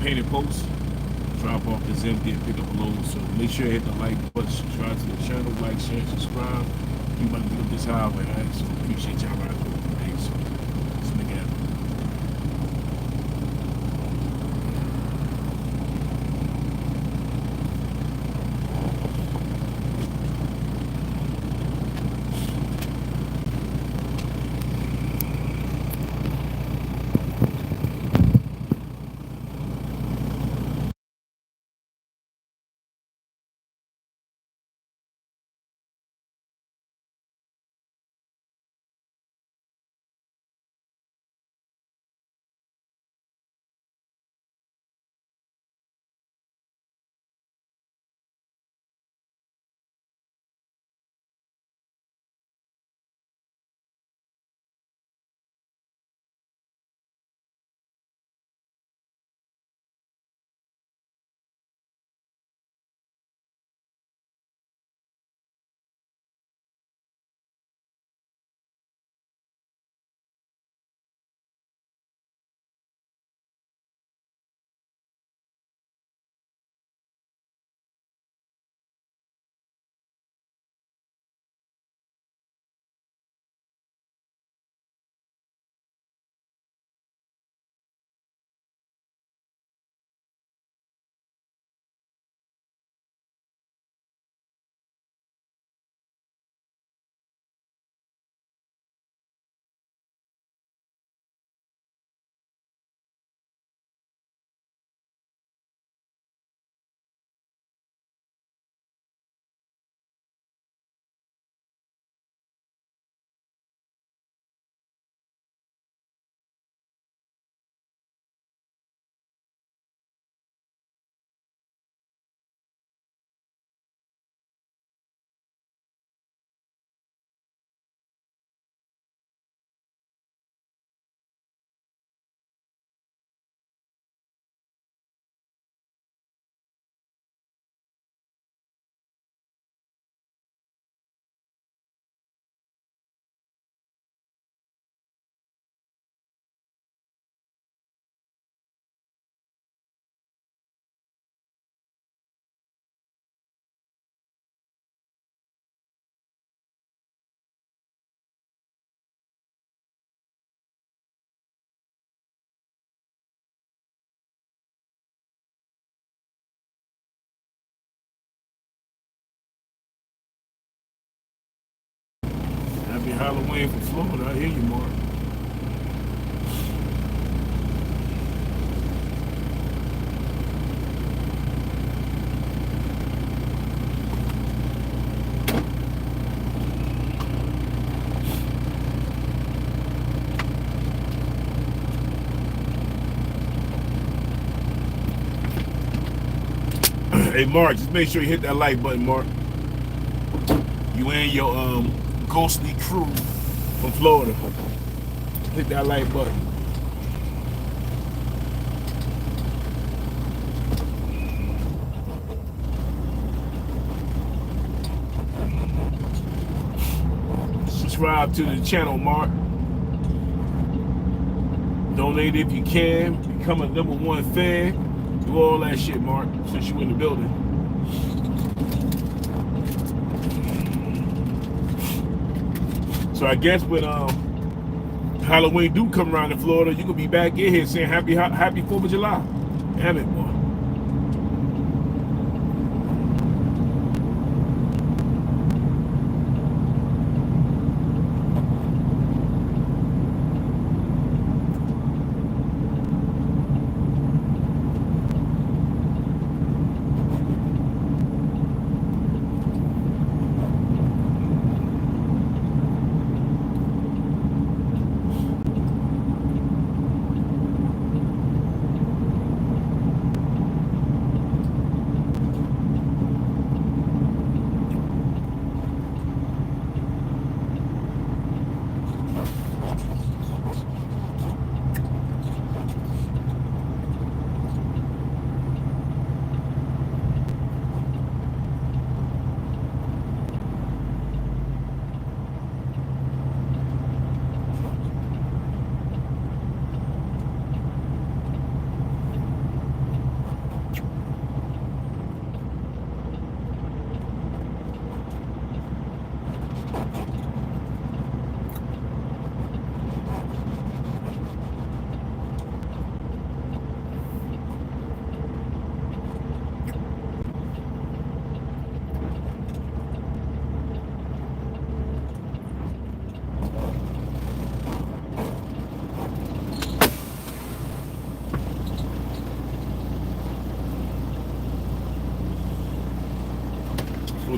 painted post. Drop off this empty and pick up a load. So make sure you hit the like button, subscribe to the channel, like, share, subscribe. You might get up this highway, alright? So appreciate y'all riding with me today. So let's make it happen. Happy Halloween from Florida. I hear you, Mark. Hey, Mark, just make sure you hit that like button, Mark. You and your ghostly crew from Florida. Hit that like button. Subscribe to the channel, Mark. Donate if you can. Become a #1 fan. Do all that shit, Mark, since you in the building. So I guess when Halloween do come around in Florida, you could be back in here saying happy 4th of July. Damn it, boy.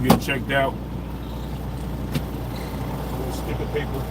Go get checked out. Sticker paper.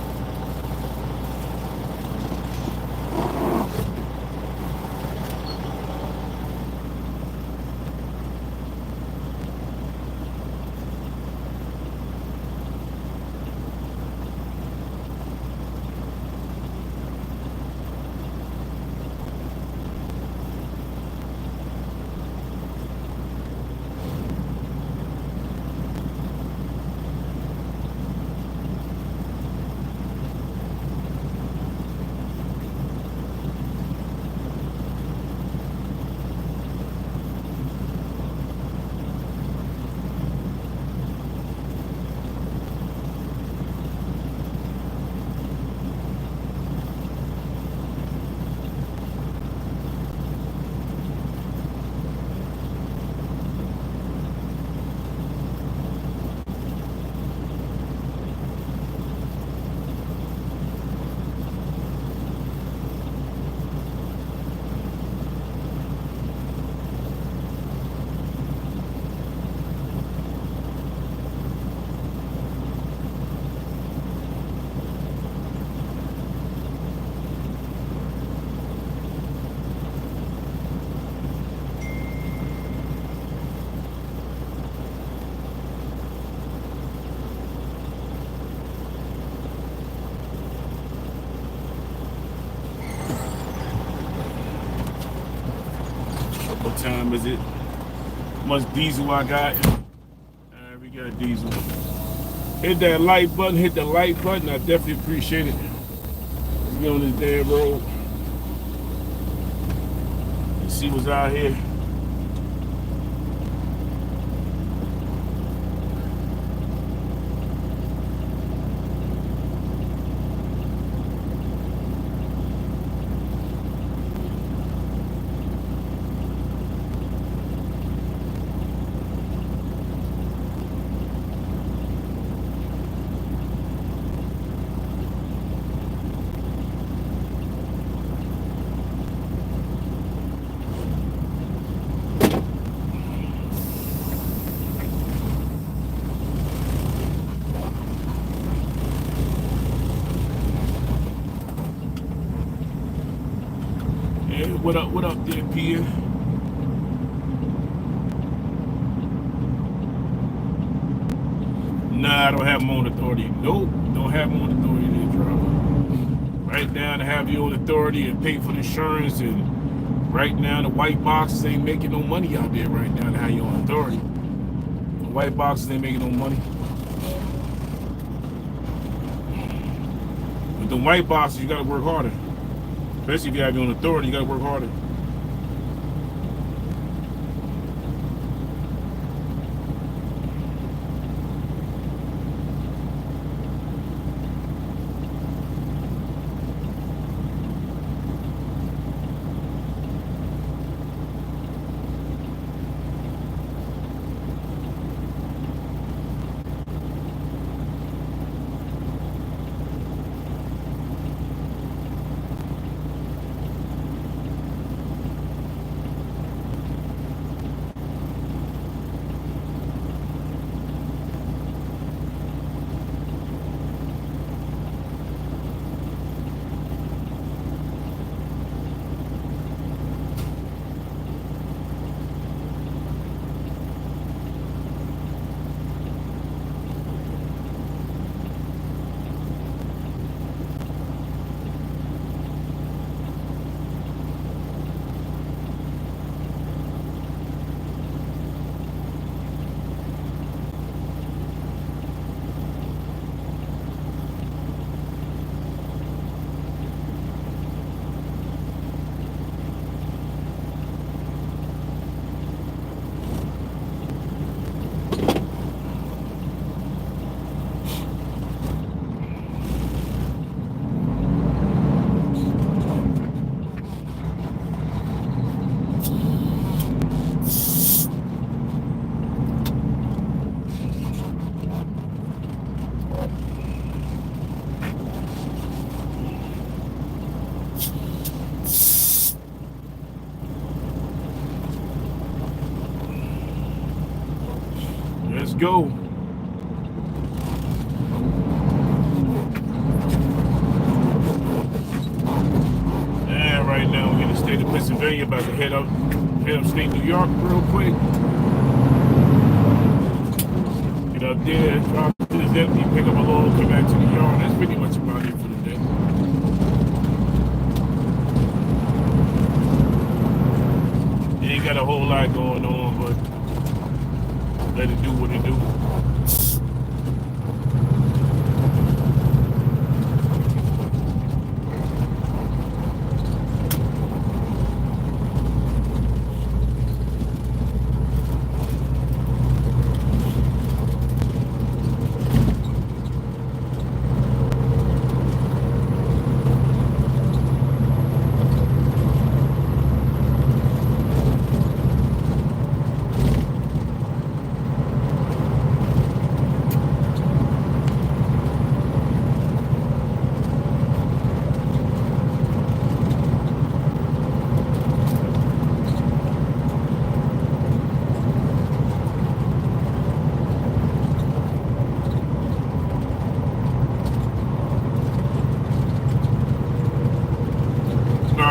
What time is it? How much diesel I got? Alright, we got diesel. Hit that like button, hit the like button. I definitely appreciate it. Let's get on this damn road. Let's see what's out here. Hey, what up there, Pierre? Nah, I don't have my own authority. Nope, don't have my own authority there, driver. Right now, to have your own authority and pay for the insurance, and right now, the white boxes ain't making no money out there right now to have your own authority. The white boxes ain't making no money. With the white boxes, you gotta work harder. Especially if you have your own authority, you gotta work harder. Let's go. to Pennsylvania, about to head upstate New York real quick. Get up there, drop this empty, pick up a load, come back to the yard. That's pretty much about it for the day. You ain't got a whole lot going on, but let it do what it do.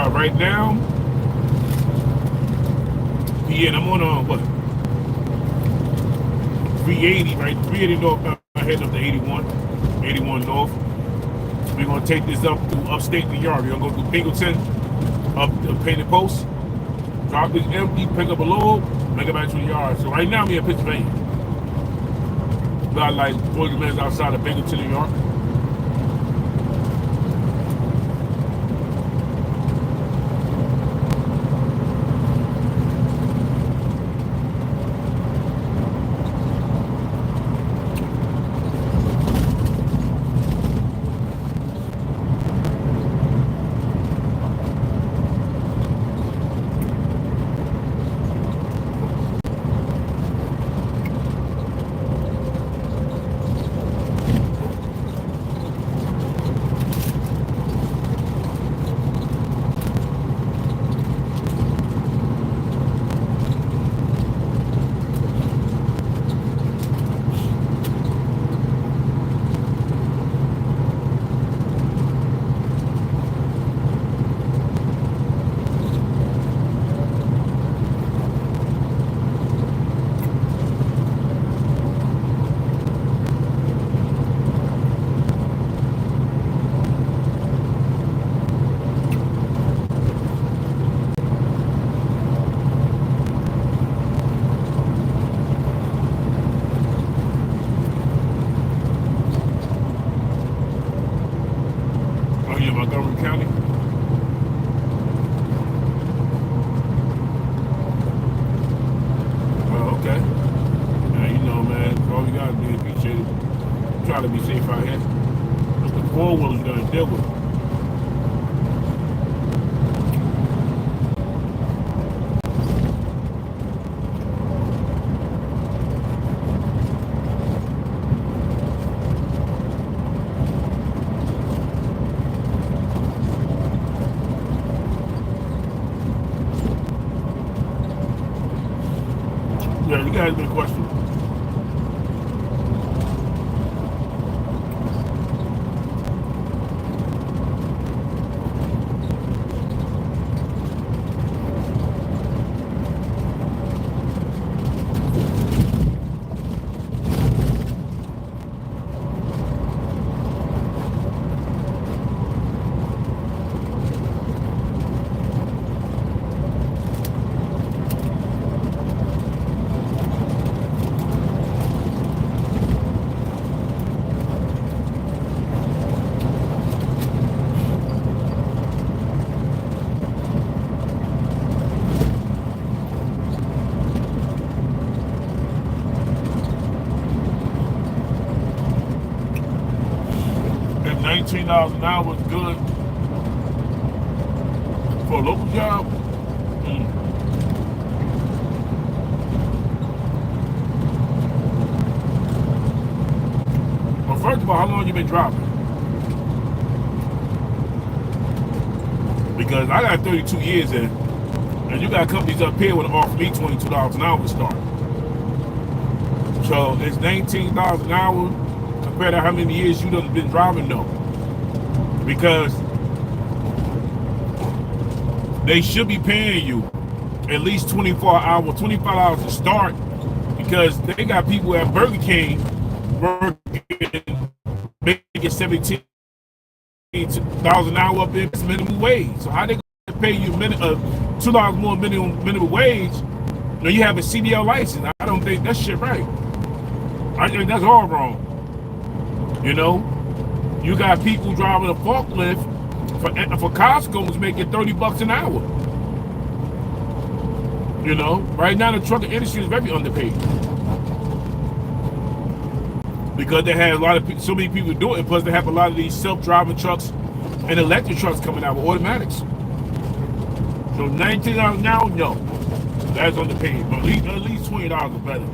Right now, yeah, I'm on what? 380, right? 380 north, heading up to 81 north. We're gonna take this up through upstate New York. We're gonna go through Binghamton, up to Painted Post, drop this empty, pick up a load, make it back to the yard. So right now I'm in Pennsylvania. About like 40 minutes outside of Binghamton, New York. Montgomery County. Oh, okay. Now you know, man, all we gotta do is be safe. Try to be safe out here. That's the four-wheelers gonna deal with. Yeah, you guys been a question. $19 an hour is good for a local job. Well, first of all, how long you been driving? Because I got 32 years in, and you got companies up here that offer me $22 an hour to start. So it's $19 an hour compared to how many years you done been driving, though. Because they should be paying you at least 24 hours, 25 hours to start, because they got people at Burger King working, making 17,000 an hour up there, minimum wage. So how they gonna pay you $2 more minimum wage? You know, you have a CDL license. I don't think that shit right. I think that's all wrong. You know, you got people driving a forklift for Costco is making $30 an hour. You know, right now the trucking industry is very underpaid because they have so many people doing it. Plus, they have a lot of these self-driving trucks and electric trucks coming out with automatics. So $19 now, no, that's underpaid. But at least $20 is better.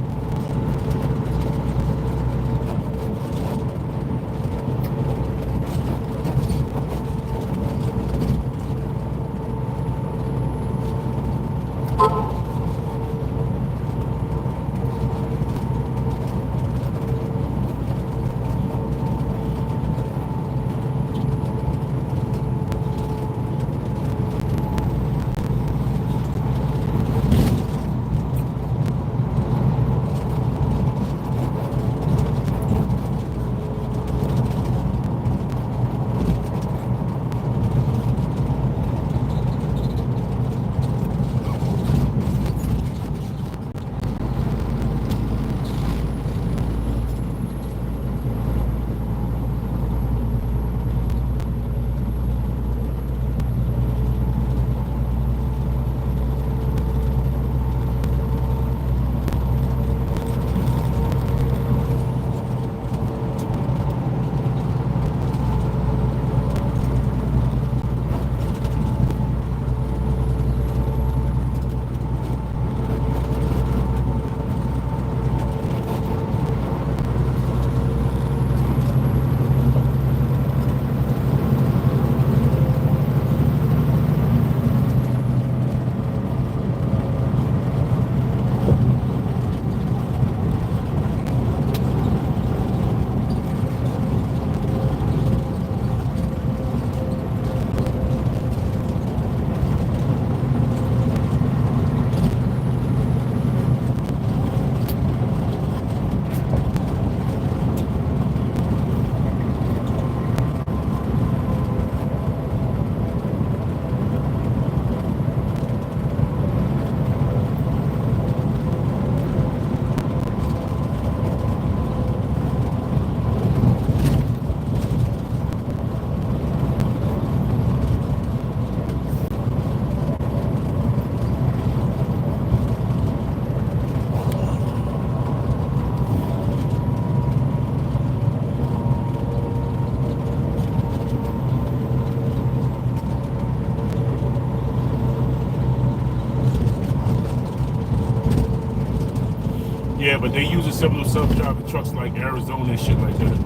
Yeah, but they using some of those self-driving trucks like Arizona and shit like that.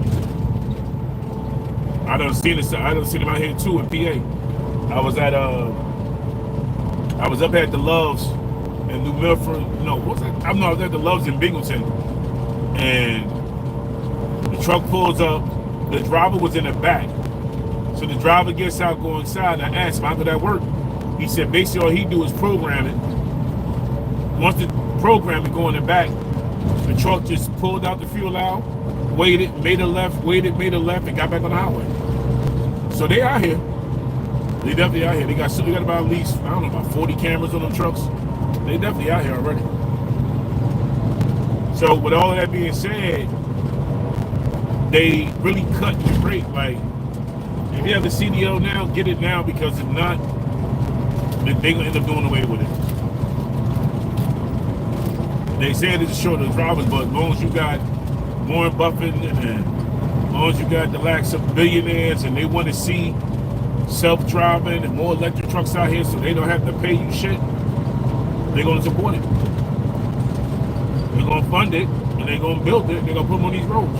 I done seen it out here too in PA. I was up at the Loves in New Milford. No, what's that? I was at the Loves in Binghamton, and the truck pulls up. The driver was in the back, so the driver gets out, go inside. And I asked him, "How did that work?" He said, "Basically, all he do is program it. Once the program it go in the back, the truck just pulled out the fuel out, waited, made a left, waited, made a left, and got back on the highway." So they out here. They definitely out here. They got about at least, I don't know, about 40 cameras on them trucks. They definitely out here already. So with all of that being said, they really cut the brake. Like, if you have the CDL now, get it now, because if not, they're gonna end up doing away with it. They said it's short of drivers, but as long as you got Warren Buffett and as long as you got the likes of billionaires and they want to see self-driving and more electric trucks out here so they don't have to pay you shit, they're going to support it. They're going to fund it and they're going to build it and they're going to put them on these roads.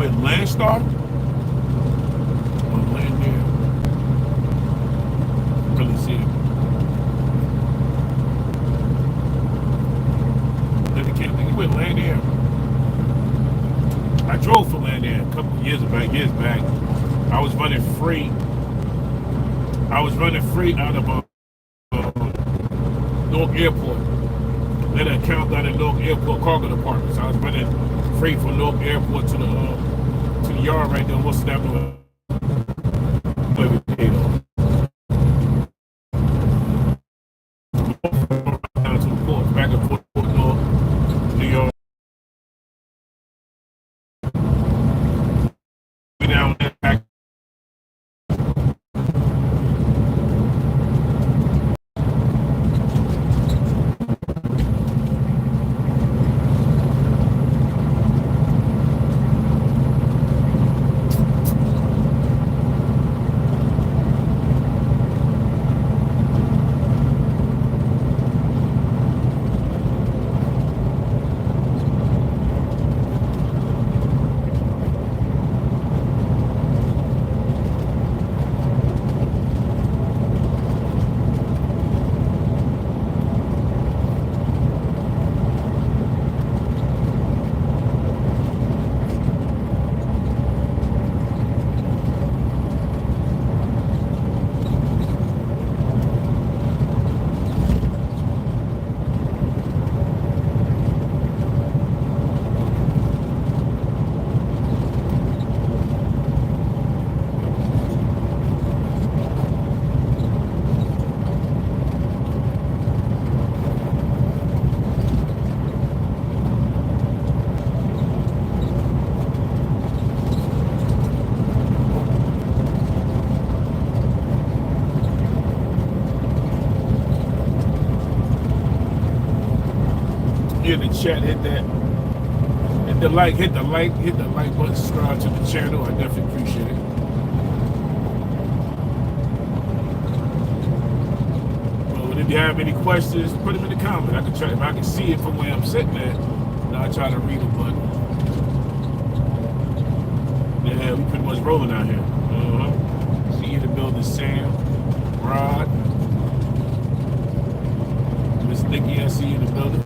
with Landstar? Or Land Air? Really see it. I can't think you with Land Air. I drove for Land Air a couple of years back. I was running free. Out of Newark Airport. They had an account down at Newark Airport Cargo Department. So I was running freight from Newark Airport to the yard right there. What's that doing? Down to the port, back and forth, North, New York. We down there back. In the chat, hit the like button, subscribe to the channel. I definitely appreciate it. Well, if you have any questions, put them in the comments. I can try if I can see it from where I'm sitting at. Then I'll try to read them. But yeah, we pretty much rolling out here. See you in the building, Sam, Rod, Miss Nikki. I see you in the building.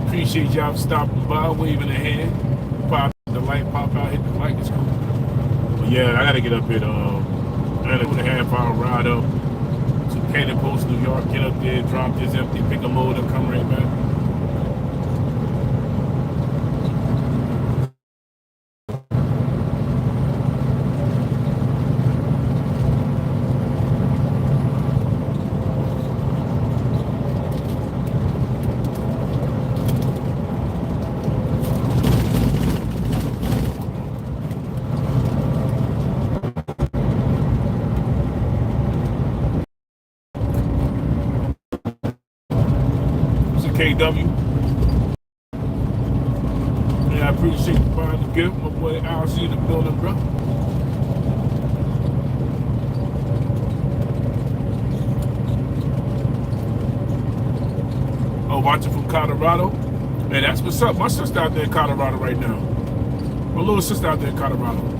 Appreciate y'all stopping by, waving a hand. Pop the light, pop out, hit the light. It's cool. But yeah, I gotta get up at I gotta do a half-hour ride up to Cannon Post, New York. Get up there, drop this empty, pick a load up, come right back. KW. Yeah, I appreciate you buying the gift. My boy RC in the building, bro. Oh, watching from Colorado. Man, that's what's up. My sister out there in Colorado right now. My little sister out there in Colorado.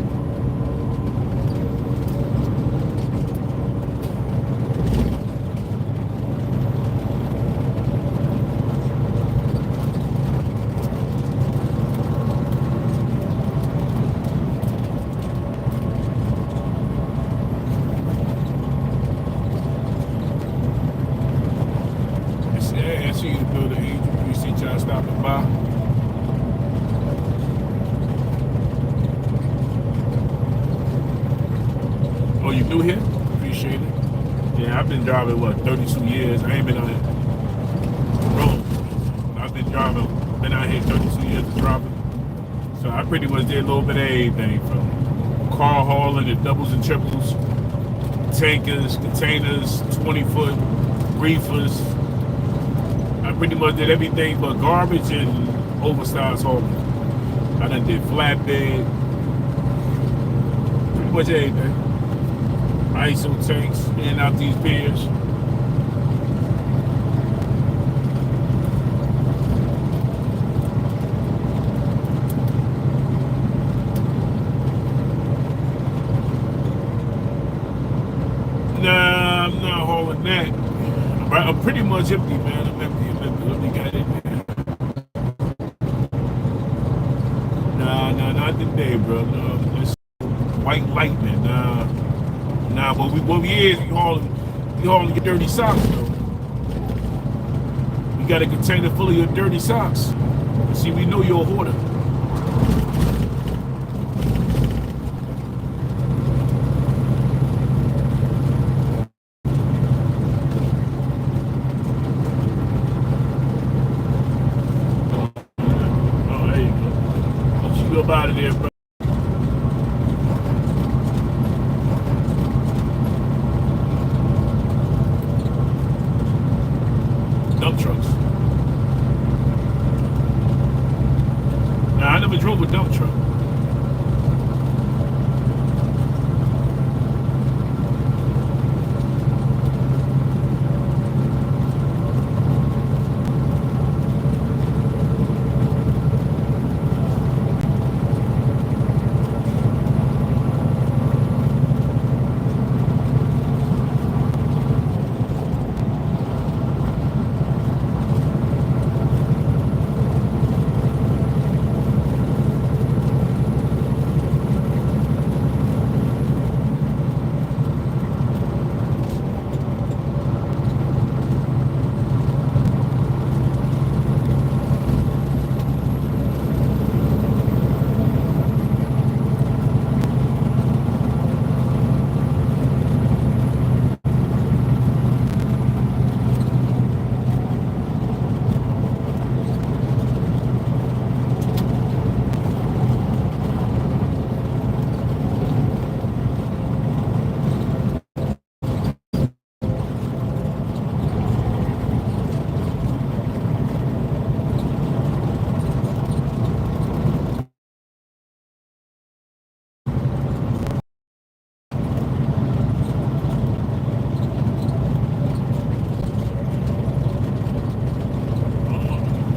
Driving what 32 years. I ain't been on the road. I've been driving, been out here 32 years of driving. So I pretty much did a little bit of everything from car hauling to doubles and triples, tankers, containers, 20-foot reefers. I pretty much did everything but garbage and oversized hauling. I done did flatbed, pretty much everything. ISO tanks in and out these piers. much empty, man. I'm empty. I'm empty. Let me get it, man. Nah, not today, bro. No, it's white lightning. Nah. But what we is, we hauling your dirty socks, though. You got a container full of your dirty socks. See, we know you're a hoarder. Oh, there you go. Don't you go out of there, bro. Dump trucks. Now, I never drove a dump truck.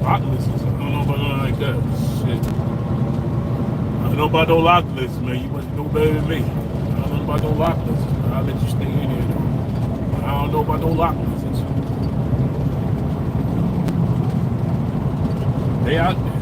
Lock lists. I don't know about nothing like that. Shit. I don't know about no lock lists, man. You must know better than me. I don't know about no lock lists. I'll let you stay in here, though. I don't know about no lock lists. They out there.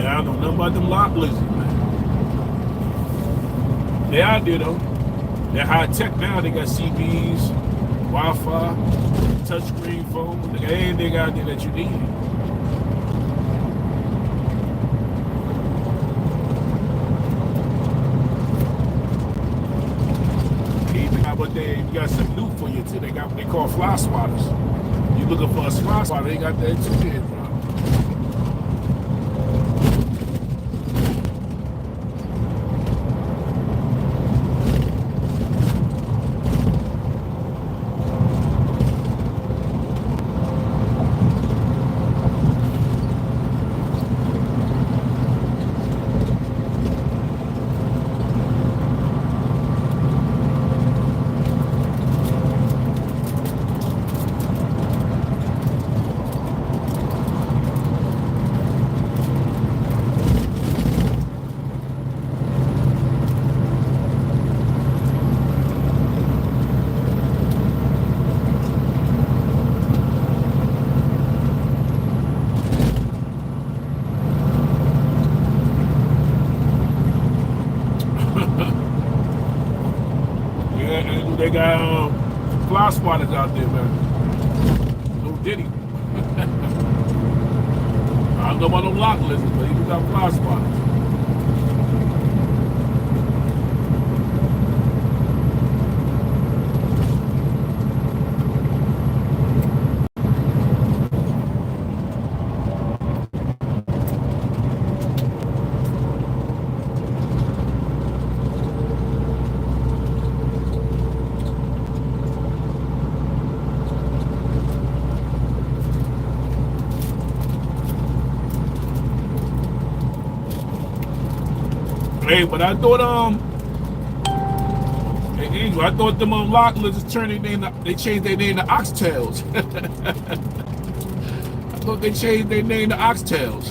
I don't know nothing about them lock lizards, man. They out there though. They're high tech now. They got CBs, Wi-Fi, touchscreen phone. They got anything out there that you need. But they got some new for you too. They got what they call fly swatters. You looking for a fly swatter? They got that too there, bro. They got fly swatters out there, man. No Diddy. I don't know about no lock lizards, but you got fly swatters. Hey, but I thought hey, Angel, I thought them Lachlan just turned their name. They changed their name to Oxtails. I thought they changed their name to Oxtails.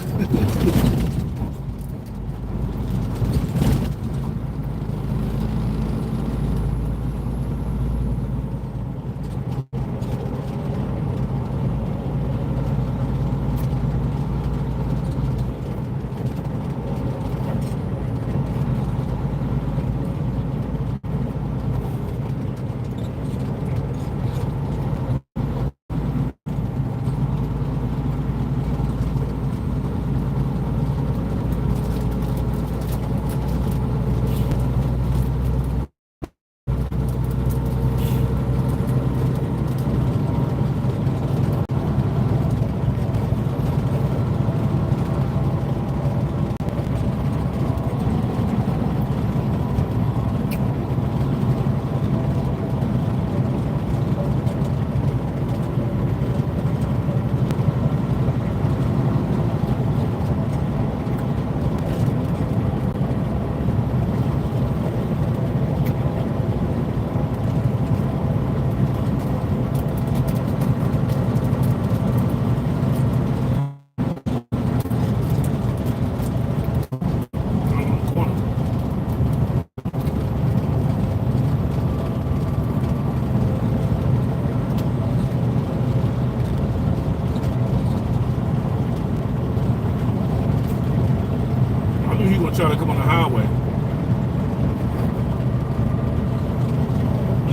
Trying to come on the highway.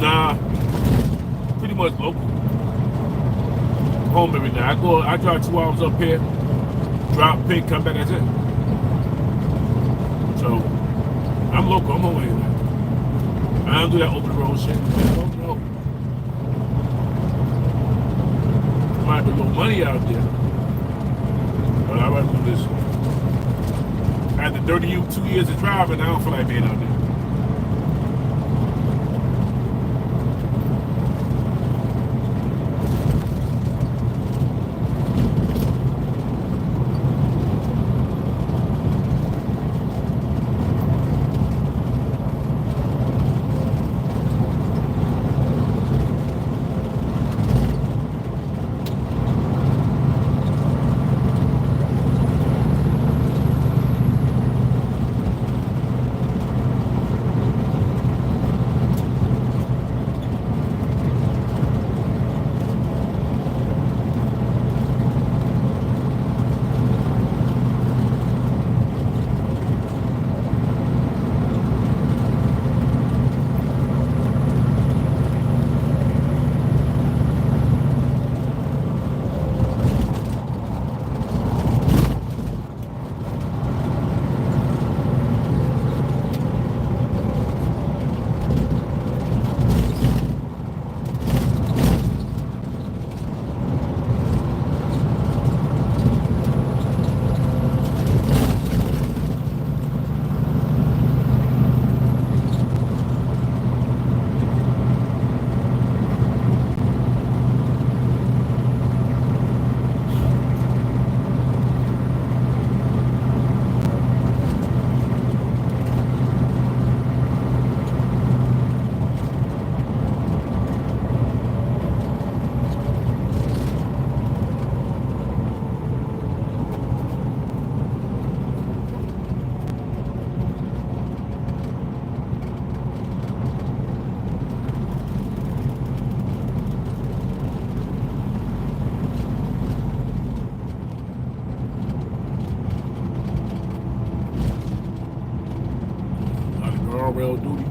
Nah, pretty much local. Home every day. I drive 2 hours up here, drop, pick, come back, that's it. So, I'm local, I'm home anyway. I don't do that over the road shit. No. Might be a little money out there, but I'd rather do this. After 32 years of driving, I don't feel like being out there. Railroad duty.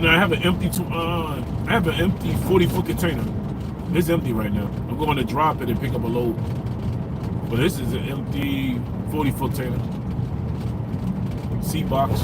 Now I have an empty 40-foot container. It's empty right now. I'm going to drop it and pick up a load. But this is an empty 40-foot container. Seat box.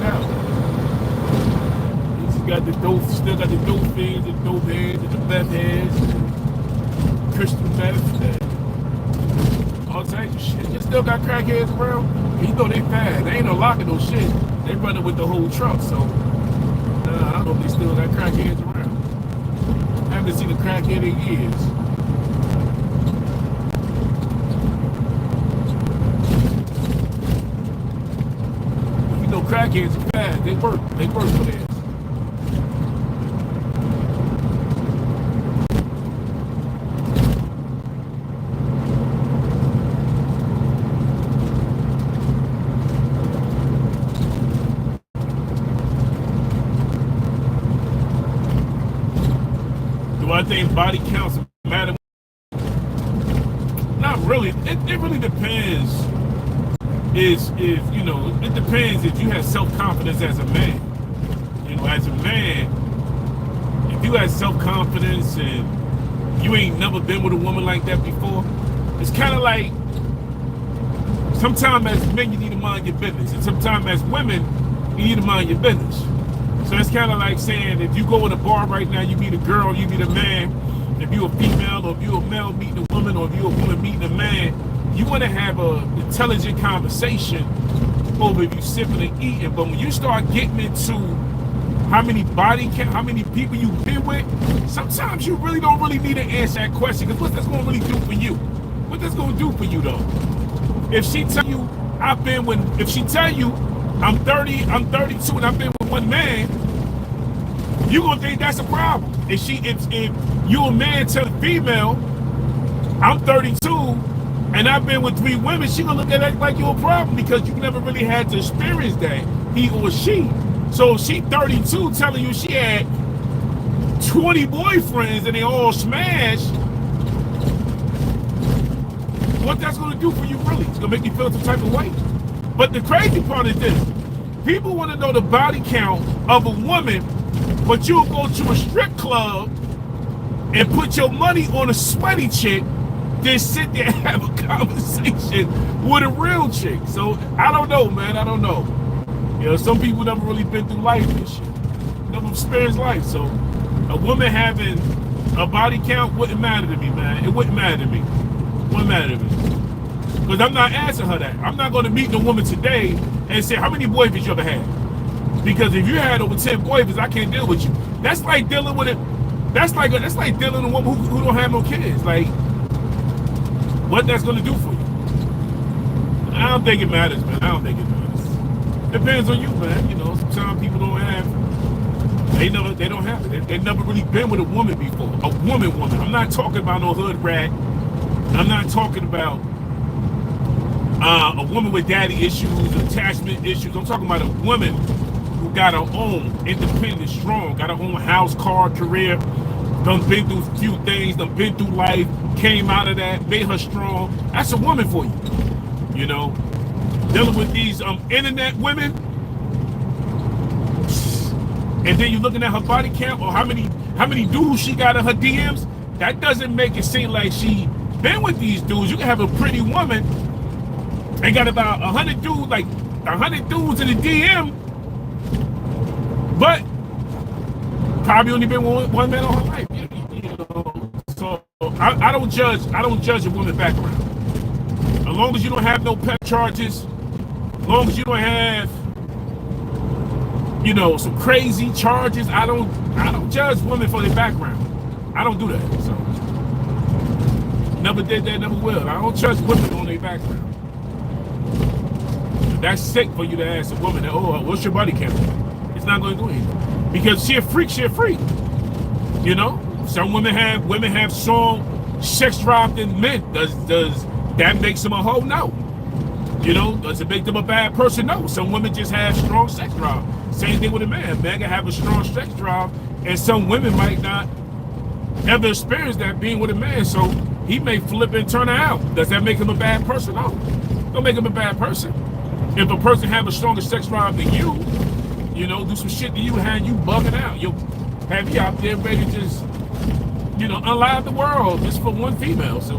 it out. He's got the dope, still got the dope fiends, the dope heads, and the meth heads, and crystal meth, and all types of shit. You still got crackheads around. You know they fast. They ain't no locking no shit. They running with the whole truck, so I don't know if they still got crackheads around. I haven't seen a crackhead in years. You know crackheads are fast. They work for this. I think body counts matter. Not really. It really depends. It depends if you have self-confidence as a man. You know, as a man, if you have self-confidence and you ain't never been with a woman like that before, it's kind of like sometimes as men you need to mind your business, and sometimes as women you need to mind your business. So it's kind of like saying if you go in a bar right now, you meet a girl, you meet a man, if you're a female or if you're a male meeting a woman or if you're a woman meeting a man, you want to have an intelligent conversation over if you sipping and eating. But when you start getting into how many people you've been with, sometimes you really don't need to answer that question, because what's that's going to really do for you? What that's going to do for you though? If she tell you if she tell you I'm 32 and I've been with one man, you gonna think that's a problem. If you a man tell a female, I'm 32 and I've been with 3 women, she gonna look at that like you're a problem because you never really had to experience that, he or she. So if she 32 telling you she had 20 boyfriends and they all smashed, what that's gonna do for you really? It's gonna make you feel some type of way. But the crazy part is this: people want to know the body count of a woman, but you'll go to a strip club and put your money on a sweaty chick, then sit there and have a conversation with a real chick. So I don't know, man. I don't know. You know, some people never really been through life and shit, never experienced life. So a woman having a body count wouldn't matter to me, man. It wouldn't matter to me. It wouldn't matter to me. Because I'm not asking her that. I'm not going to meet a woman today and say, how many boyfriends you ever had? Because if you had over 10 boyfriends, I can't deal with you. That's like dealing with it. That's like dealing with a woman who don't have no kids. Like, what that's going to do for you? I don't think it matters, man. I don't think it matters. Depends on you, man. You know, sometimes people don't have, they don't have it. They never really been with a woman before. A woman. I'm not talking about no hood rat. I'm not talking about a woman with daddy issues, attachment issues. I'm talking about a woman who got her own, independent, strong, got her own house, car, career, done been through a few things, done been through life, came out of that, made her strong. That's a woman for you. You know, dealing with these internet women, and then you're looking at her body count or how many dudes she got in her DMs. That doesn't make it seem like she been with these dudes. You can have a pretty woman and got about 100 dudes, like 100 dudes in the DM, but probably only been one man all her life. You know, so I don't judge a woman's background. As long as you don't have no pet charges, as long as you don't have, you know, some crazy charges, I don't judge women for their background. I don't do that. So never did that, never will. I don't judge women on their background. That's sick for you to ask a woman, oh, what's your body count? It's not going to do anything. Because she a freak. You know? Some women have strong sex drive than men. Does that make them a hoe? No. You know, does it make them a bad person? No. Some women just have strong sex drive. Same thing with a man. Man can have a strong sex drive, and some women might not ever experience that being with a man, so he may flip and turn her out. Does that make him a bad person? No. Don't make him a bad person. If a person have a stronger sex drive than you know, do some shit to you, have you bugging out. You'll have you out there ready to just, you know, unalive the world just for one female. So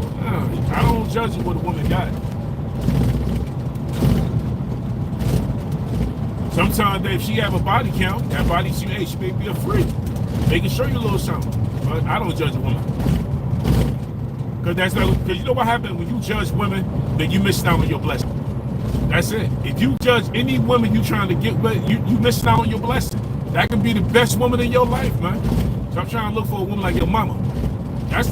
I don't judge you what a woman got. Sometimes if she have a body count, that body she may be a freak. They can show you a little something. But I don't judge a woman. Because that's not, because you know what happens when you judge women, then you miss out on your blessing. That's it. If you judge any woman you trying to get with, you missing out on your blessing. That can be the best woman in your life, man. So I'm trying to look for a woman like your mama. That's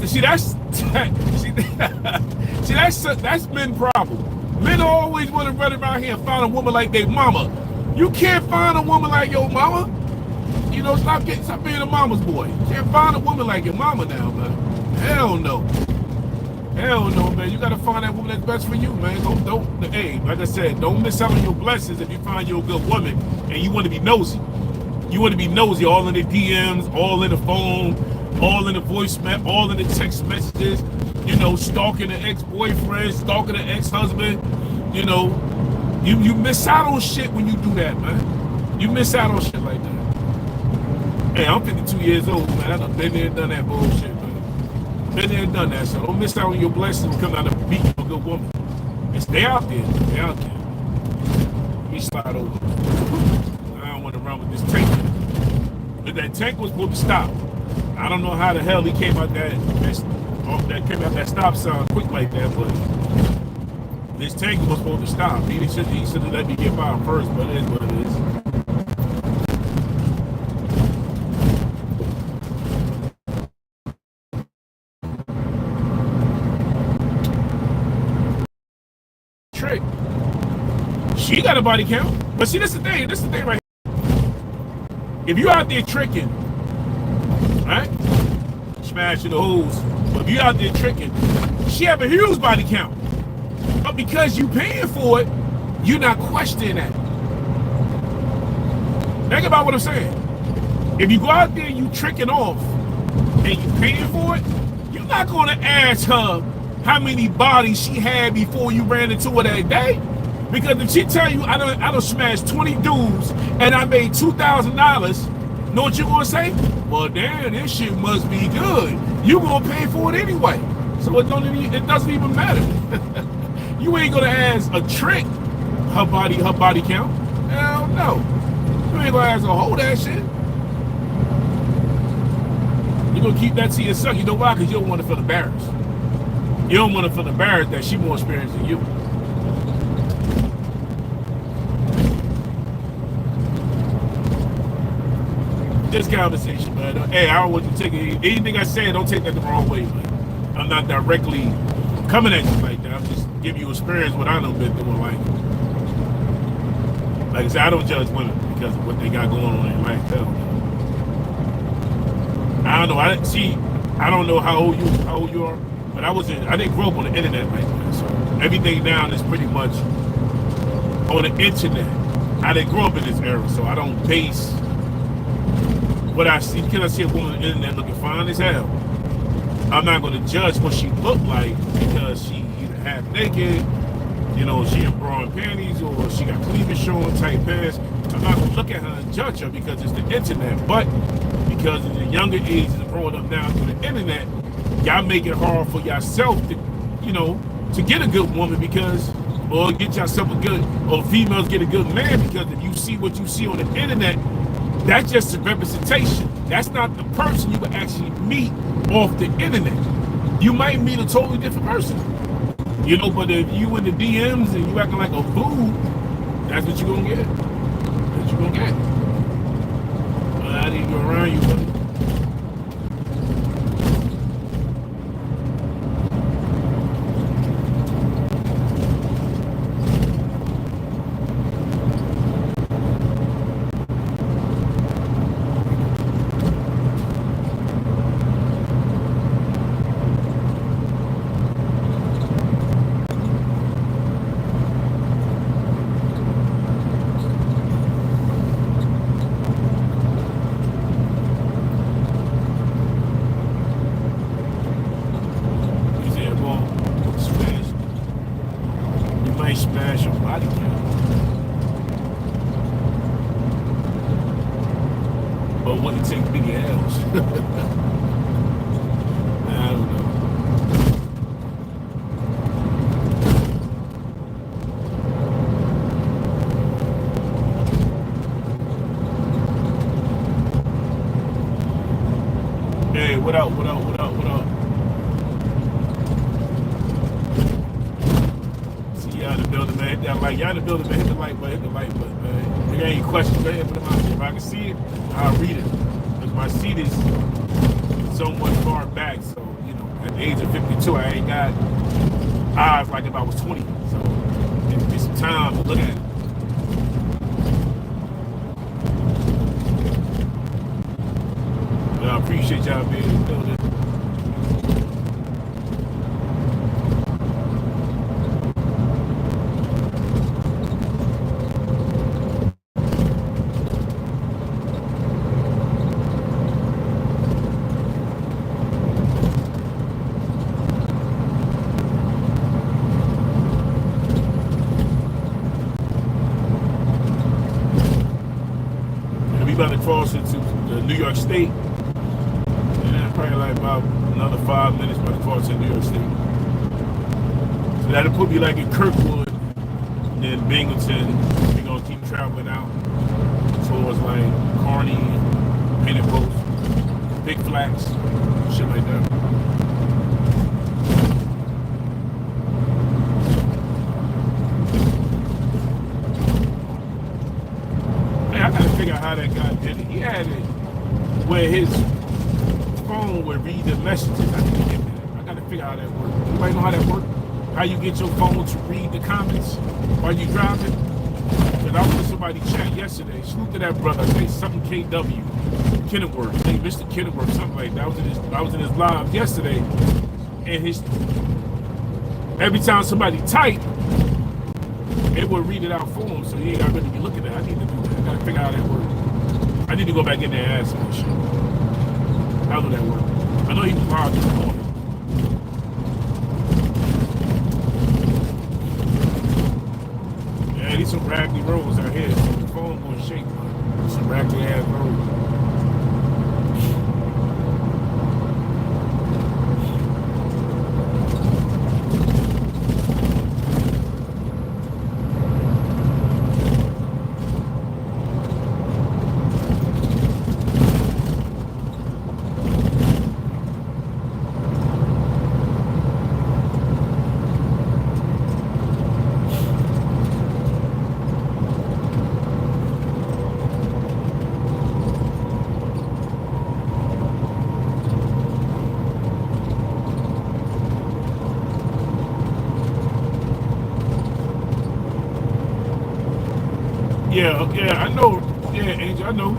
men problem. Men always want to run around here and find a woman like their mama. You can't find a woman like your mama. You know, stop being a mama's boy. You can't find a woman like your mama now, man. Hell no. Hell no, man. You gotta find that woman that's best for you, man. Hey, like I said, don't miss out on your blessings if you find you a good woman and you want to be nosy. You want to be nosy all in the DMs, all in the phone, all in the voicemail, all in the text messages, you know, stalking the ex-boyfriend, stalking the ex-husband. You know, you miss out on shit when you do that, man. You miss out on shit like that. Hey, I'm 52 years old, man. I've been there and done that bullshit, man. Been there and done that, so don't miss out on your blessings coming out of beating a good woman. And stay out there. Stay out there. Let me slide over. I don't want to run with this tank. But that tank was supposed to stop. I don't know how the hell he came out that stop sign quick like that, but this tank was supposed to stop. He should have let me get by first, but it is what it is. Trick. She got a body count, but see, this is the thing right here. If you out there tricking, right? Smashing the hoes. But if you out there tricking, she have a huge body count. But because you paying for it, you're not questioning that. Think about what I'm saying. If you go out there and you tricking off and you paying for it, you're not gonna ask her how many bodies she had before you ran into her that day. Because if she tell you I done smashed 20 dudes and I made $2,000, know what you gonna say? Well, damn, this shit must be good. You gonna pay for it anyway, so it doesn't even matter. You ain't gonna ask a trick her body count. Hell no. You ain't gonna ask her hold that shit. You gonna keep that to yourself. You know why? Because you don't want to feel embarrassed. You don't want to feel embarrassed that she more experienced than you. This conversation, man. Hey, I don't want to take it. Anything I say, don't take that the wrong way, man. I'm not directly coming at you like that. I'm just giving you experience what I know been doing. Like I said, I don't judge women because of what they got going on in life. Hell, I don't know. I don't know how old you are, but I didn't grow up on the internet like that. So everything now is pretty much on the internet. I didn't grow up in this era, so I don't base what I see. Because I see a woman on the internet looking fine as hell, I'm not going to judge what she looked like because she either half naked, you know, she in bra and panties, or she got cleavage showing, tight pants. I'm not going to look at her and judge her because it's the internet. But because in the younger ages and growing up now through the internet, y'all make it hard for yourself to, you know, to get a good woman or get yourself or females get a good man, because if you see what you see on the internet, that's just a representation. That's not the person you would actually meet off the internet. You might meet a totally different person. You know, but if you in the DMs and you acting like a fool, that's what you're gonna get. That's what you're gonna get. Well, I didn't go around you, buddy. Smash your body count. But what it take big L's. I don't know. Hey, what up? What up? What up? What up? See y'all in the building, man. Hit that like. Y'all in the building, man. Hit the like button. Hit the like button, man. If you got any questions, man, put them out there. If I can see it, I'll read it. Because my seat is somewhat far back, so you know, at the age of 52, I ain't got eyes like if I was 20. So it'll be some time to look at it. But I appreciate y'all being in the building. We about to cross into the New York State. And then probably like about another 5 minutes about to cross into New York State. So that'll put me like in Kirkwood, and then Binghamton. We're gonna keep traveling out towards like Kearney, Painted Post, Big Flats, shit like that. I gotta figure out how that guy did it. He had it where his phone would read the messages. I gotta figure out how that works. Anybody know how that works? How you get your phone to read the comments while you driving? Because I was with somebody chat yesterday. Salute to that brother. I say something KW. Kenneworth. Hey, Mr. Kenneworth, something like that. I was in his live yesterday, and every time somebody typed, it would read it out for him, so he ain't got really be looking at it. I need to do that. I gotta figure out how that works. I need to go back in there and ask him that shit. How do that work? I know he was live this morning. Yeah, these some raggedy roads out here, so the phone gonna shake. Some raggedy ass roads. Yeah, I know. Yeah, Angel, I know.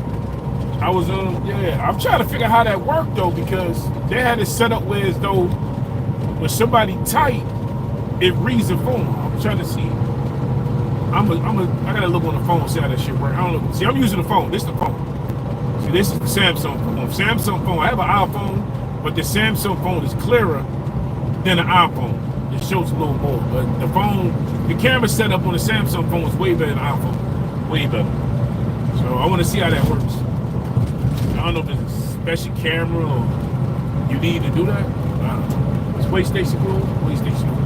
I was I'm trying to figure out how that worked though, because they had it set up where as though when somebody type, it reads the phone. I'm trying to see. I gotta look on the phone, see how that shit works. I don't know. See, I'm using the phone. This is the phone. See, this is the Samsung phone. Samsung phone. I have an iPhone, but the Samsung phone is clearer than an iPhone. It shows a little more, but the camera set up on the Samsung phone is way better than the iPhone. Way better. So I want to see how that works. I don't know if it's a special camera or you need to do that. I don't know. It's way station cool. Way station cool.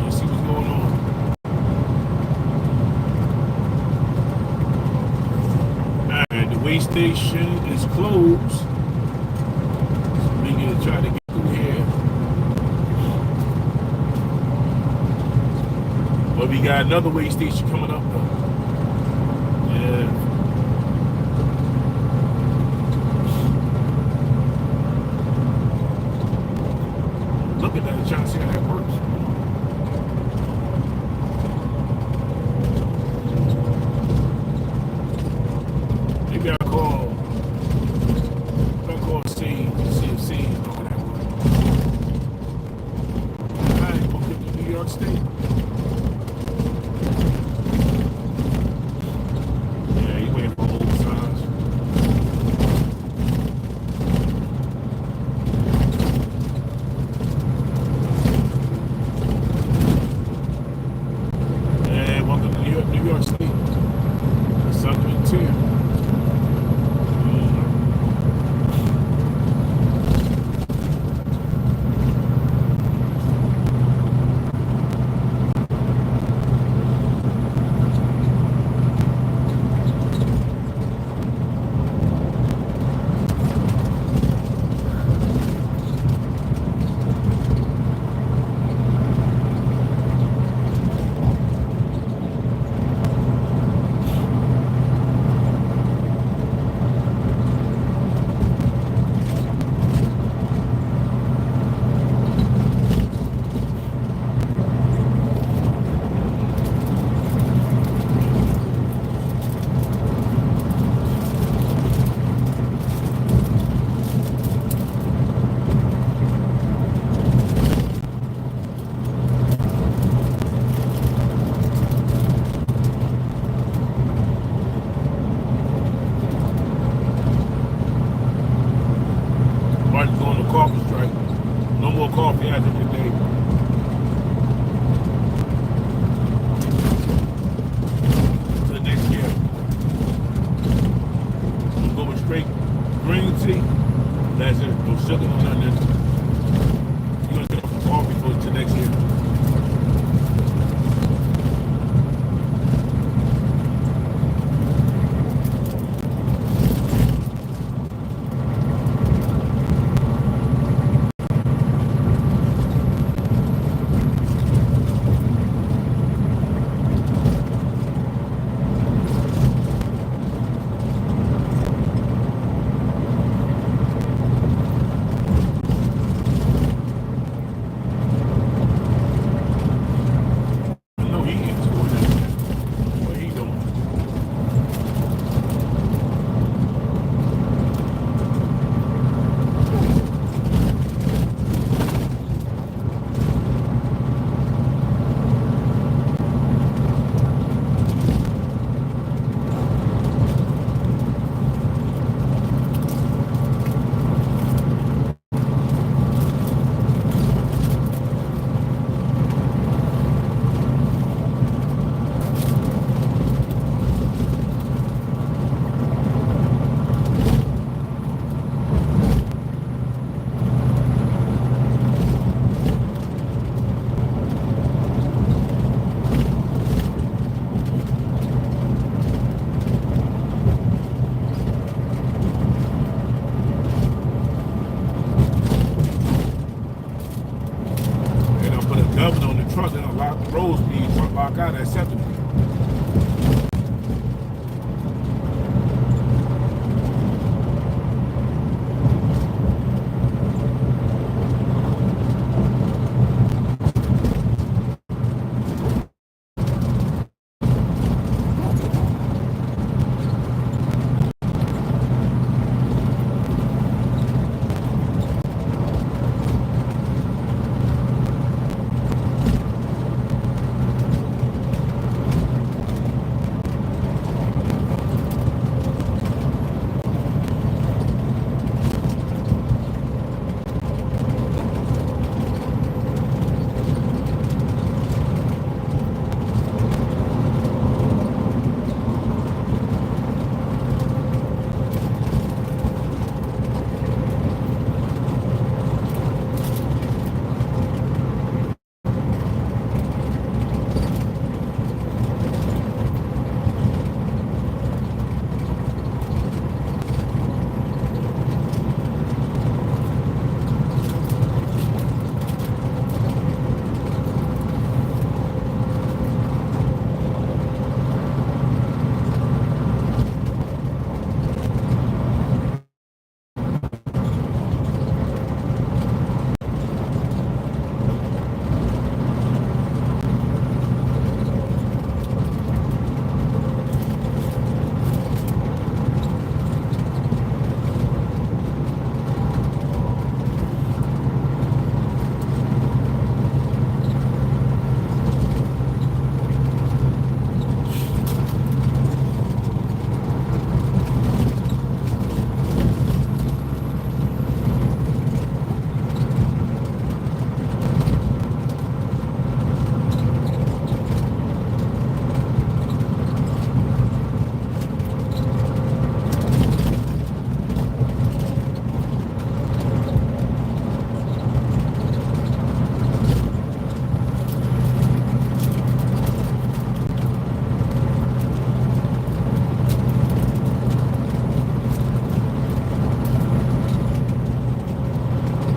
Let's see what's going on. Alright, the way station is closed. So we're gonna try to get through here. But we got another way station coming up though. Yeah. Look at that, trying to see how that works. Maybe I'll call CFC and all that work. Alright, welcome to New York State.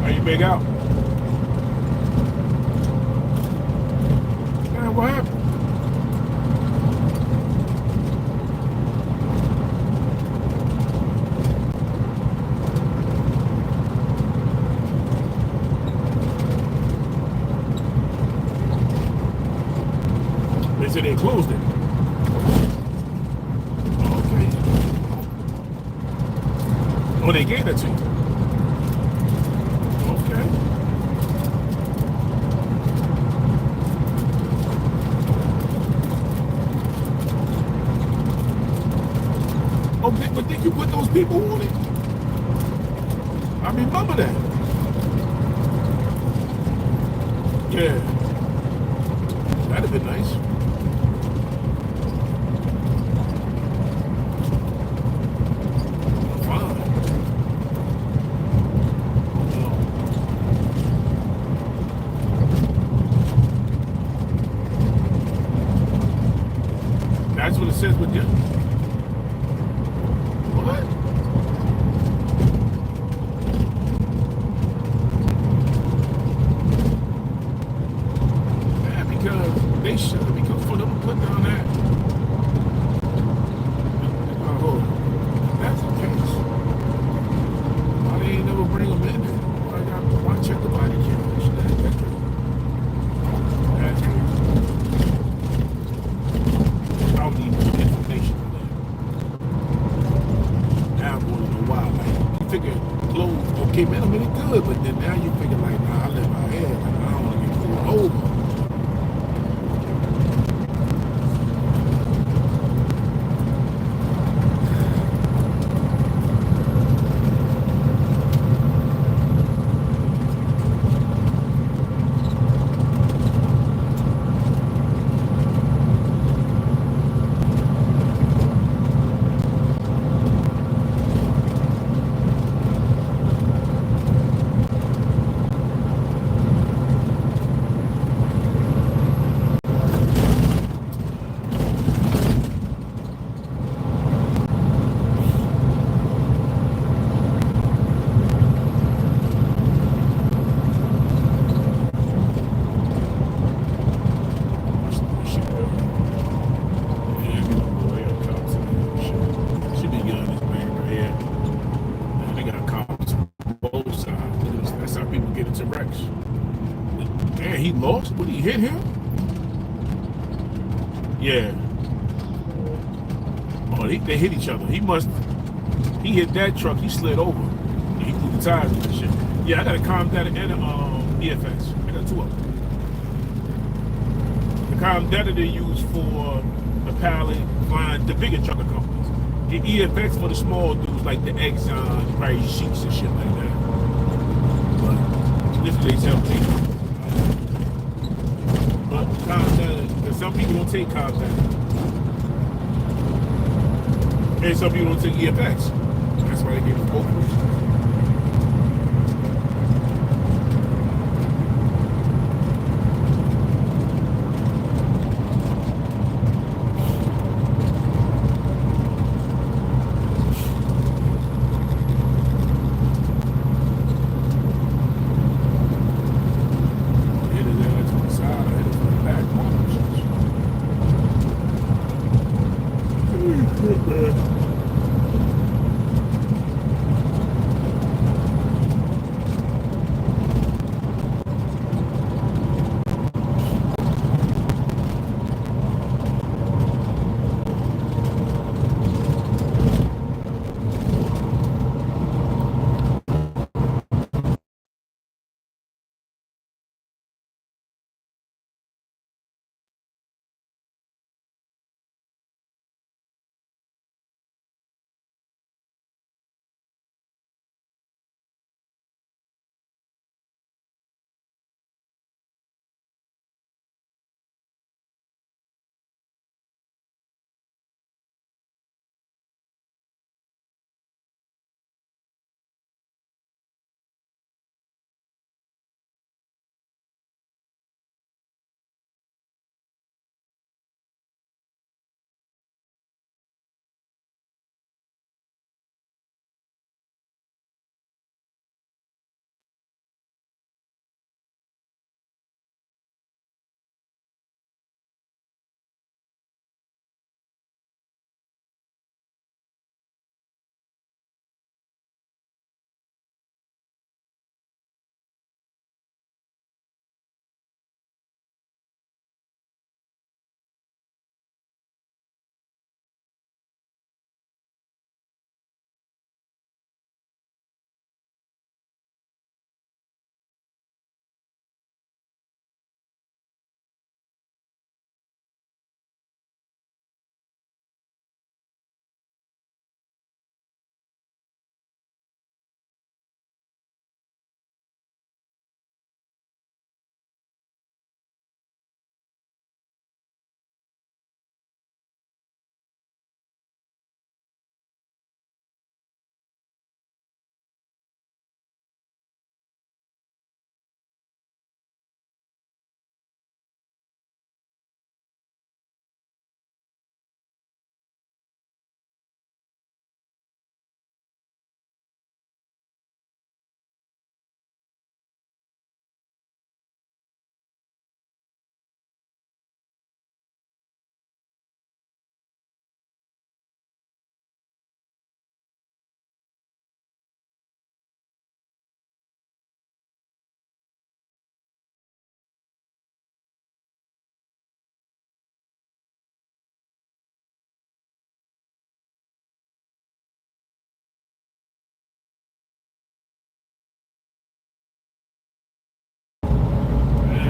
Are you big out? Man, what happened? They said they closed it. Okay. Oh, they gave it to you. Okay. Okay, but did you put those people on it? I remember that. Yeah. That'd have been nice. Fine. That's what it says with you. What? Yeah, because they should, because for them to put down that. Oh, that's the case. Why they ain't never bring them in there? Why check the body cameras? That's crazy. I'll need more information on that. Now I'm going to know why. Like, you figure clothes, okay, man, I mean, it's good, but then now you figure, like, nah, I live my head. Like, I don't want to get pulled over. hit him? Yeah. Oh, they hit each other. He hit that truck. He slid over. He blew the tires and that shit. Yeah, I got a Calm Data and a EFX. I got two of them. The Calm Data they use for the pallet, flying the bigger trucker companies. The EFX for the small dudes like the Exxon, probably Sheiks and shit like that. But this is they tell me. But Calm Data, because some people don't take Calm Data. And some people don't take EFX. That's why they gave us both.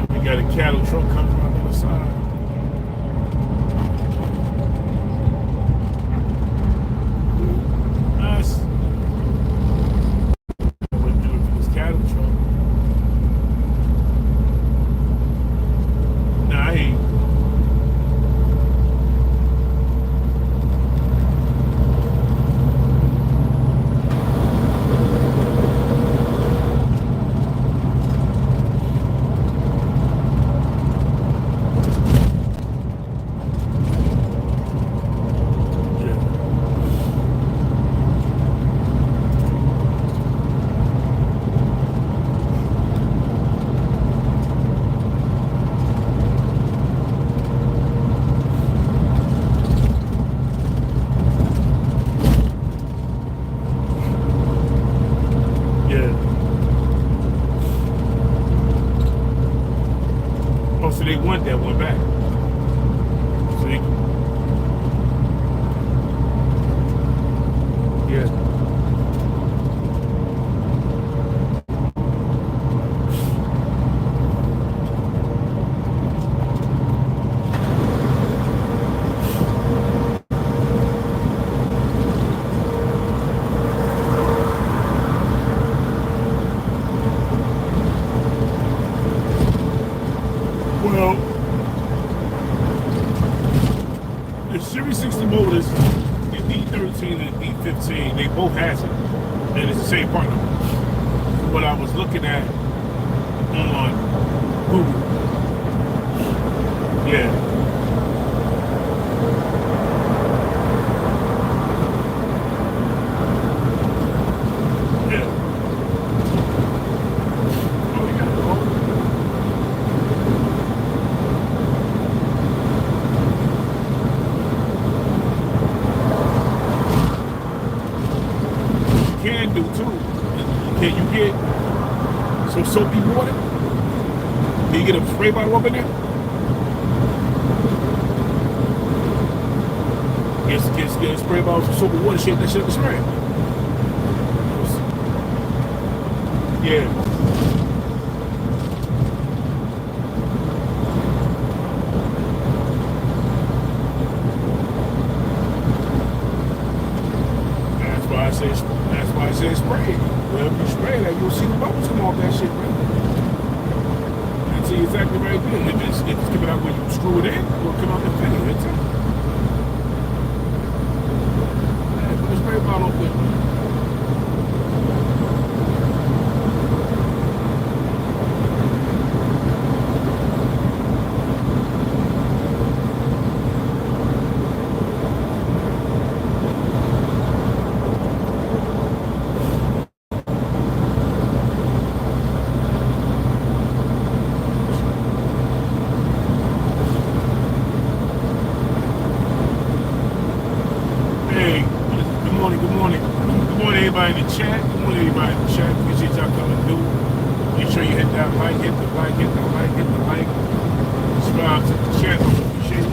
We got a cattle truck coming around the other side. Nice. What do it for this cattle truck? Nah, I ain't. the Series 60 motors, the D13 and the D15, they both has it, and it's the same part number. What I was looking at on Google, yeah. Can do too. Can you get some soapy water? Can you get a spray bottle up in there? Get a spray bottle, some soapy water, shake that shit up the spray. Yeah. That's why I say spray. Well, if you spray that, you'll see the bubbles come off that shit, man. That's exactly right there. If it's coming out when you screw it in, it'll come out the penny. That's it. Yeah, put the spray bottle up there. Everybody in the chat. Good morning, everybody in the chat. Appreciate y'all coming through. Make sure you hit that like, hit the like, hit the like, hit the like. Subscribe to the channel. Appreciate it.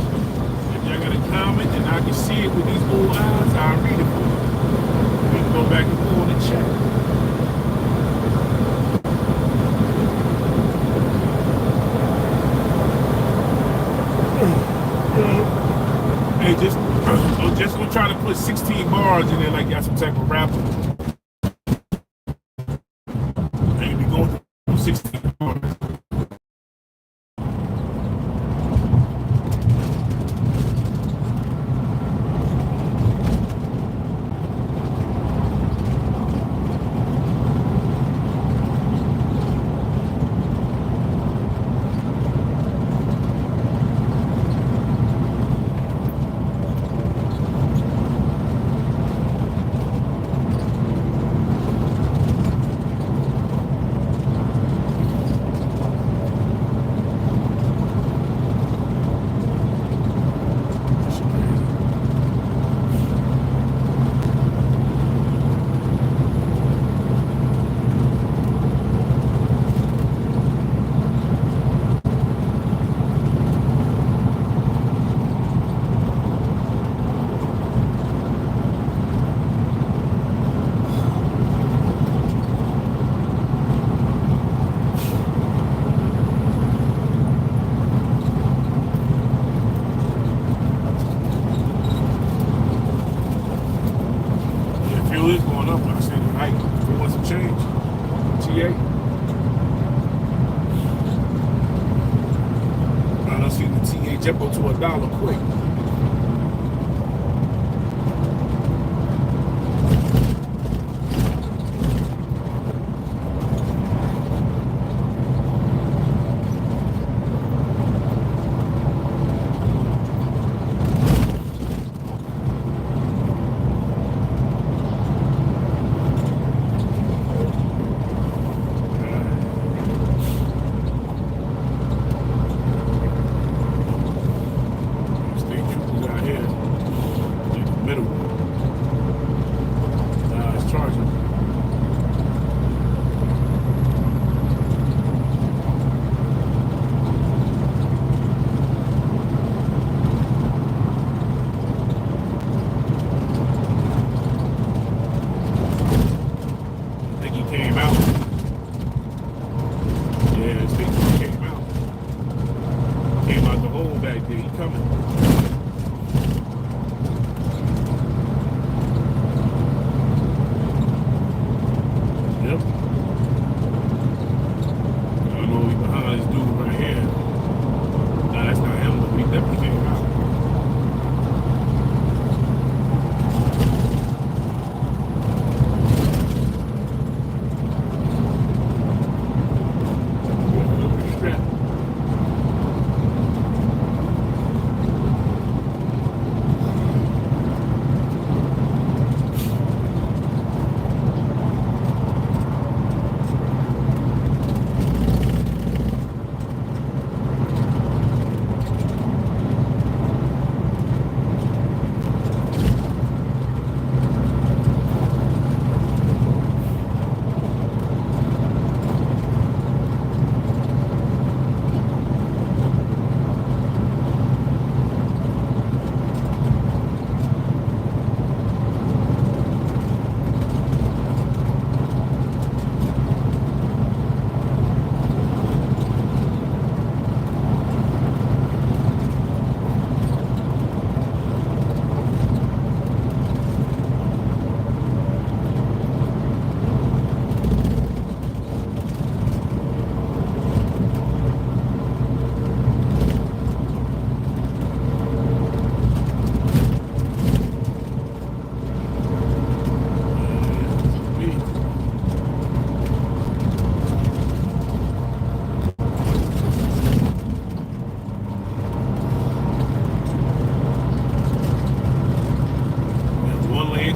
If y'all got a comment and I can see it with these blue eyes, I'll read it for you. We can go back and forth in the chat. Hey, just gonna try to put 16 bars in there like y'all some type of rapper. Hey, we going through 16 bars. Jump up to $1 quick.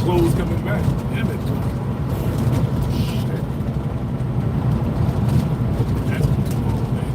clothes coming back. Damn it. Shit. That's too long, man.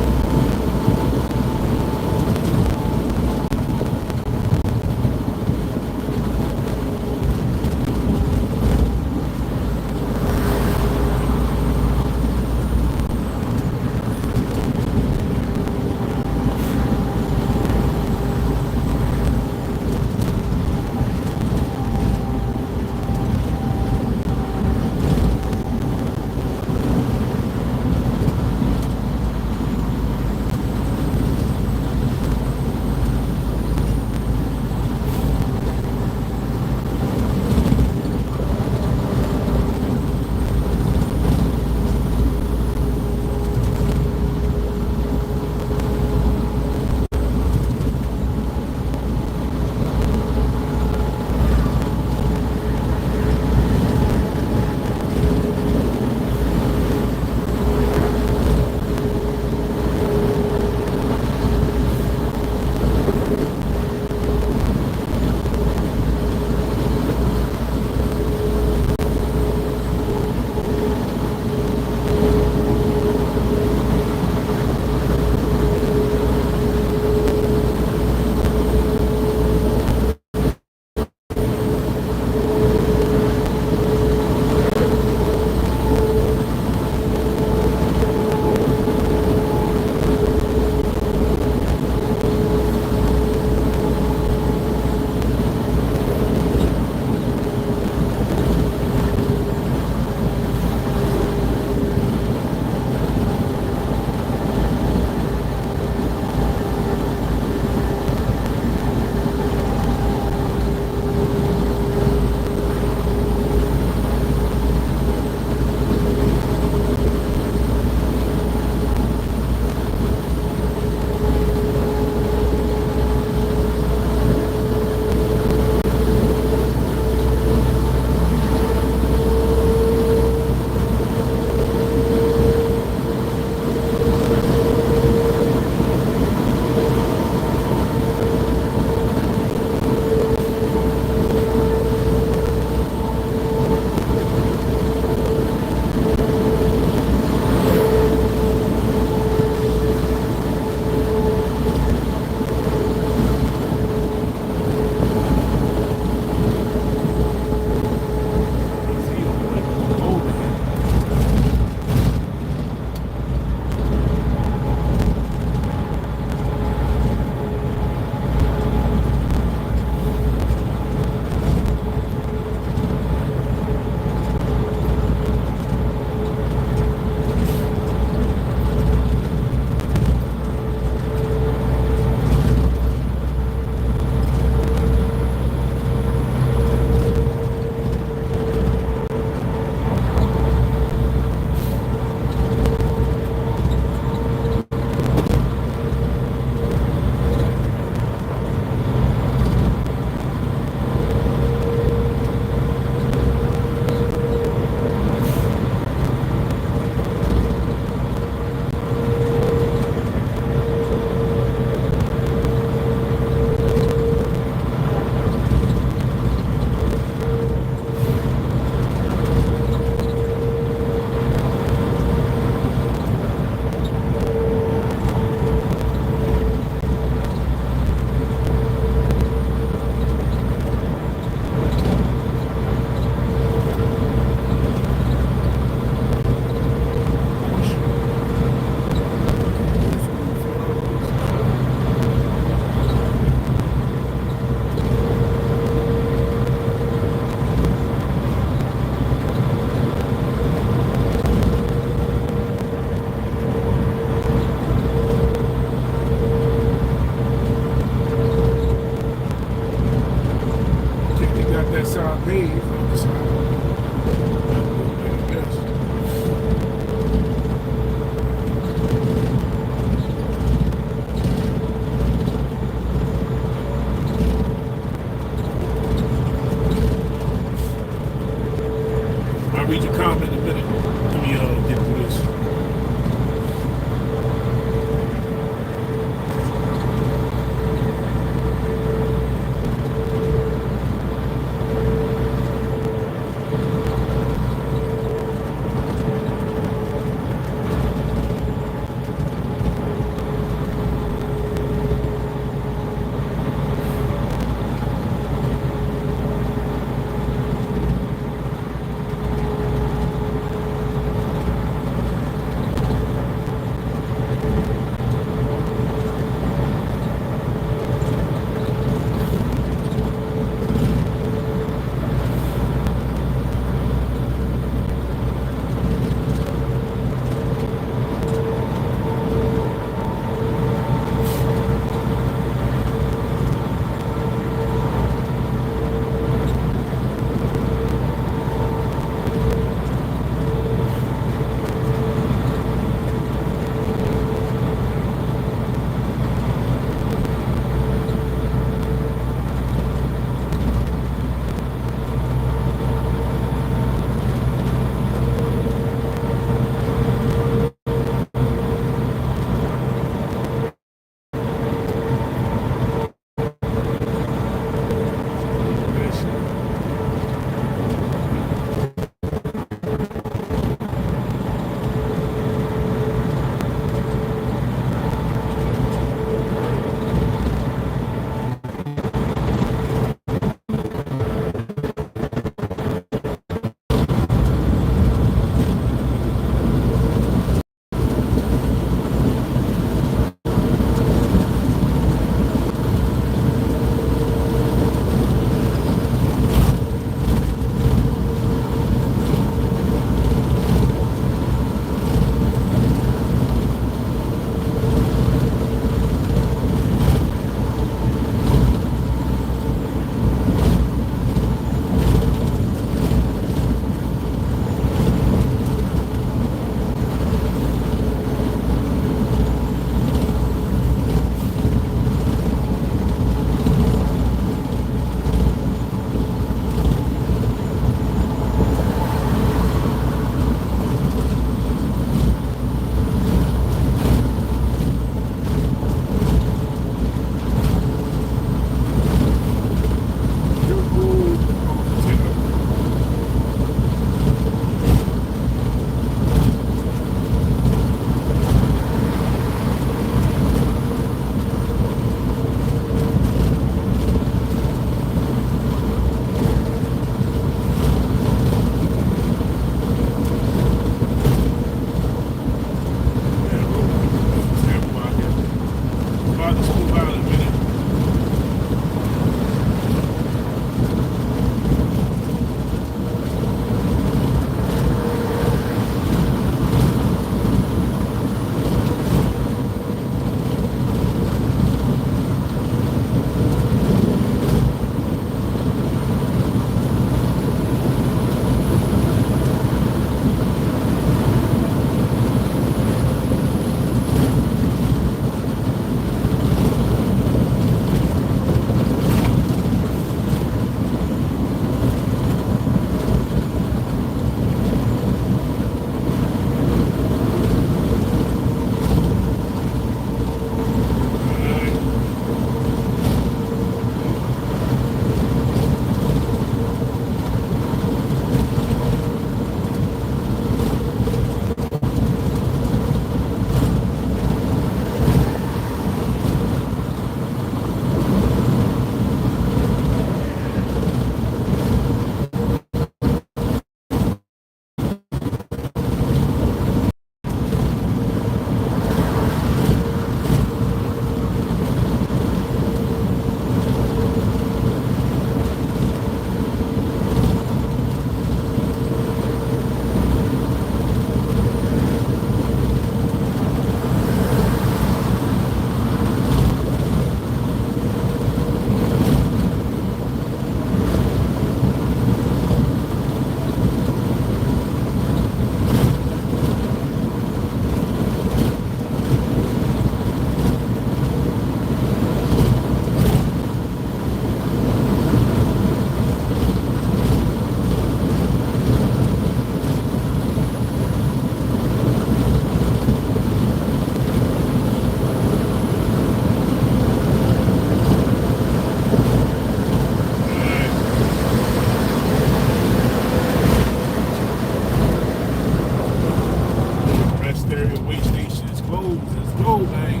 go, man.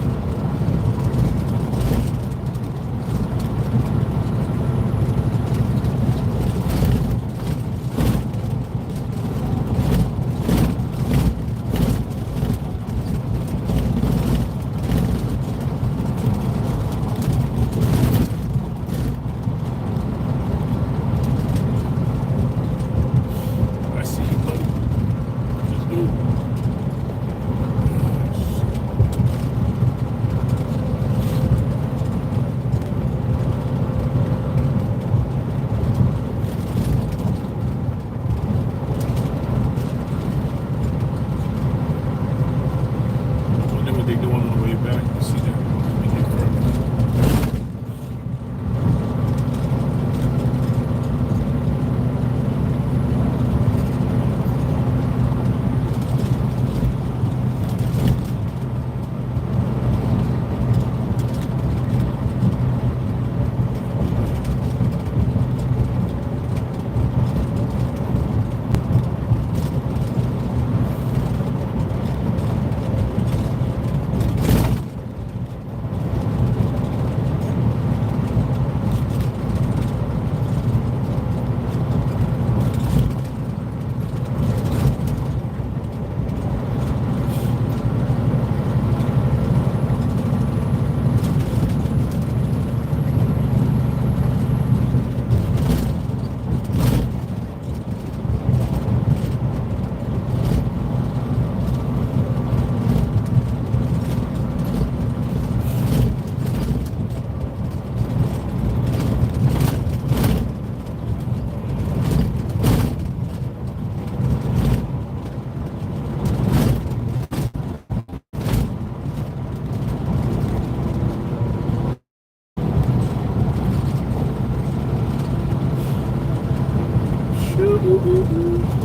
I see you, buddy. Let's go. I wonder what they doing on the way back. You see that? Let me get further.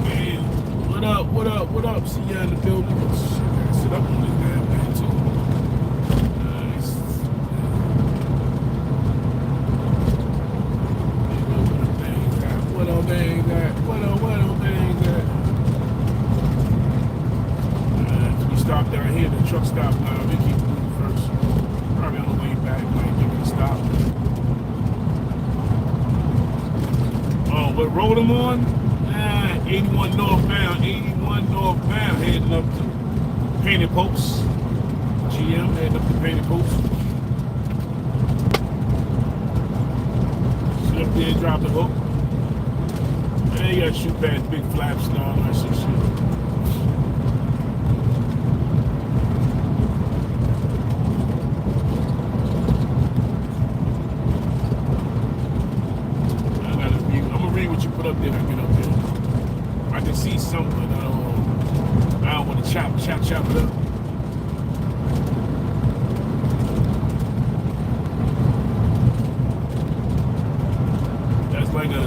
Hey, what up? What up? What up? See ya in the building. Shit, I sit up on this damn thing too. Nice. What up, thing got? What up, thing got? What up, thing got? We stopped down here. The truck stop now. We keep moving first. Probably on the way back. Might give it a stop. Oh, what road I'm on? 81 northbound, heading up to Painted Post. GM heading up to Painted Post. Sit up there and drop the hook. And you gotta shoot past big flaps and all that shit. I'm gonna read what you put up there and get up there. I can see something, I don't want to chop it up.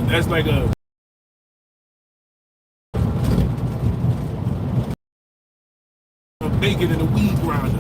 That's like a bacon in a weed grinder.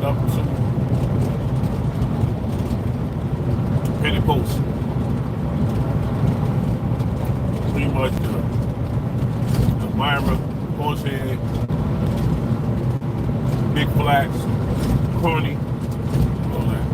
up to Penny Post. Pretty much the Myra, Horsehead, Big Flats, Corny, all that.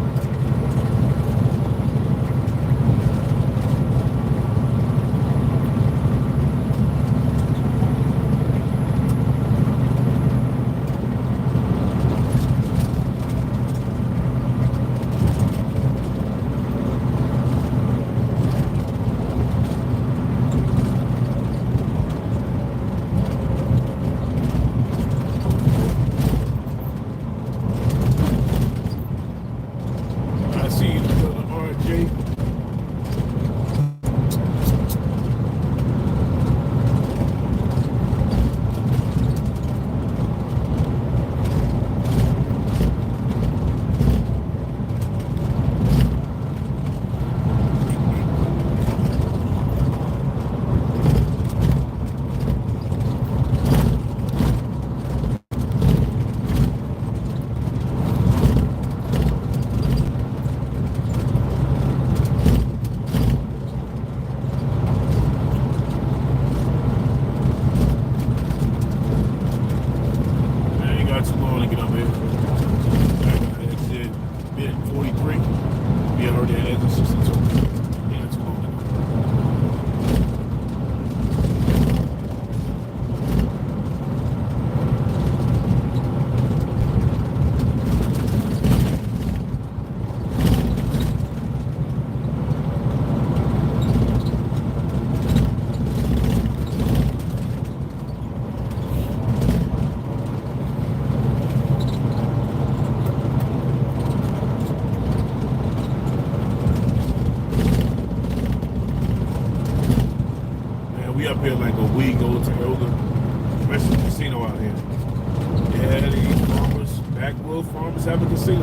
I see the RJ. I ain't got too long to get up here. I exit bit 43. Be already at exit 62. Yeah, too long to go. Man, we up here like a week old Toyota. Rest of the casino out here. Yeah, these farmers, backwood farmers have a casino.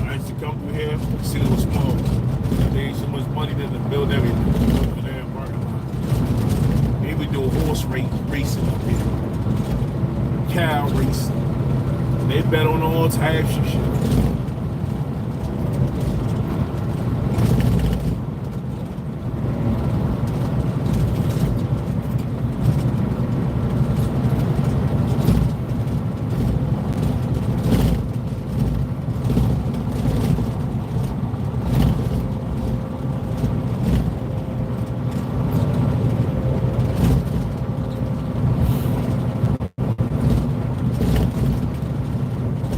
I used to come through here, the casino was small. There ain't so much money to build everything. Over there in parking lot. They would do a horse racing up here. Cow racing. They bet on all types of shit.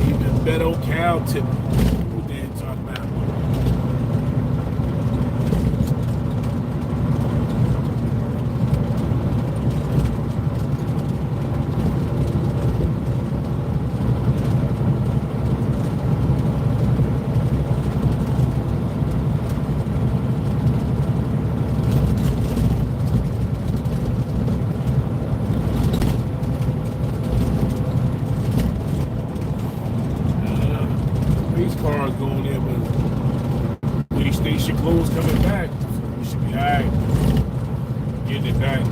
Even better cow tip. What they talking about? These cars going there, but police station closed coming back. We should be alright. Getting it back.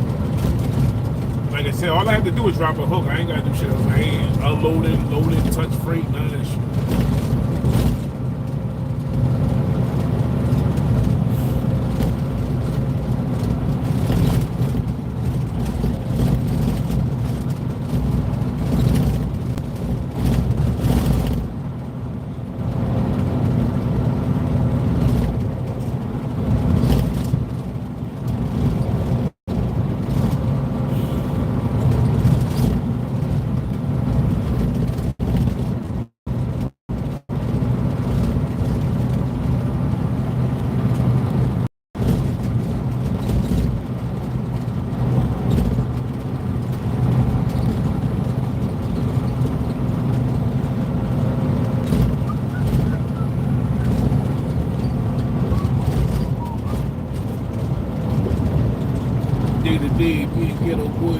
Like I said, all I have to do is drop a hook. I ain't gotta do shit else. I ain't unloading, loading, touch freight, none of that shit. Day to day, me and Ghetto Boys.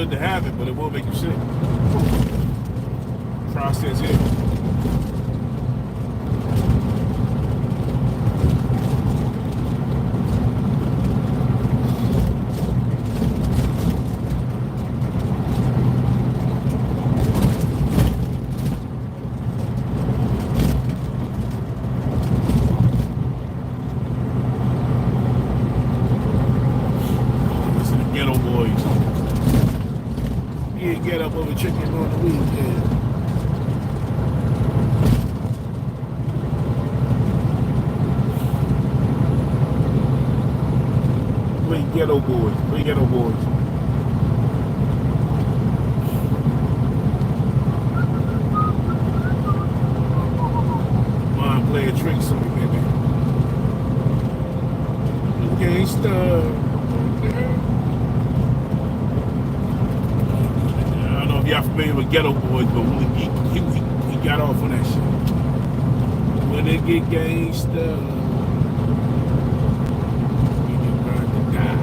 good to have it, but it will make you sick. Process it. Ghetto boys. You get up over chicken on the weekend. We ghetto boys. We ghetto boys. Mom play a trick on me, baby. Gangsta. Y'all familiar with Ghetto Boys, but he got off on that shit. When they get gangsta, we can burn the guy.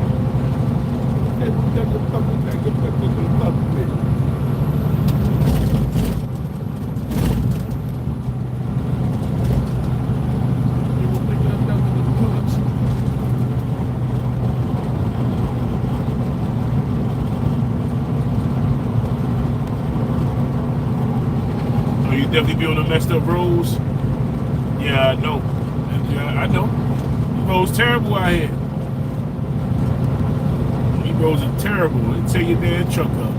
Definitely be on the messed up roads. Yeah, I know. Yeah, I know. The roads terrible out here. These roads are terrible. They tear your damn truck up.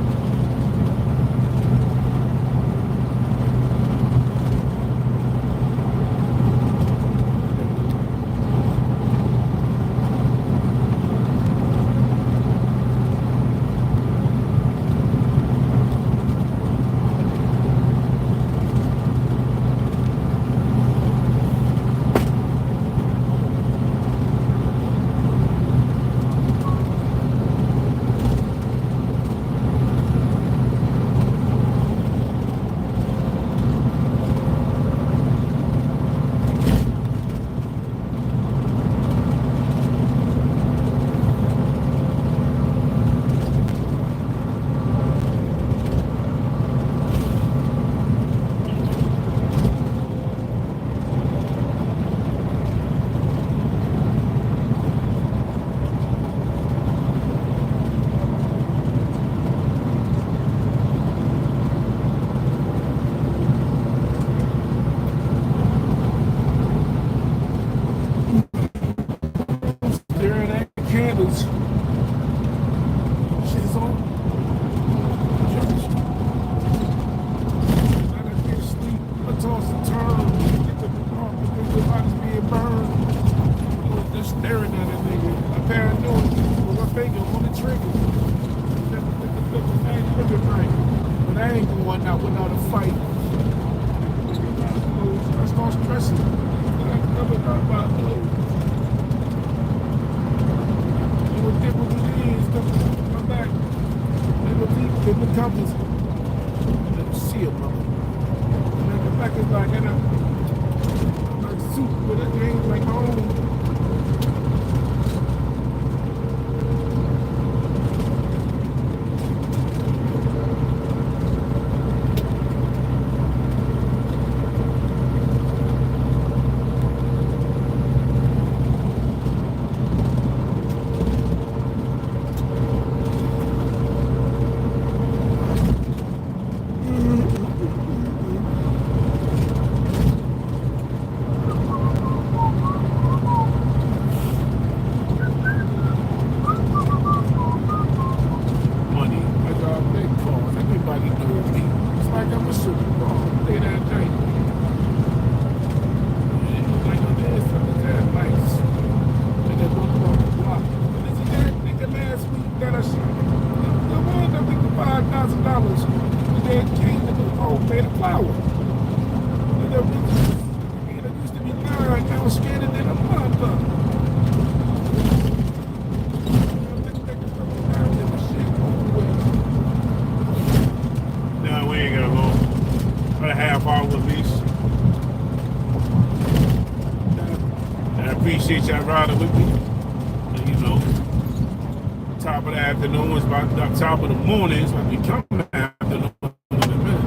top of the afternoon. It's about the top of the morning. It's about to become afternoon in a minute.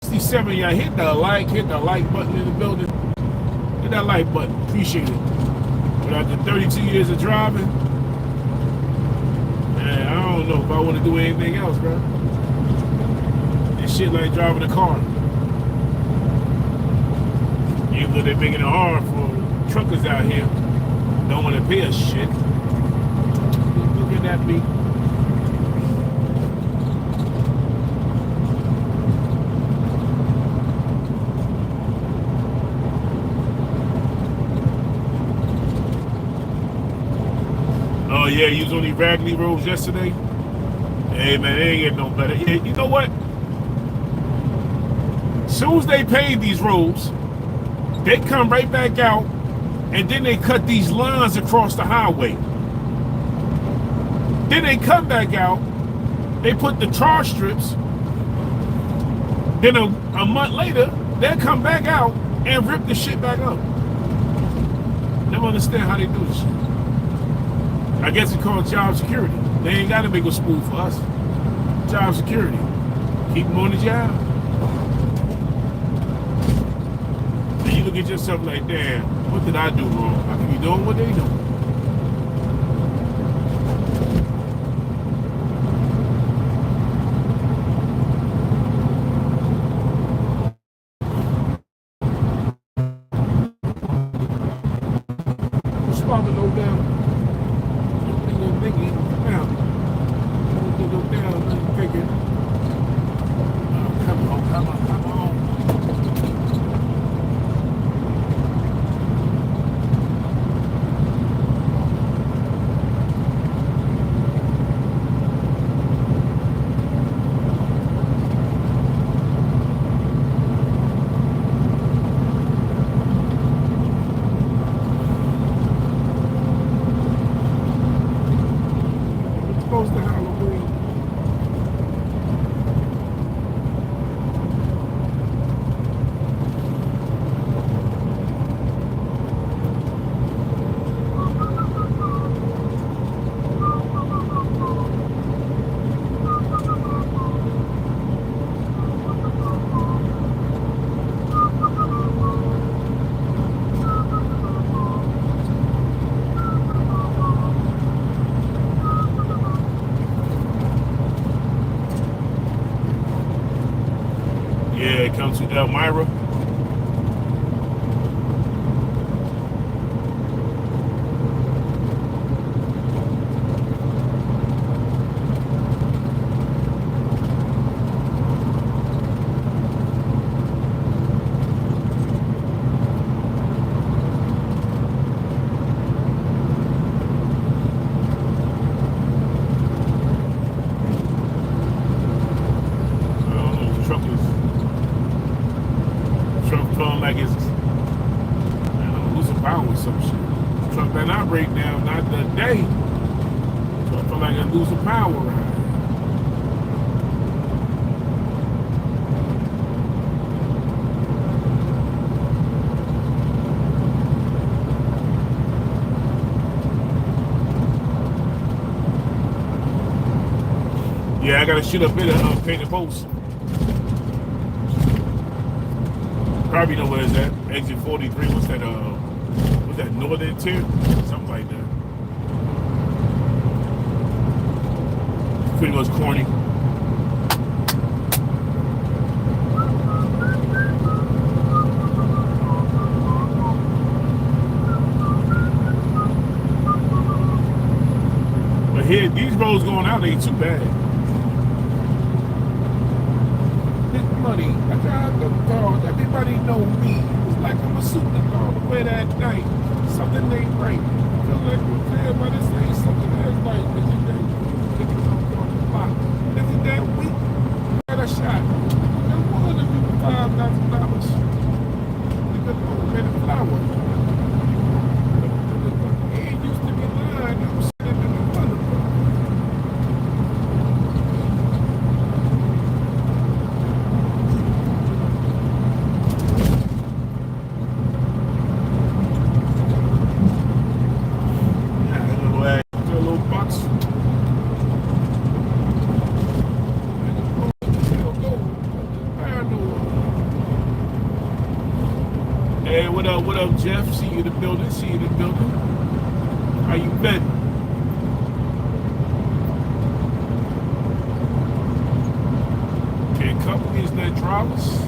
67, y'all hit the like button in the building. Hit that like button. Appreciate it. But after 32 years of driving, man, I don't know if I want to do anything else, bro. This shit like driving a car. Even though they're making it hard for truckers out here, don't want to pay us shit. Look at that beat. Oh yeah, you was on these Raggedy roads yesterday? Hey man, they ain't getting no better. Yeah, you know what? As soon as they pave these roads, they come right back out, and then they cut these lines across the highway. Then they come back out, they put the tar strips, then a month later, they'll come back out and rip the shit back up. Never understand how they do this shit. I guess it's called job security. They ain't got to make a school for us. Job security. Keep them on the job. And you look at yourself like, damn, what did I do wrong? I could be doing what they do. What's popping low down? Come to Elmira. Like it's losing power or some shit. Truck better not break down, not the day. So I feel like I'm losing power right now. Yeah, I gotta shoot up in a painted post. Probably know where it's at. Exit 43. What's that? What's that? Northern Tier? Something like that. Pretty much corny. But here, these roads going out ain't too bad. Money. I drive the car. Everybody know me. It's like I'm a superstar to wear that night. Something ain't right. I feel like everybody saying something ain't right. Isn't that isn't that weak? Got a shot. And one of them $5,000. Because I made a flower. It used to be lying. I'm sitting in the front of them. Hey, what up, Jeff? See you in the building, see you in the building. How you been? Okay, companies that drivers.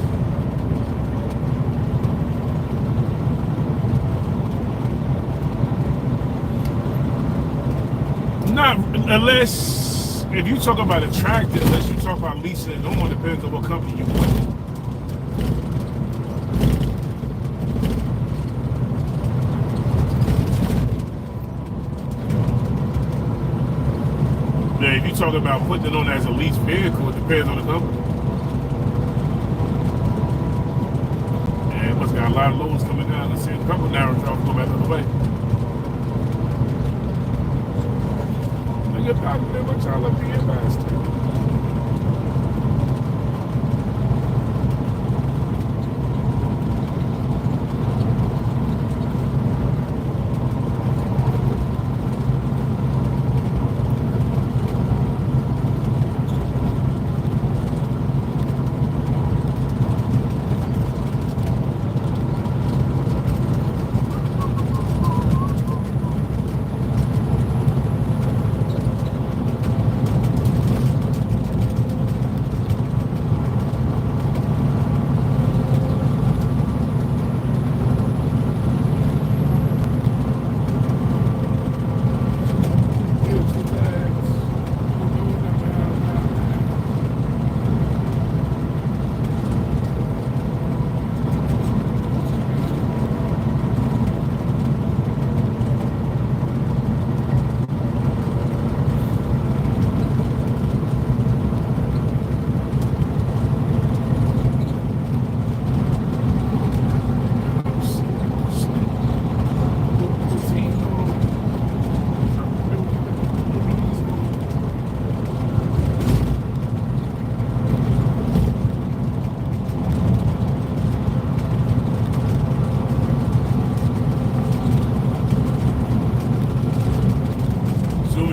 Not unless if you talk about a tractor, unless you talk about leasing it on, depends on what company you with. Yeah, if you talk about putting it on as a leased vehicle, it depends on the company. Yeah, it must got a lot of loads coming down. Let's see a couple narrow drops go back the other way. Nigga, probably what y'all up here fast.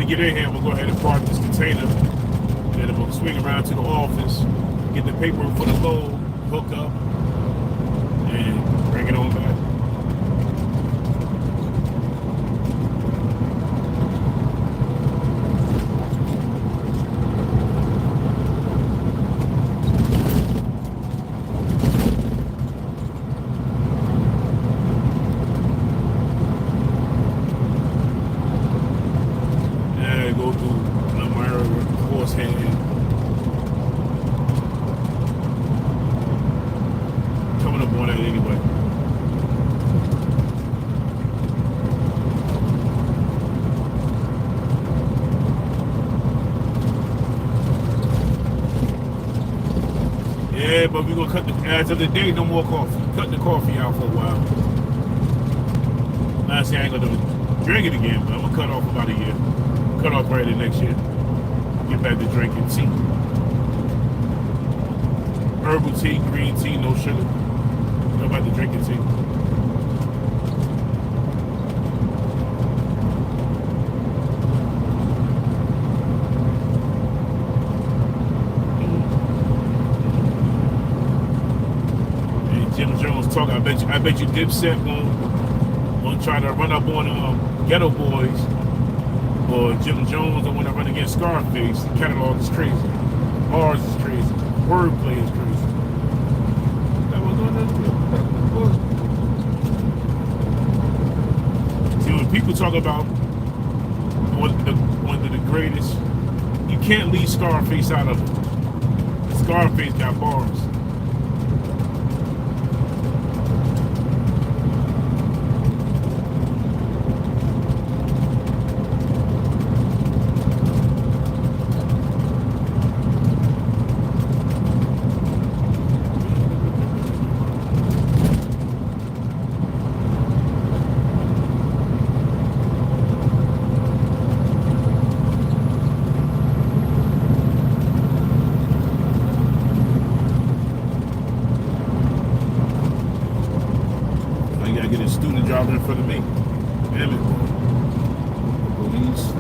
Get in here, we'll go ahead and park this container. Then we'll swing around to the office, get the paperwork for the load, hook up, and bring it on back. Go through Elmira, Horsehead. Coming up on that anyway. Yeah, but we're gonna cut the as of the day, no more coffee. Cut the coffee out for a while. Now see I ain't gonna drink it again, but I'm gonna cut off about a year. Cut off right in next year. Get back to drinking tea. Herbal tea, green tea, no sugar. Go back to drinking tea. And Jim Jones talking. I bet you Dipset won't try to run up on Ghetto Boys. Or Jim Jones, the one that run against Scarface. The catalog is crazy. Bars is crazy. Wordplay is crazy. See, when people talk about one of the greatest, you can't leave Scarface out of it. Scarface got bars. Driving in front of me. Damn it. Police.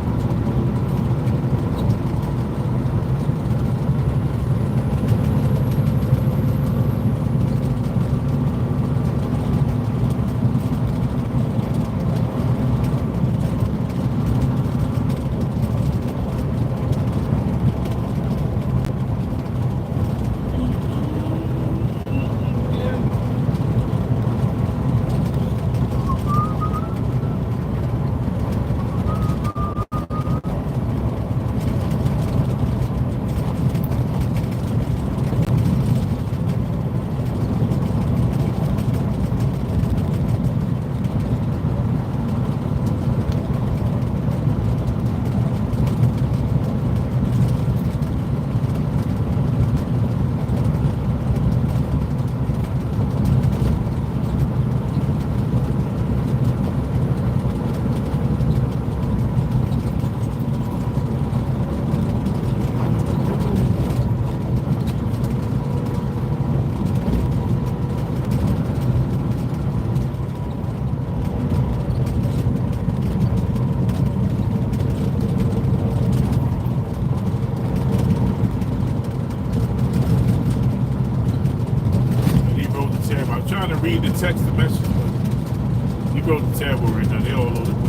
trying to read the text and message, but you go to tab right now. They all over the place.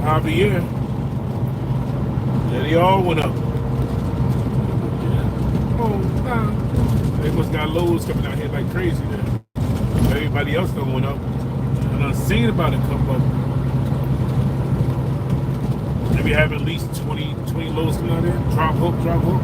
Javier. Yeah, they all went up. Oh, nah. They must got lows coming out here like crazy then. Everybody else done went up. I'm not seeing about it come up. Maybe have at least 20 lows coming out there. Drop hook, drop hook.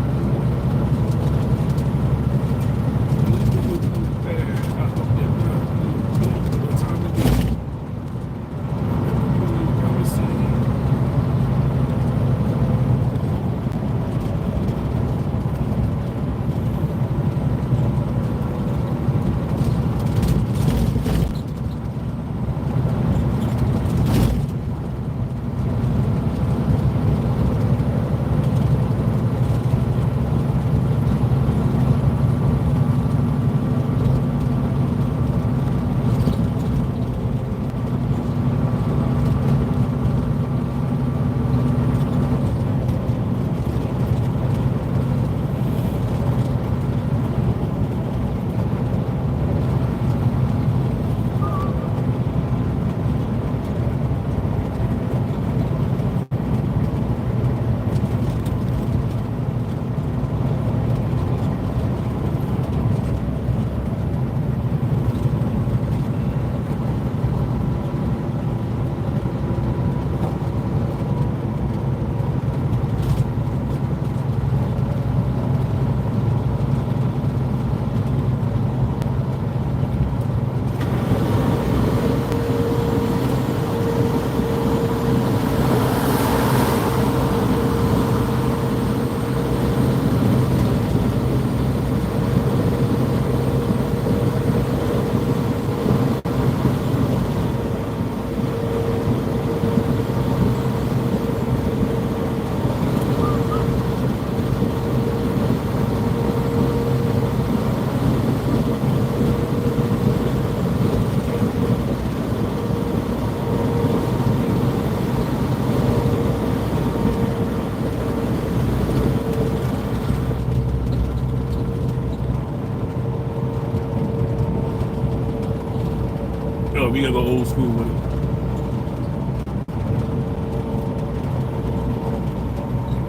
We gotta go old school with it.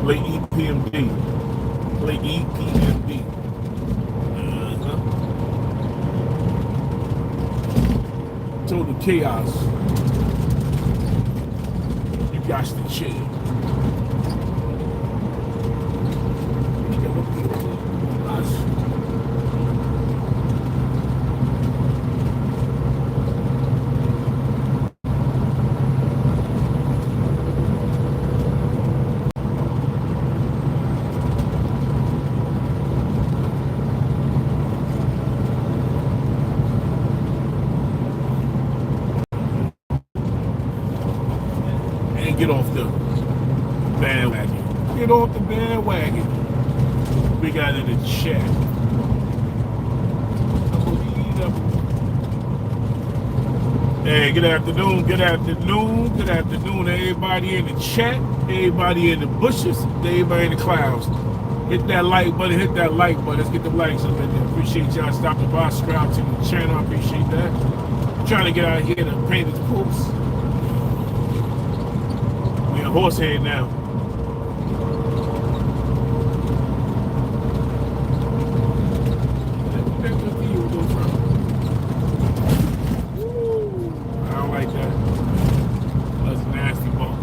Play EPMD. Play EPMD. chaos. You got to chill. Get off the bandwagon. Get off the bandwagon. We got in the chat. Hey, good afternoon, good afternoon, good afternoon, everybody in the chat, everybody in the bushes, everybody in the clouds. Hit that like button, hit that like button. Let's get the likes up in there. Appreciate y'all stopping by, subscribe to the channel. I appreciate that. I'm trying to get out here to paint this post. Horsehead now. I don't like that. That's a nasty ball.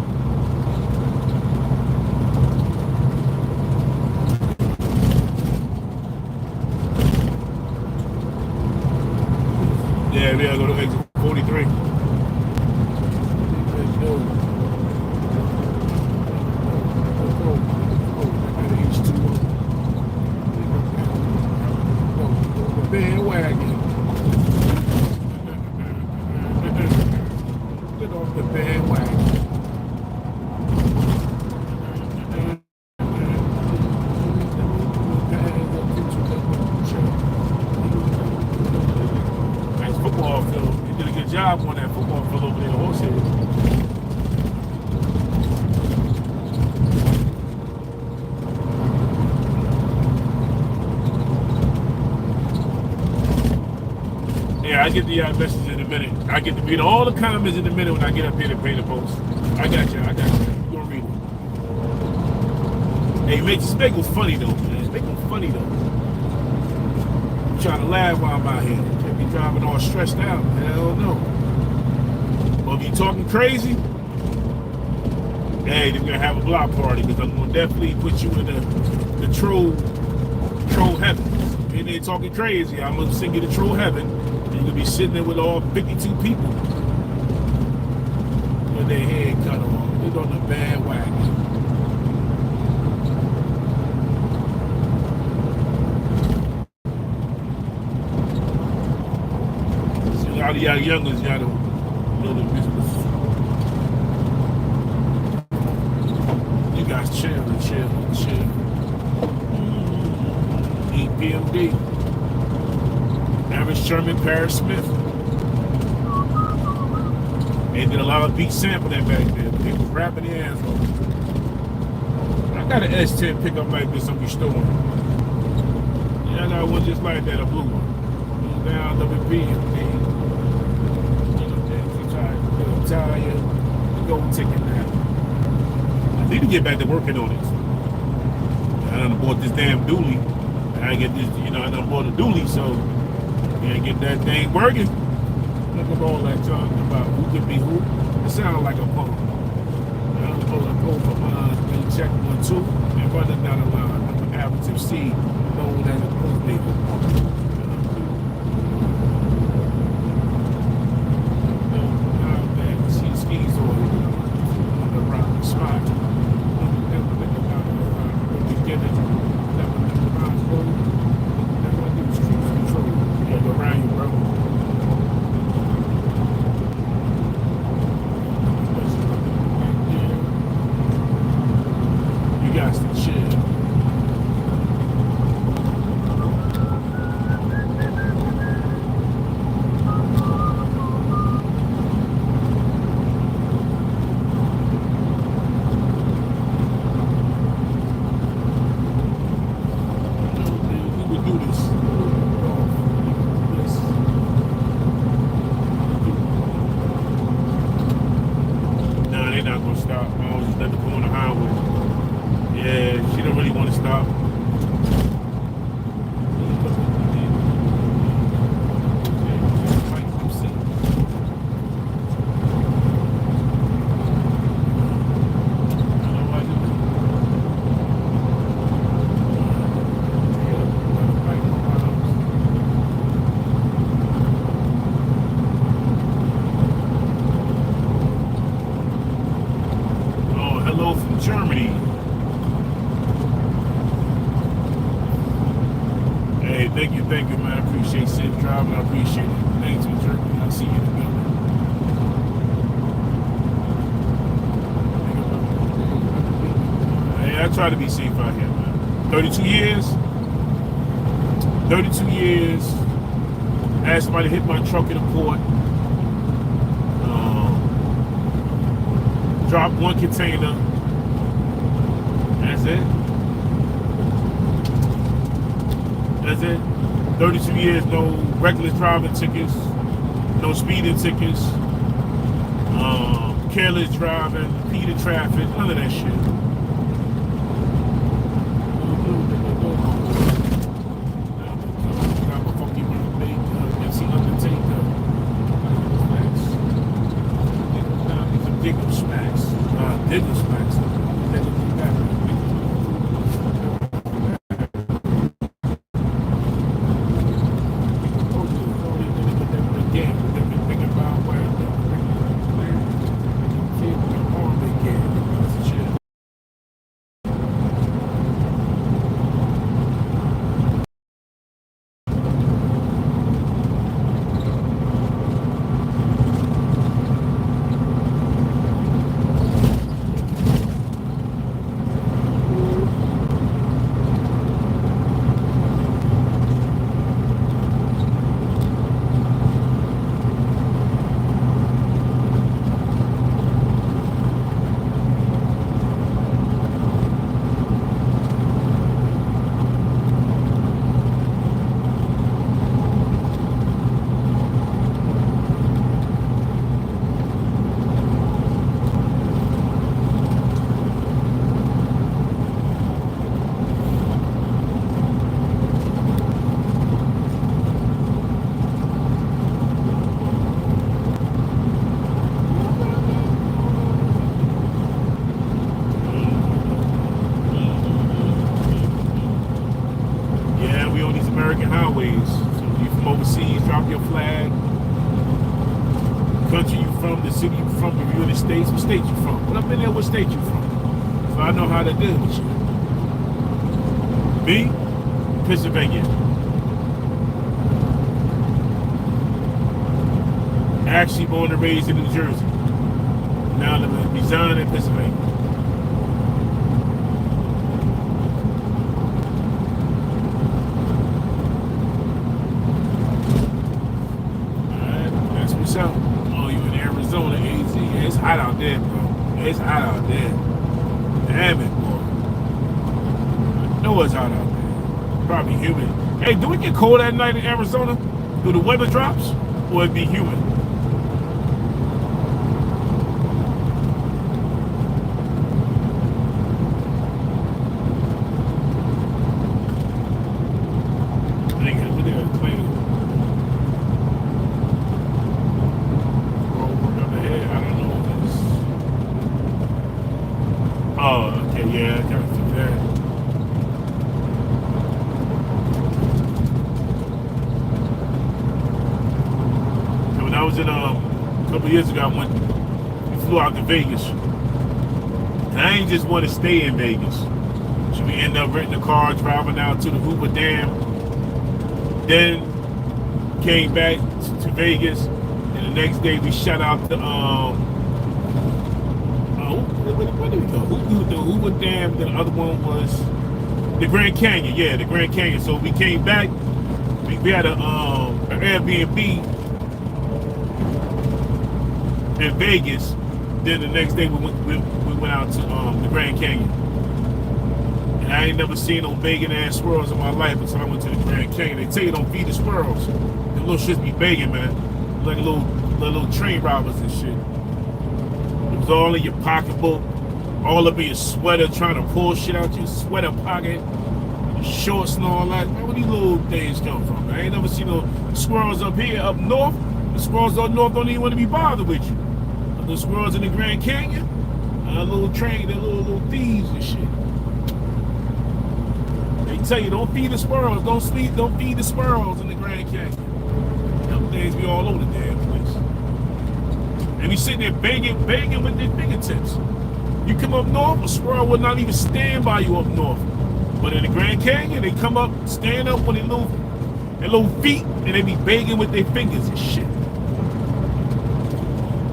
Yeah, we gotta go to exit 43. Bandwagon. Get off the bandwagon. Nice football field. You did a good job on that football field over there, Horsehead. I get the messages in a minute. I get to read all the comments in a minute when I get up here to pay the post. I got you. You're gonna read it. Hey, make them funny though, man. Make them funny though. I'm trying to laugh while I'm out here. Can't be driving all stressed out. Hell no. But if you talking crazy, hey, they're gonna have a block party because I'm gonna definitely put you in the troll heaven. And they're talking crazy, I'm gonna send you to troll heaven. You're gonna be sitting there with all 52 people with their head cut off. They're on the bandwagon. So a lot of y'all youngers, y'all don't know the business. You guys chill. EPMD. Aaron Sherman, Paris Smith. They did a lot of beat sampling back there. People rapping their ass off. I got an S10 pickup like this I'm restoring. Yeah, I got one just like that, a blue one. Down WP. Tire, go ticket now. I need to get back to working on it. I done bought this damn dually. I get this, I done bought a dually, so yeah, get that thing working. Look at all that talking about who could be who. It sounds like a pump. I'm supposed to go from check 1, 2, and running down the line. I'm an average of C, low than a post leader. She skis on the rock spot. Around you, bro. You got to chill. We would do this. Stop. I was just let the go on the highway. Yeah, she don't really want to stop. Hey, thank you, man. I appreciate safe driving. I appreciate it. Thanks for jerking. I'll see you in the building. Hey, I try to be safe out here, man. 32 years. 32 years. I had somebody hit my truck in the port. Dropped one container. That's it. That's it. 32 years, no reckless driving tickets, no speeding tickets, careless driving, impeded traffic, none of that shit. Diggle smacks. City you from, if you're in the States, what state you from? When I've been there, what state you from? So I know how to deal with you. Me? Pennsylvania. Actually born and raised in New Jersey. Now I live in Bijan in Pennsylvania. Alright, that's what's up. Arizona, AZ. Yeah, it's hot out there, bro. It's hot out there. Damn it, boy. I know it's hot out there. Probably humid. Hey, do it get cold at night in Arizona? Do the weather drops? Or it be humid? Years ago, we flew out to Vegas. And I ain't just want to stay in Vegas. So we ended up renting a car, driving out to the Hoover Dam. Then came back to Vegas. And the next day we shot out the where did we go? The Hoover Dam. The other one was the Grand Canyon. Yeah, the Grand Canyon. So we came back. We had an Airbnb in Vegas. Then the next day we went out to the Grand Canyon. And I ain't never seen no begging ass squirrels in my life until I went to the Grand Canyon. They tell you don't feed the squirrels. The little shits be begging, man. Like little train robbers and shit. It was all in your pocketbook, all up in your sweater, trying to pull shit out your sweater pocket, your shorts and all that. Man, where these little things come from? Man? I ain't never seen no squirrels up here, up north. The squirrels up north don't even want to be bothered with you. The squirrels in the Grand Canyon, little train, they're little thieves and shit. They tell you don't feed the squirrels, don't feed the squirrels in the Grand Canyon. Them things be all over the damn place. And we sitting there begging with their fingertips. You come up north, a squirrel will not even stand by you up north. But in the Grand Canyon, they come up, stand up with their little feet, and they be begging with their fingers and shit.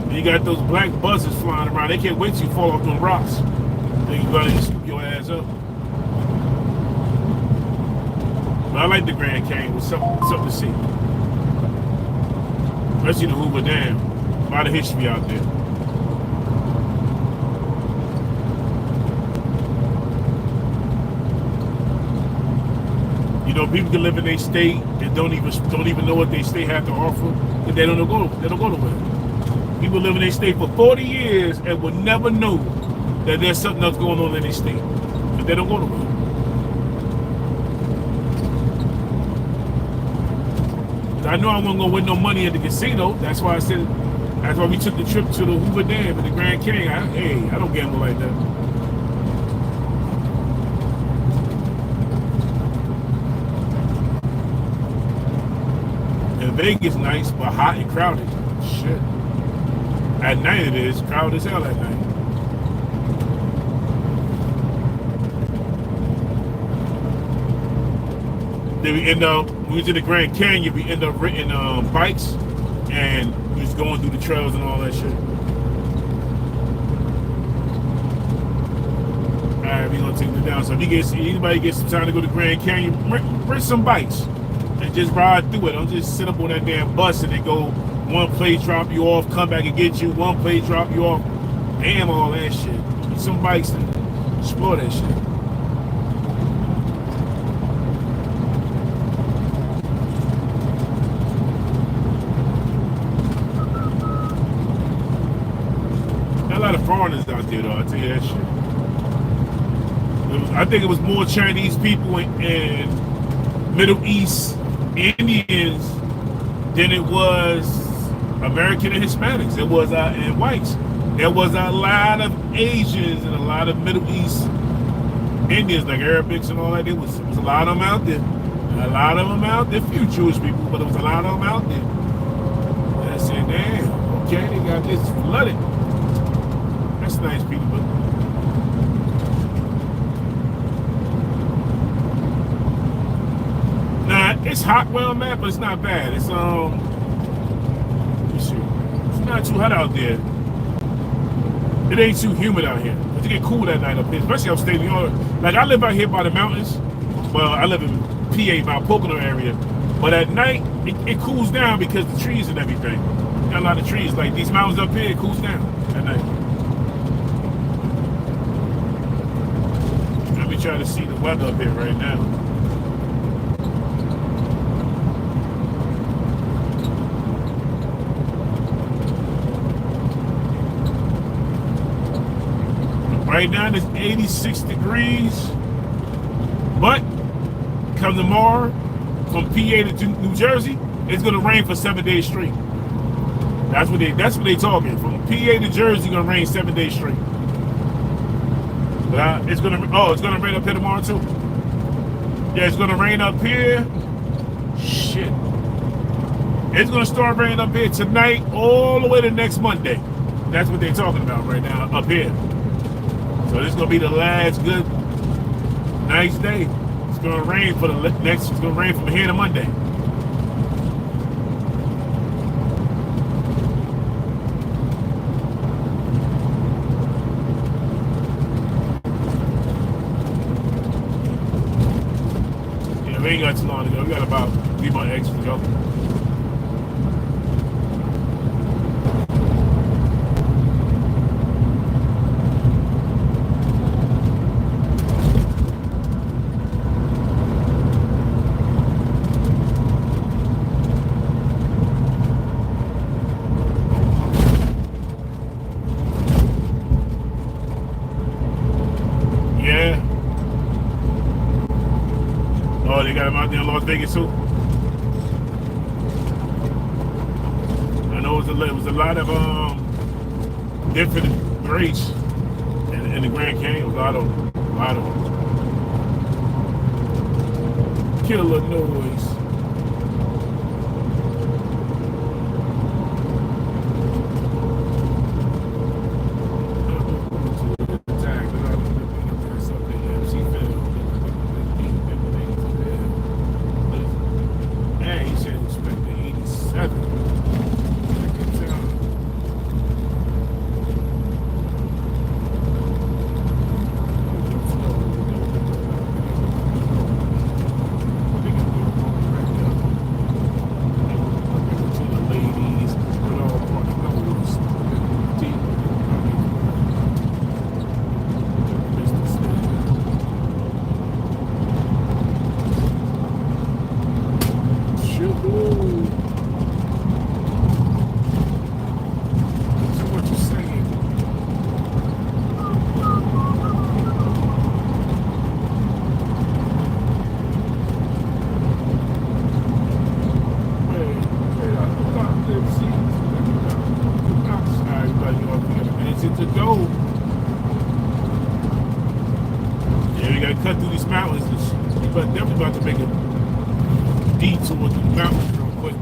And you got those black buzzers flying around. They can't wait till you fall off them rocks. Then you gotta scoop your ass up. But I like the Grand Canyon. It's something to see. Especially the Hoover Dam. A lot of history out there. You know, people can live in their state and don't even know what their state have to offer, because they don't go nowhere. People live in their state for 40 years and will never know that there's something else going on in their state, but they don't go nowhere. I know I wasn't gonna win no money at the casino. That's why we took the trip to the Hoover Dam and the Grand Canyon. I don't gamble like that. And Vegas nice, but hot and crowded. Shit. At night it is crowded as hell at night. Then we end up, when we was in the Grand Canyon, we end up renting bikes, and we was going through the trails and all that shit. Alright, we gonna take them down. So if anybody gets some time to go to Grand Canyon, rent some bikes and just ride through it. Don't just sit up on that damn bus and then go one place, drop you off, come back and get you, one place, drop you off. Damn, all that shit. Get some bikes and explore that shit. A lot of foreigners out there, though. I tell you that shit. I think it was more Chinese people and Middle East Indians than it was American and Hispanics. It was and whites. There was a lot of Asians and a lot of Middle East Indians, like Arabics and all that. There was a lot of them out there. A lot of them out there. Few Jewish people, but there was a lot of them out there. And I said, damn, okay, they got this flooded. That's nice people. Nah, it's hot where I'm at, but it's not bad. It's let me see. It's not too hot out there. It ain't too humid out here. But it get cool that night up here, especially upstate New York. Like I live out here by the mountains. Well, I live in PA, Mount Pocono area. But at night, it cools down because the trees and everything. Got a lot of trees. Like these mountains up here, it cools down at night. Let me try to see the weather up here right now. Right now it's 86 degrees, but come tomorrow from PA to New Jersey, it's gonna rain for 7 days straight. That's what they talking. From PA to Jersey, gonna rain 7 days straight. But it's gonna rain up here tomorrow too. Yeah, it's gonna rain up here. Shit, it's gonna start raining up here tonight all the way to next Monday. That's what they're talking about right now up here. So this is gonna be the last good, nice day. It's gonna rain for the next. It's gonna rain from here to Monday. Yeah, we ain't got too long to go. We got about 3 more exits to go. They got them out there in Las Vegas too. I know it was a lot of different grades in the Grand Canyon. A lot of killer noise. these mountains, but definitely about to make a detour to the mountains real quick.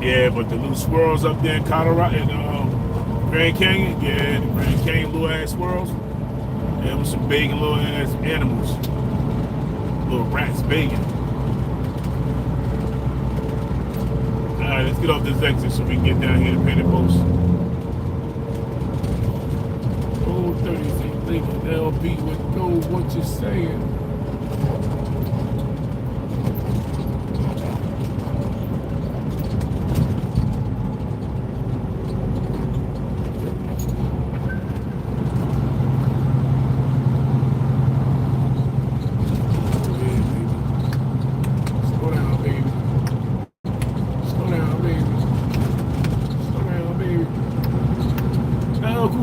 Yeah, but the little squirrels up there in Colorado, in Grand Canyon, yeah, the Grand Canyon little ass squirrels, there was some big and little ass animals, little rats begging. All right, let's get off this exit so we can get down here to Penny Post. Oh, 36, thinking LP would know what you're saying.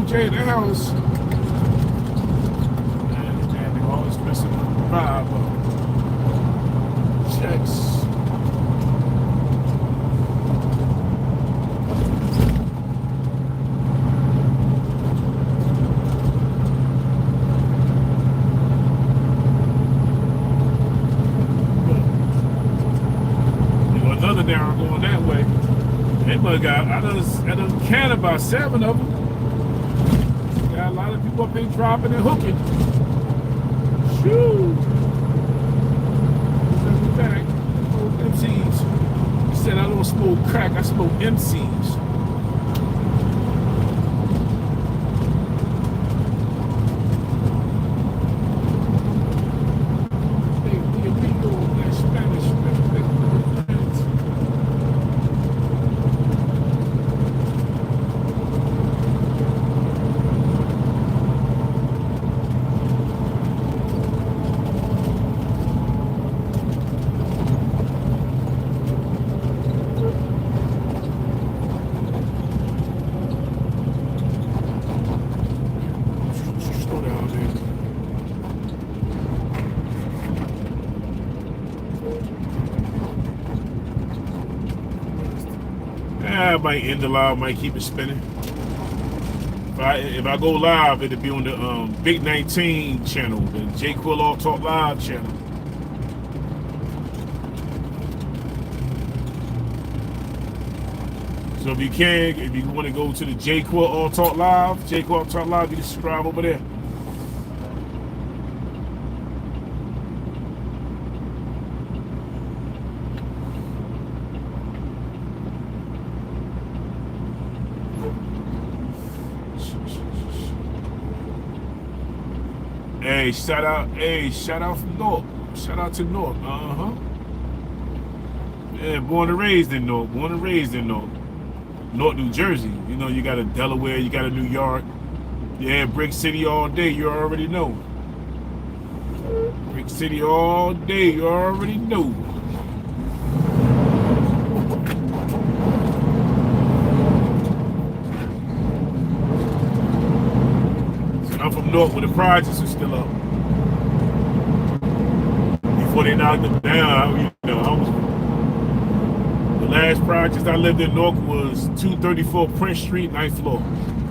Jay, the house. And they always missing the vibe of checks. There was another narrow going that way. They must got, I done counted about 7 of them. A lot of people up there dropping and hooking. Shoo! Back. Old MCs. He said I don't smoke crack, I smoke MCs. I might end the live, might keep it spinning. If I go live, it'll be on the Big 19 channel, the J Quill All Talk Live channel. So if you want to go to the J Quill All Talk Live, J Quill All Talk Live, you can subscribe over there. Hey, shout out from North. Shout out to North. Yeah, born and raised in North. North, New Jersey. You know, you got a Delaware, you got a New York. Yeah, Brick City all day, you already know. Brick City all day, you already know. I'm from North where the projects are still up. Before they knocked them down, the last projects I lived in North was 234 Prince Street, 9th floor.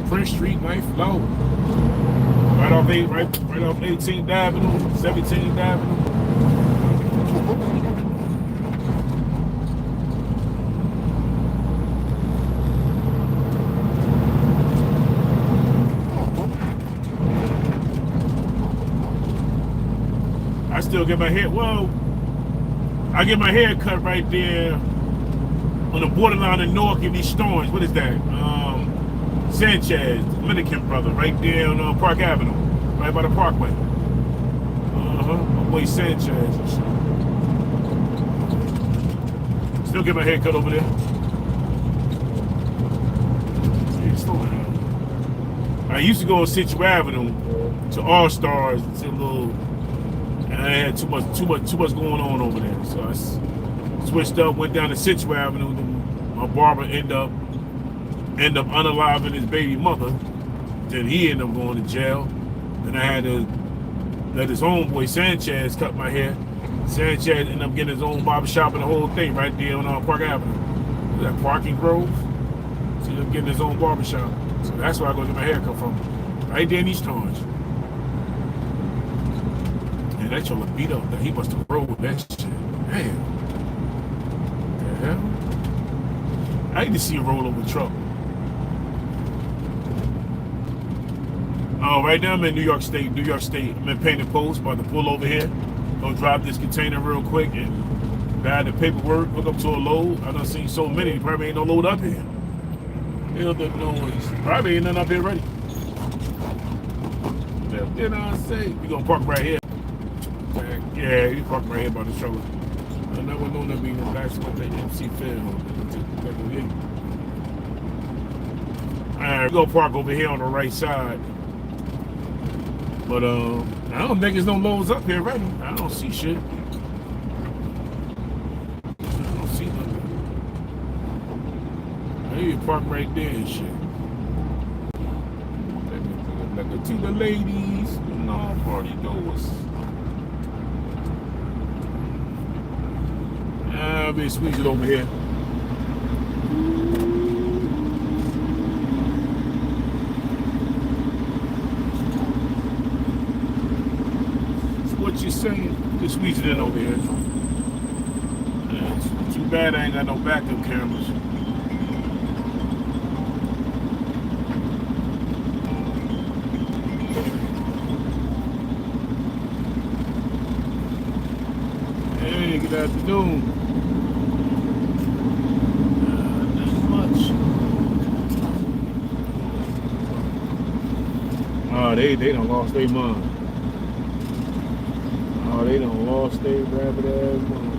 Prince Street, 9th floor. Right off 18th Avenue, 17th Avenue. I still get my hair, I get my hair cut right there on the borderline of North in these storms. What is that? Sanchez, Dominican brother, right there on Park Avenue, right by the Parkway. My boy Sanchez. Still get my hair cut over there. Yeah, slow down. I used to go on Situate Avenue to All Stars, to a little. I had too much going on over there, so I switched up, went down to Situate Avenue. Then my barber ended up end up unaliving his baby mother. Then he ended up going to jail. Then I had to let his homeboy Sanchez cut my hair. Sanchez ended up getting his own barbershop and the whole thing right there on Park Avenue. That Parking Grove. So he ended up getting his own barbershop. So that's where I go get my hair cut from. Right there in East Orange. And that y'all beat up. He must have rolled that shit. Damn. The hell? I need to see a rollover truck. Oh, right now I'm in New York State. I'm in Painted Post, about to pull over here. Go drop this container real quick and bag the paperwork, hook up to a load. I done seen so many, probably ain't no load up here. Probably ain't none up here ready. You know what I'm saying? We gonna park right here. Yeah, you park right here by the stroller. I never known that being in the basketball that MC Field. Alright, we gonna park over here on the right side. But I don't think there's no loads up here ready. I don't see shit. I don't see nothing. Maybe you park right there and shit. Look to the ladies. No party doors. I'll be squeeze it over here. What you saying? Just squeeze it in over here. Yeah, too bad I ain't got no backup cameras. Hey, good afternoon. Not much. Oh, they done lost their mind. Oh, they done lost their rabbit ass mind.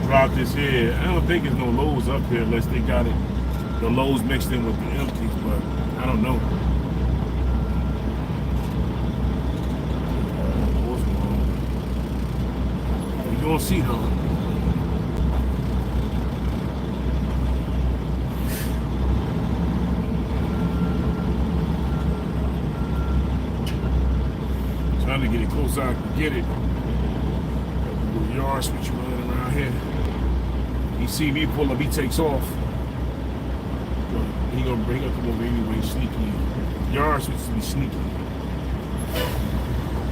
Drop this here. I don't think there's no lows up here unless they got it, the lows mixed in with the empties, but I don't know. What's wrong? You gonna see though. Trying to get it close so I can get it. Got the yard switch running around here. He see me pull up, he takes off. But he gonna come over anyway, sneaky. Yard switches be sneaky.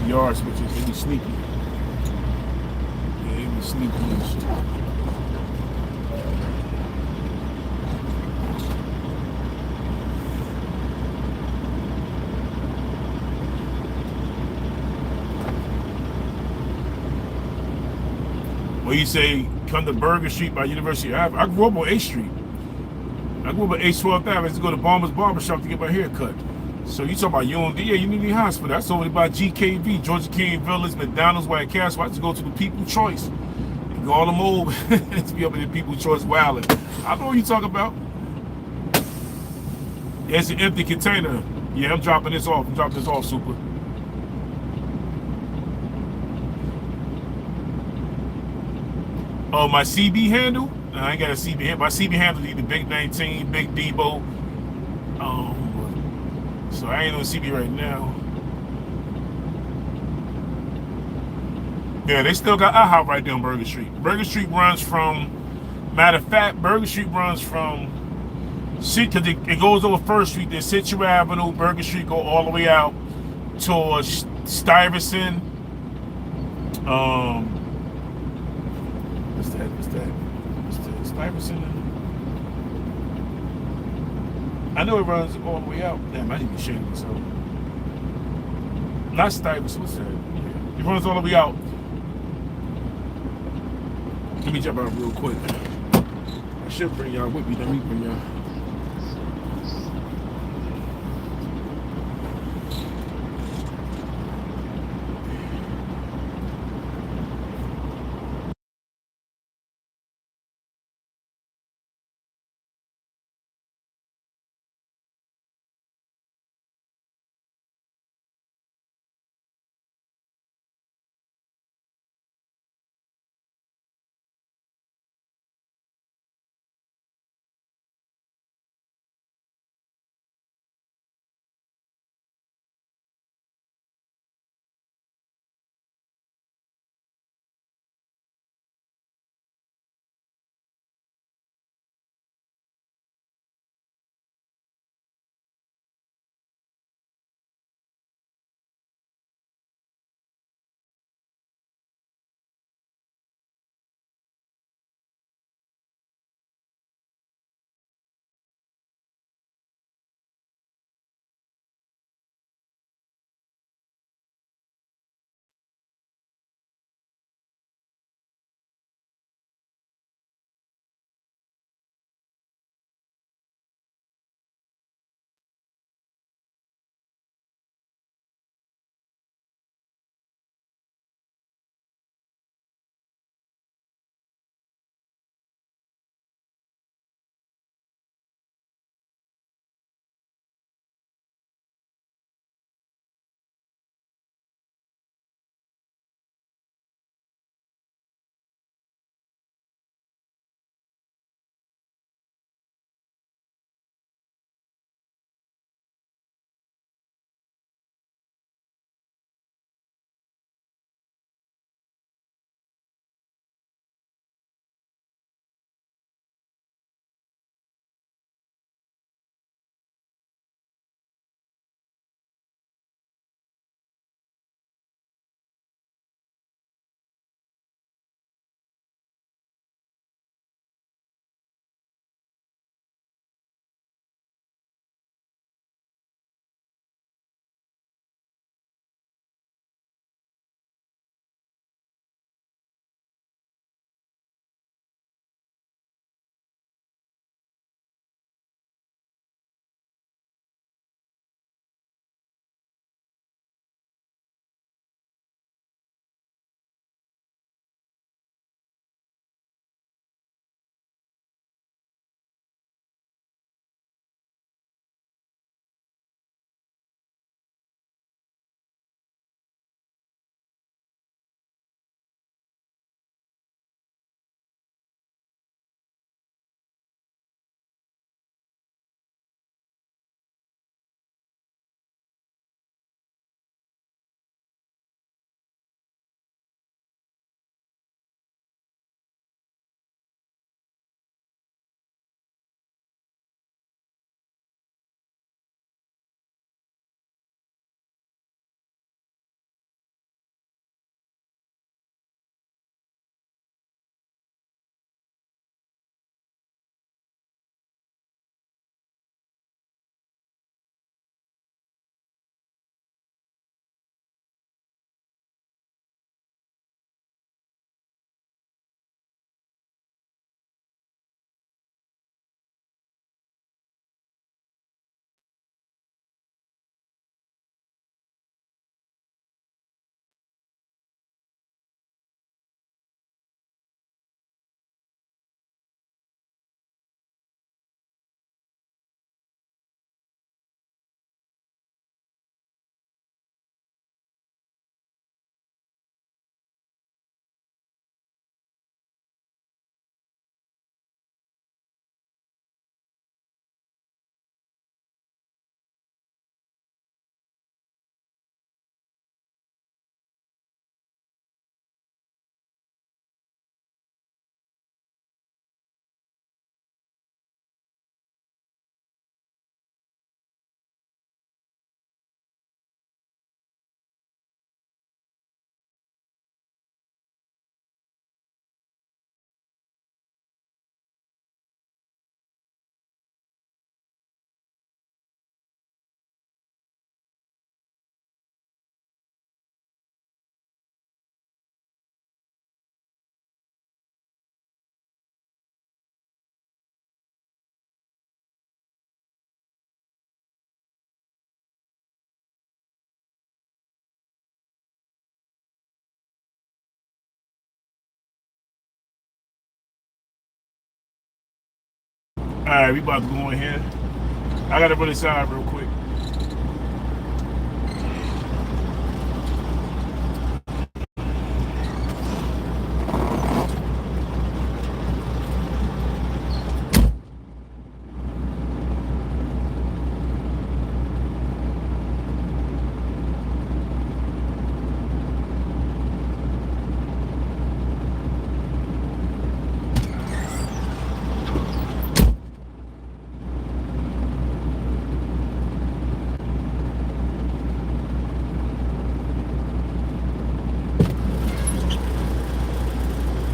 Yard switches, they be sneaky. Yeah, they be sneaky and shit. Well, you say come to Bergen Street by University Ave. I grew up on 8th Street. I grew up on 812th Ave. I used to go to Bomber's Barbershop to get my hair cut. So you talk about UMD, yeah, Unity Hospital. That's over by GKV, Georgia King Village, McDonald's, White Castle. I used to go to the People Choice. You on the move to be up in the People's Choice Wallet. I know what you talk about. It's an empty container. Yeah, I'm dropping this off. I'm dropping this off, Super. Oh, my CB handle? No, I ain't got a CB handle. My CB handle is either Big 19, Big Debo. So I ain't on CB right now. Yeah, they still got IHOP right there on Burger Street. Burger Street runs from, matter of fact, Burger Street runs from, because it goes over First Street, then Citrus Avenue, Burger Street go all the way out towards Stuyvesant. What's that? Stuyvesant? I know it runs all the way out. Damn, I need to be shaming myself. Not Stuyvesant, what's that? Yeah. It runs all the way out. Let me jump out real quick. I should bring y'all with me. Let me bring y'all. All right, we about to go in here. I gotta run inside real quick.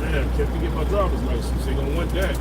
Man, can't forget my driver's license. They gonna want that.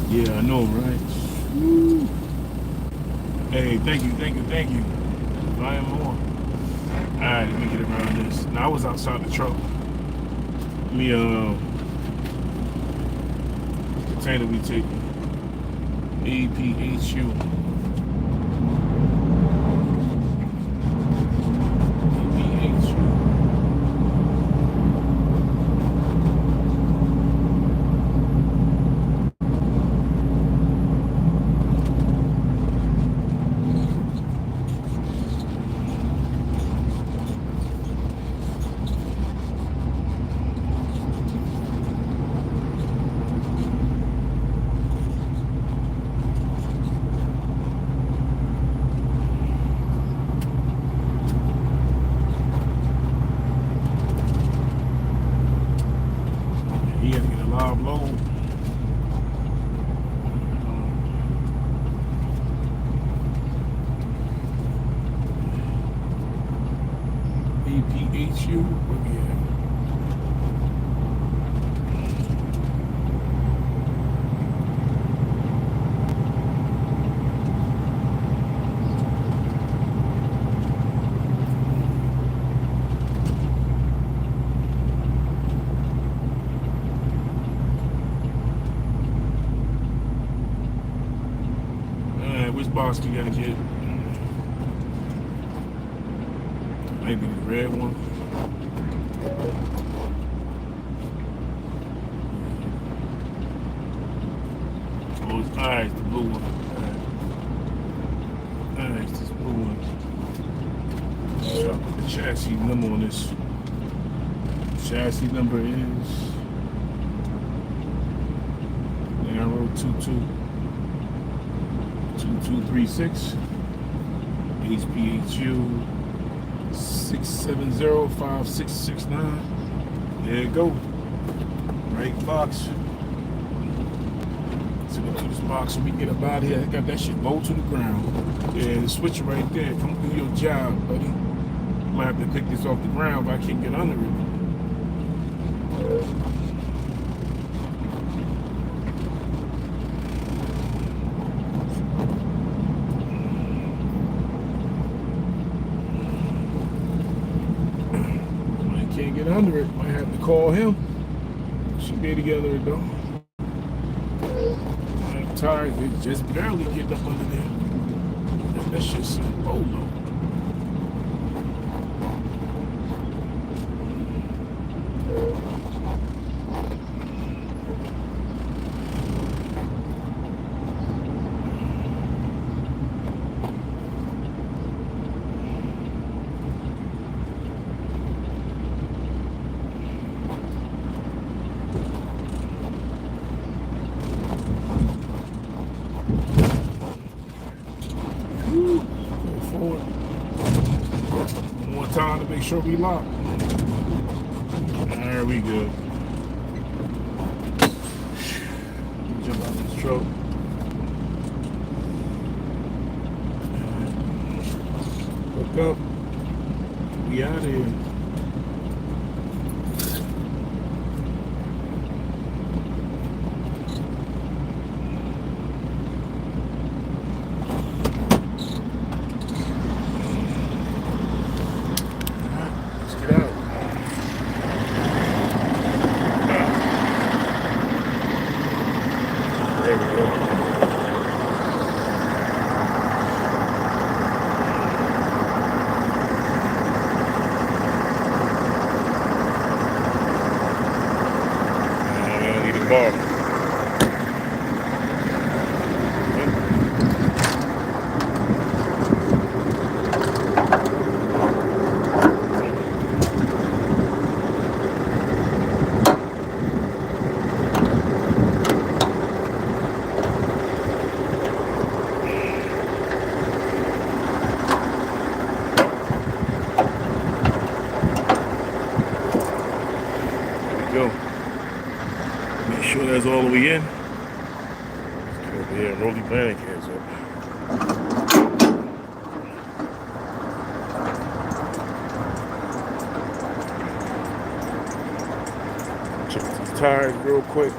Yeah, I know, right? Woo. Hey, thank you, thank you, thank you. Buying more. Alright, let me get around this. Now I was outside the truck. Let me container we taking. APHU. APHU. He had to get a live load. APHU. Where we at? Which box we gotta get? Maybe the red one. Oh, it's alright, the blue one. Alright, it's this blue one. So I'll put the chassis number on this. Chassis number is Narrow 2236 HPHU 6705669. There you go. Right box. So go to this box so we can get up out of here. I got that shit low to the ground. Yeah, the switcher right there. Come do your job, buddy. I might have to pick this off the ground, but I can't get under it. Can't get under it. Might have to call him. Should be together though. I'm tired. It's just barely getting up under there. That shit's so low. One more time to make sure we lock. There we go. Jump out this truck. Hook up. We out of here. There we go. I don't need a bar. Go. Make sure that's all the way in. Let's get over here and roll these banana cans up. Check these tires real quick.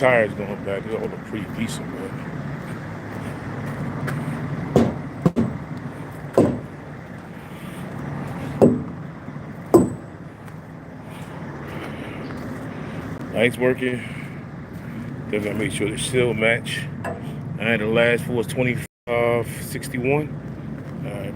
tires going back. They all look pretty decent, man. Lights working. They're gonna make sure the seal match. And the last four is 2561. All right.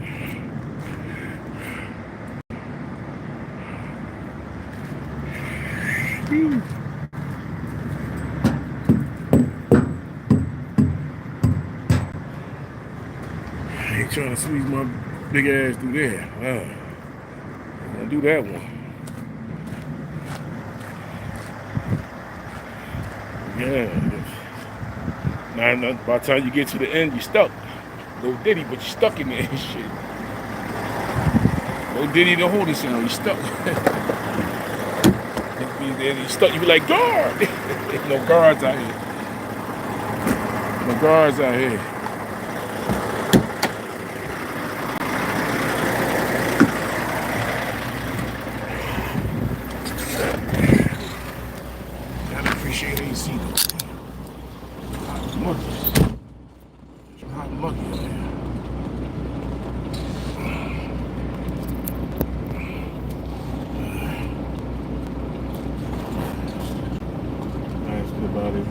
I ain't trying to squeeze my big ass through there. I'm gonna do that one. Yeah. Now, by the time you get to the end, you're stuck. No Diddy, but you're stuck in there and shit. No Diddy to hold it sound, you're stuck. You're stuck, you be like, guard! No guards out here. No guards out here. Gotta appreciate AC though. Hot lucky out here. About it.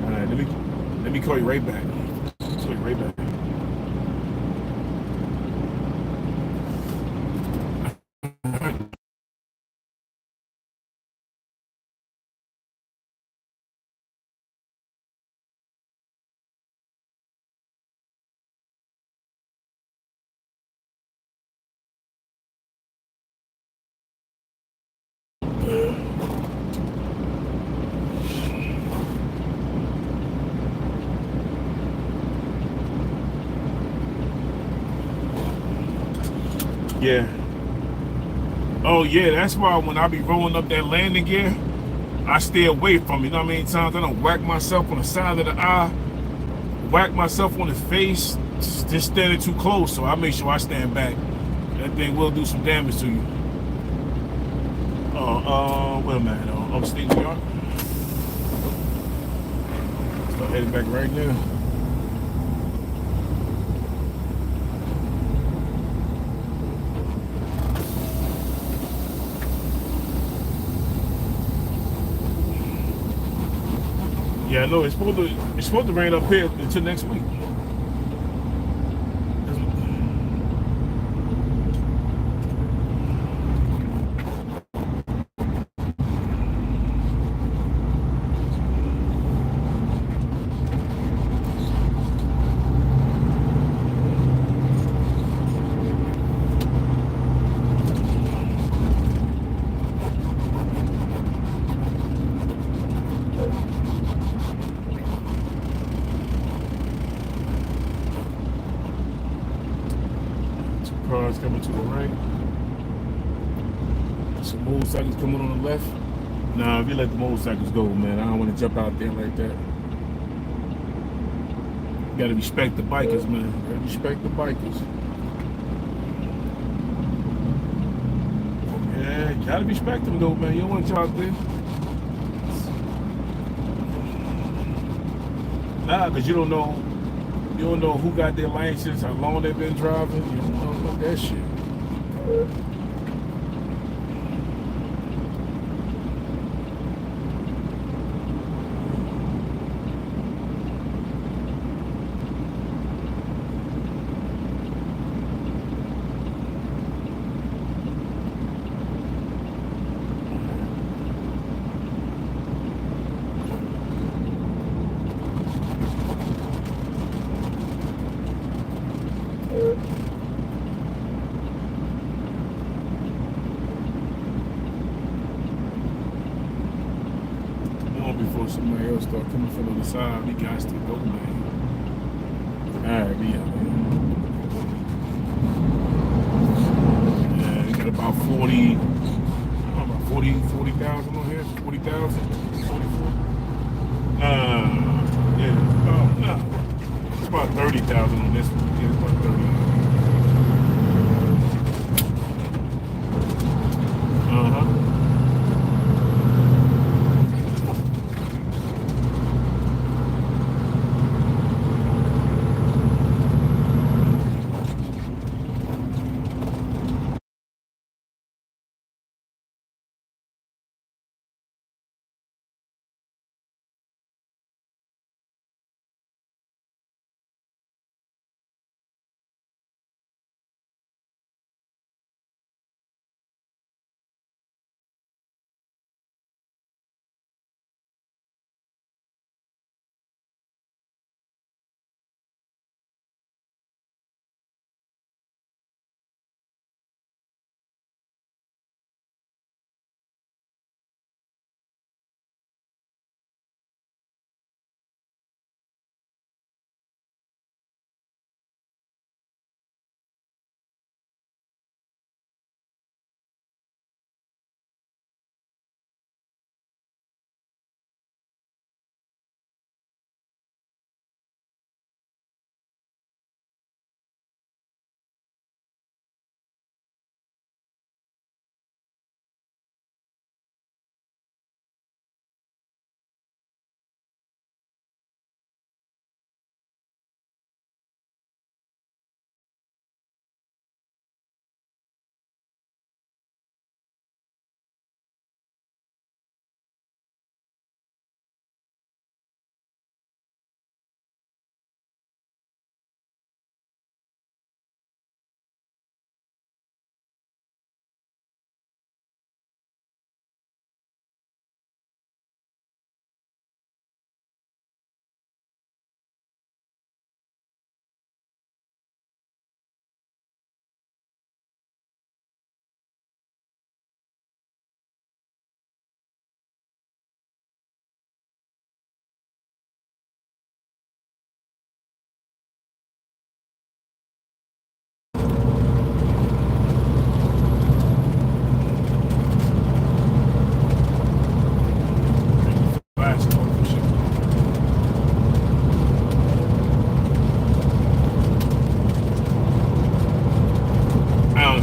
All right, let me call you right back. Call you right back. Yeah. Oh yeah, that's why when I be rolling up that landing gear, I stay away from it. You know how many times I don't whack myself on the side of the eye, whack myself on the face, just standing too close. So I make sure I stand back. That thing will do some damage to you. Wait a minute, upstate New York. So I'm heading back right now. Yeah, I know it's supposed to rain up here until next week. Cars coming to the right. Some motorcycles coming on the left. Nah, if you let the motorcycles go, man, I don't want to jump out there like that. You gotta respect the bikers, man. You gotta respect the bikers. Yeah, you gotta respect them though, man. You don't want to jump out there. Nah, because you don't know who got their license, how long they've been driving. You don't know about that shit. Before somebody else start coming from the other side, we got to go, man. Alright, we out, man. Yeah, we got about 40,000 on here, 40,000, 44. Yeah, no. It's about 30,000 on this one. Yeah, it's about 30.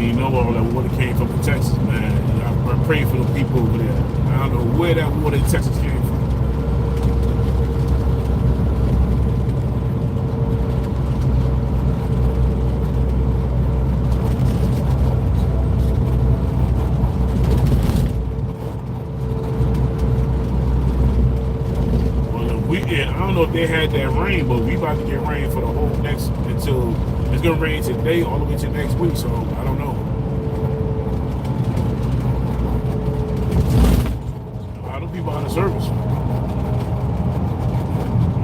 you know all that water came from Texas, man. I pray for the people over there. I don't know where that water in Texas came from. I don't know if they had that rain, but we about to get rain for the whole next until it's gonna rain today all the way to next week. So I don't know. A lot of people out of service.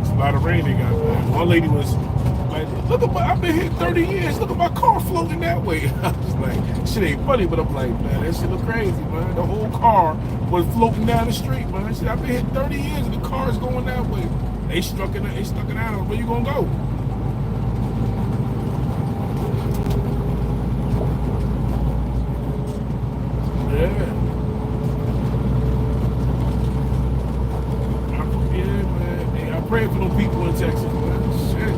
It's a lot of rain they got. Man. One lady was like, "Look at I've been here 30 years. Look at my car floating that way." I was like, "Shit ain't funny," but I'm like, "Man, that shit look crazy, man. The whole car was floating down the street, man." I said, "I've been here 30 years and the car is going that way." They stuck it out. Where you gonna go? Yeah. Yeah, man. Hey, I pray for them people in Texas, man. Shit.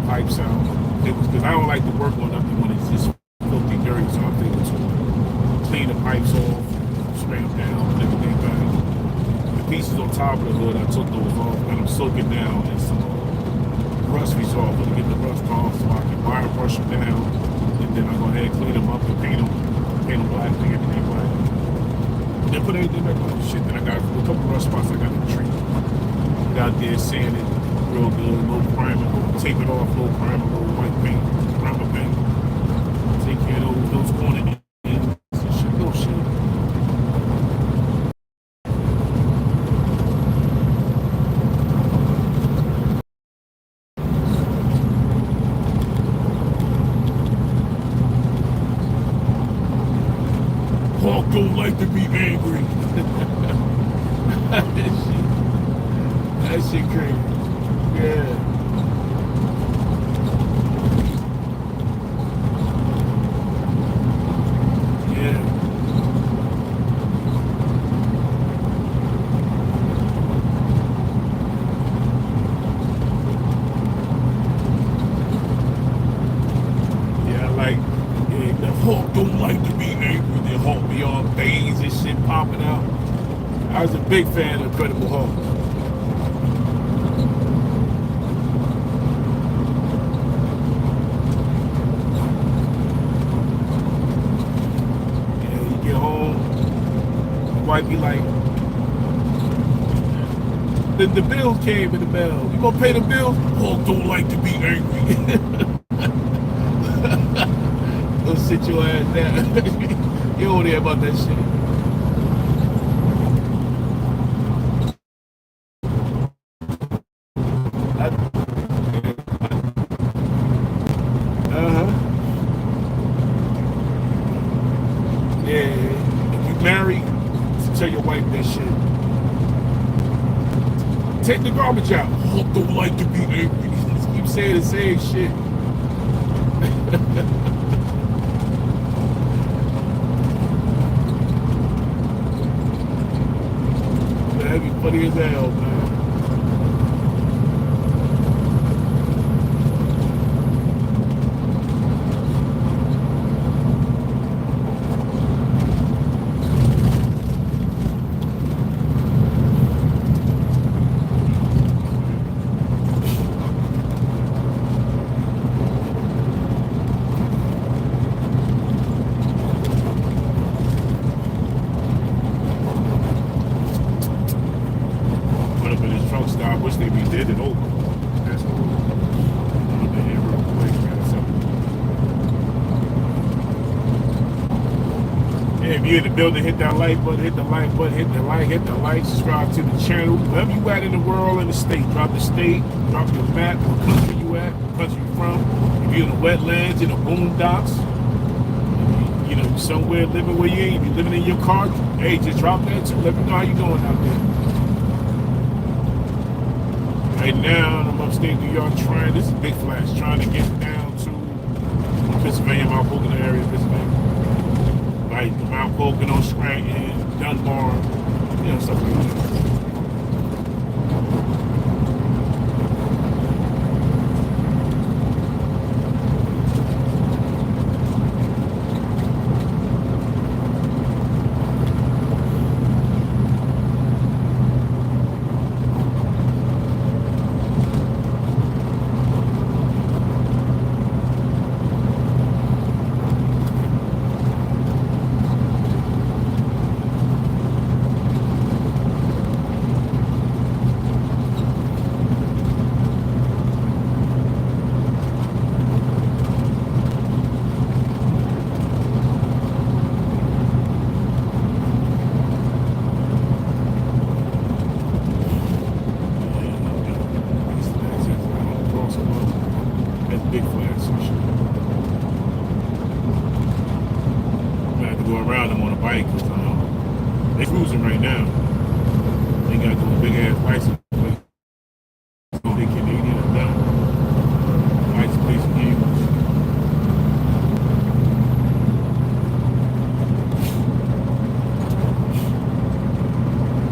Pipes out. Because I don't like to work on nothing when it's just filthy dirty, so I'm thinking to clean the pipes off, spray them down, put everything back. pieces on top of the hood. I took those off and I'm soaking down in some rust resolve to get the rust off so I can wire brush them down. And then I go ahead and clean them up and paint them black, make everything black. Then put everything back on. Shit, then I got a couple rust spots I got in the tree. Get out there, sand it real good, little primer, tape it off, little primer, little white paint, primer paint. Take care of those corner ends and shit, little shit. Hawk don't like to be angry. That shit crazy. Yeah. Yeah. Yeah, like, yeah, the Hawk don't like to be angry. The Hawk be all veins and shit popping out. I was a big fan of Incredible Hulk. Wife be like, the bills came in the mail. You gonna pay the bills? Hulk don't like to be angry. Don't sit your ass down. You don't hear about that shit. Yeah, if you married, tell your wife that shit. Take the garbage out. Hulk don't like to be angry. Just keep saying the same shit. That'd be funny as hell, man. I wish they be dead and over. That's cool. I'm gonna hit real quick, man. So, yeah, if you're in the building, hit that like button, hit the like button, hit the like, subscribe to the channel. Wherever you at in the world, in the state, drop the state, drop your map, what country you at, what country you from. If you're in the wetlands, in the boondocks, you know, somewhere living where you ain't, if you're living in your car, hey, just drop that too. Let me know how you doing out there. Right now, I'm upstate New York this is Big Flash, trying to get down to Pennsylvania, Mount Pocono area, Pennsylvania. Like Mount Pocono, Scranton, Dunbar, you know, stuff like that. Big Flash. I have to go around them on a bike because they're cruising right now. They got those big ass license plates. So they Canadian or not. License plates vehicles.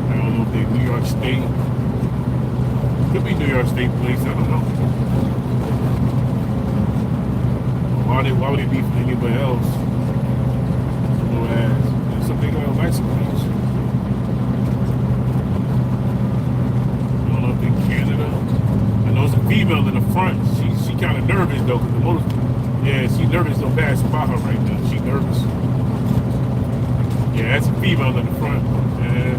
I don't know if they're New York State. Could be New York State police, I don't know. Why would they be for anybody else? No ass. There's some big license plates. kind of nervous though, cause the motor. Yeah, she nervous. Don't pass by her right now. She nervous. Yeah, that's a female in the front. Yeah,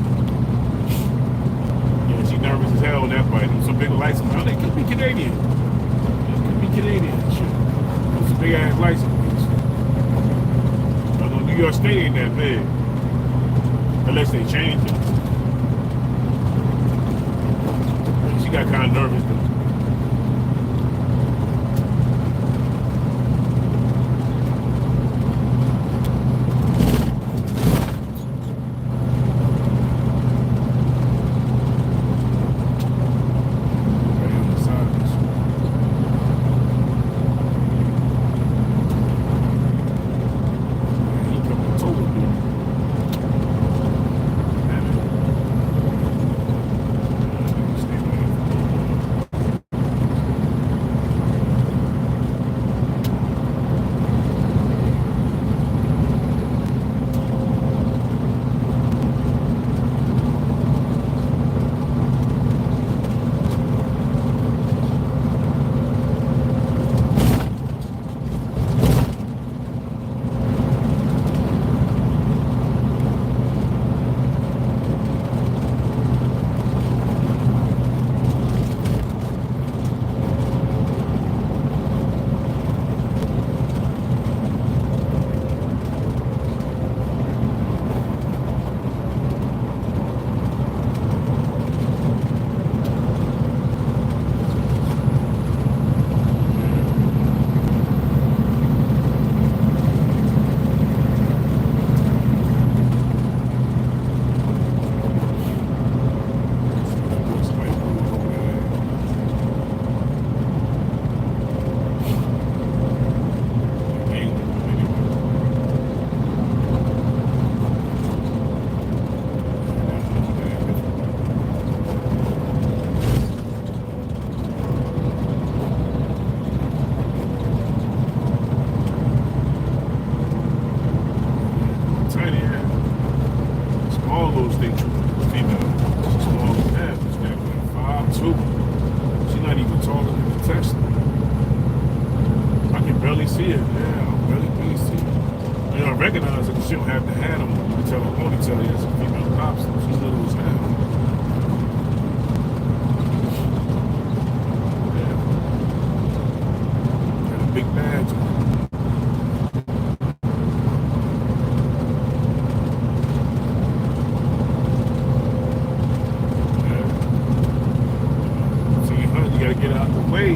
she nervous as hell on that bike. Some big license. Oh, they could be Canadian. They could be Canadian. Shit. Those some big ass license plates. Although New York State ain't that big, unless they change it. Yeah, she got kind of nervous though. She don't have to have them. You can tell her ponytail as a female cop, so she's little as hell. Yeah. Got a big badge on. Yeah. See, honey, you gotta get out the way.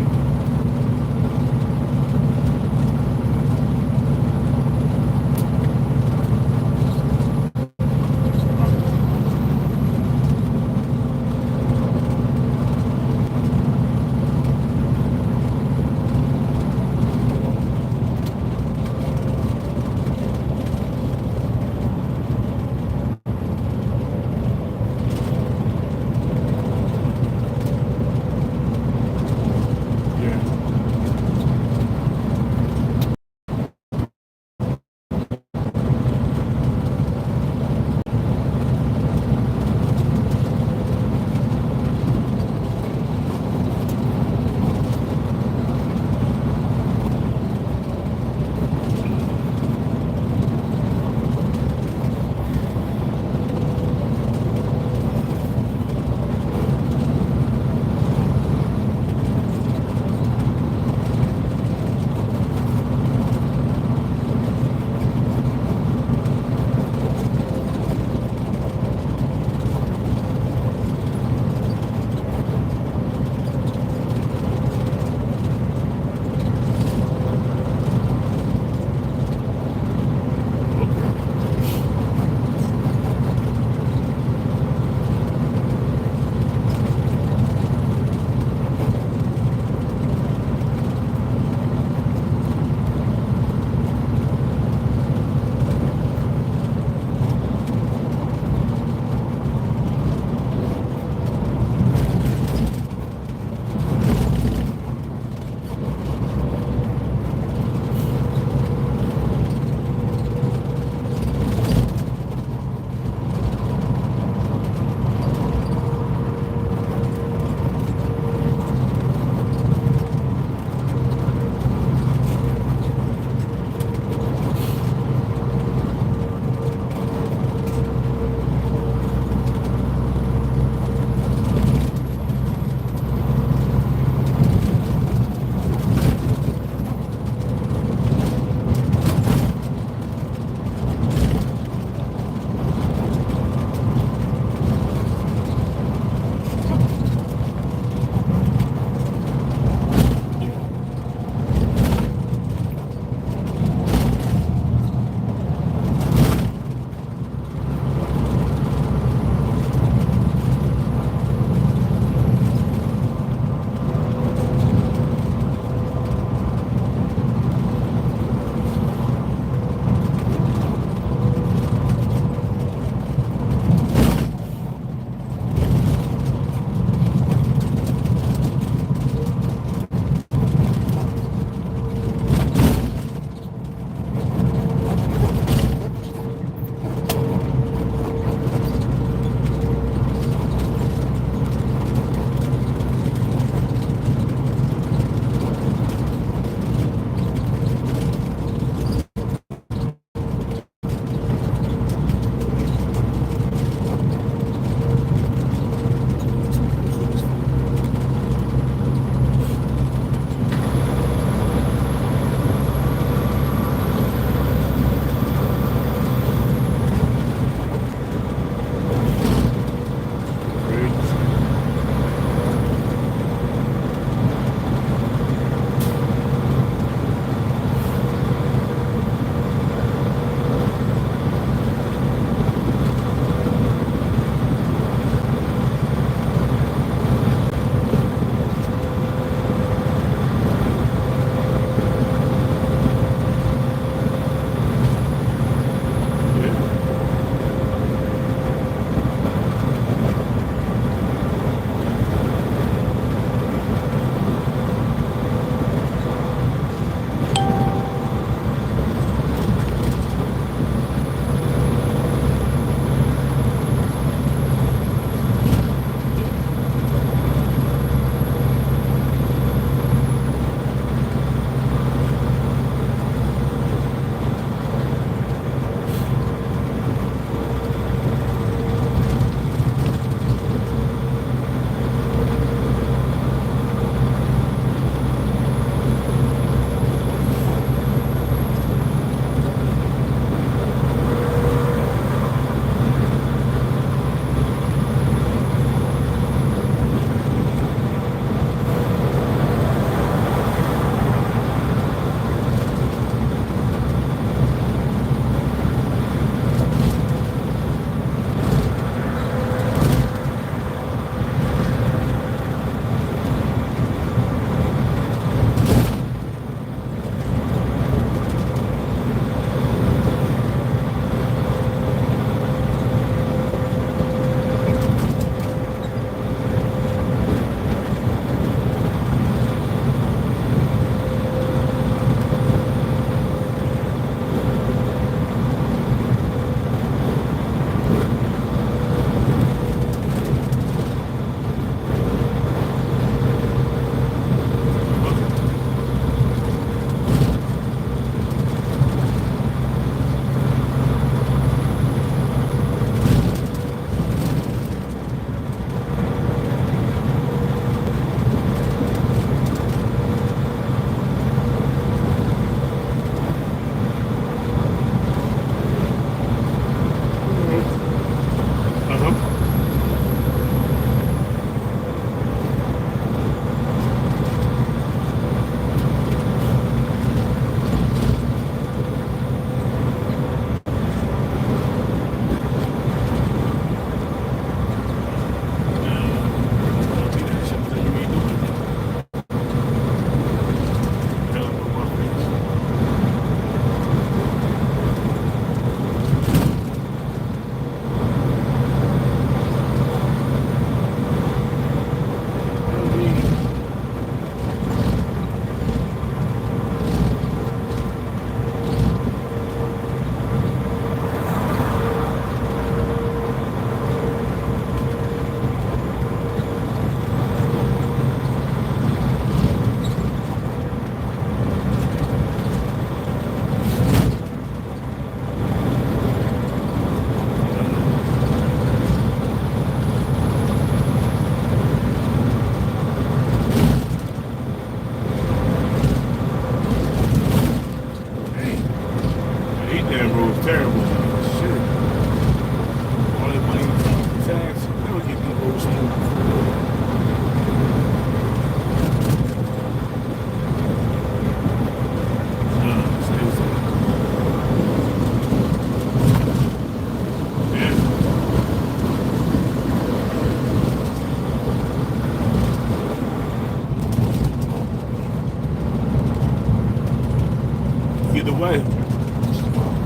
way.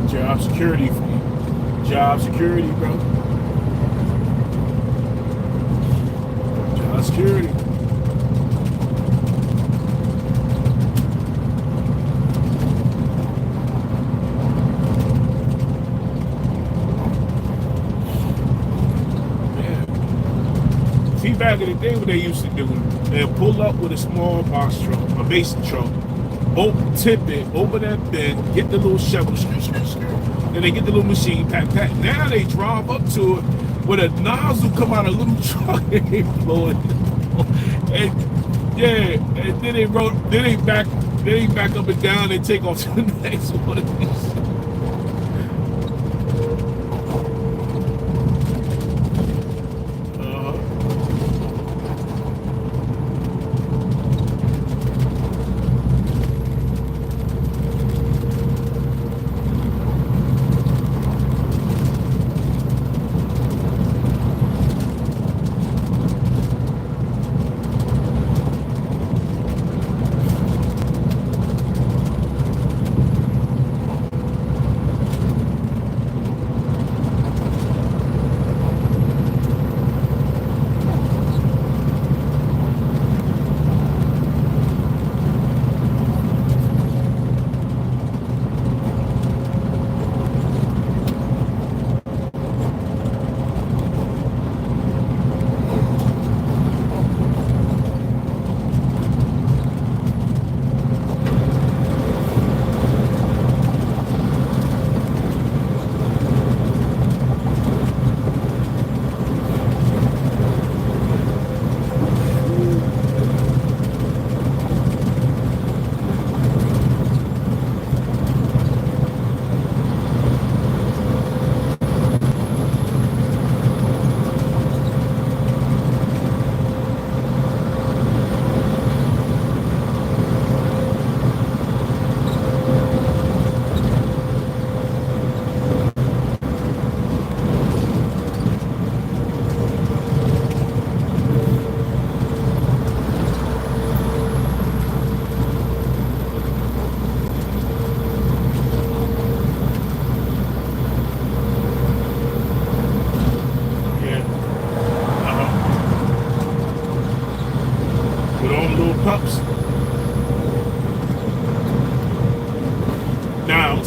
Job security for you. Job security, bro. Job security. See, back in the day, what they used to do, they'd pull up with a small box truck, a mason truck, tip it, open that bin, get the little shovel, then they get the little machine, pack. Now they drive up to it with a nozzle come out of a little truck and they blow it. And yeah, and then they back up and down and take off to the next one of these.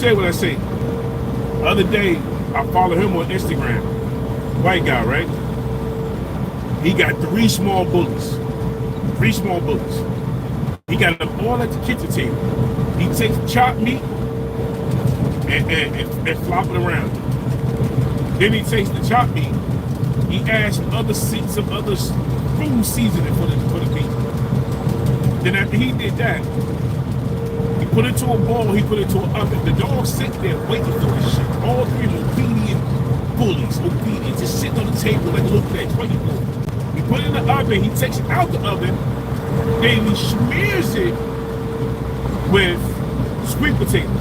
What I say. The other day, I followed him on Instagram. White guy, right? He got 3 small bullies. 3 small bullies. He got them all at the kitchen table. He takes chopped meat and flop it around. Then he takes the chopped meat. He adds some other food seasoning for the meat. Then after he did that, put it to a bowl, he put it to an oven. The dog sit there waiting for this shit. All 3 obedient bullies, obedient, just sitting on the table like a little bitch, waiting for it. He put it in the oven, he takes it out the oven, then he smears it with sweet potato.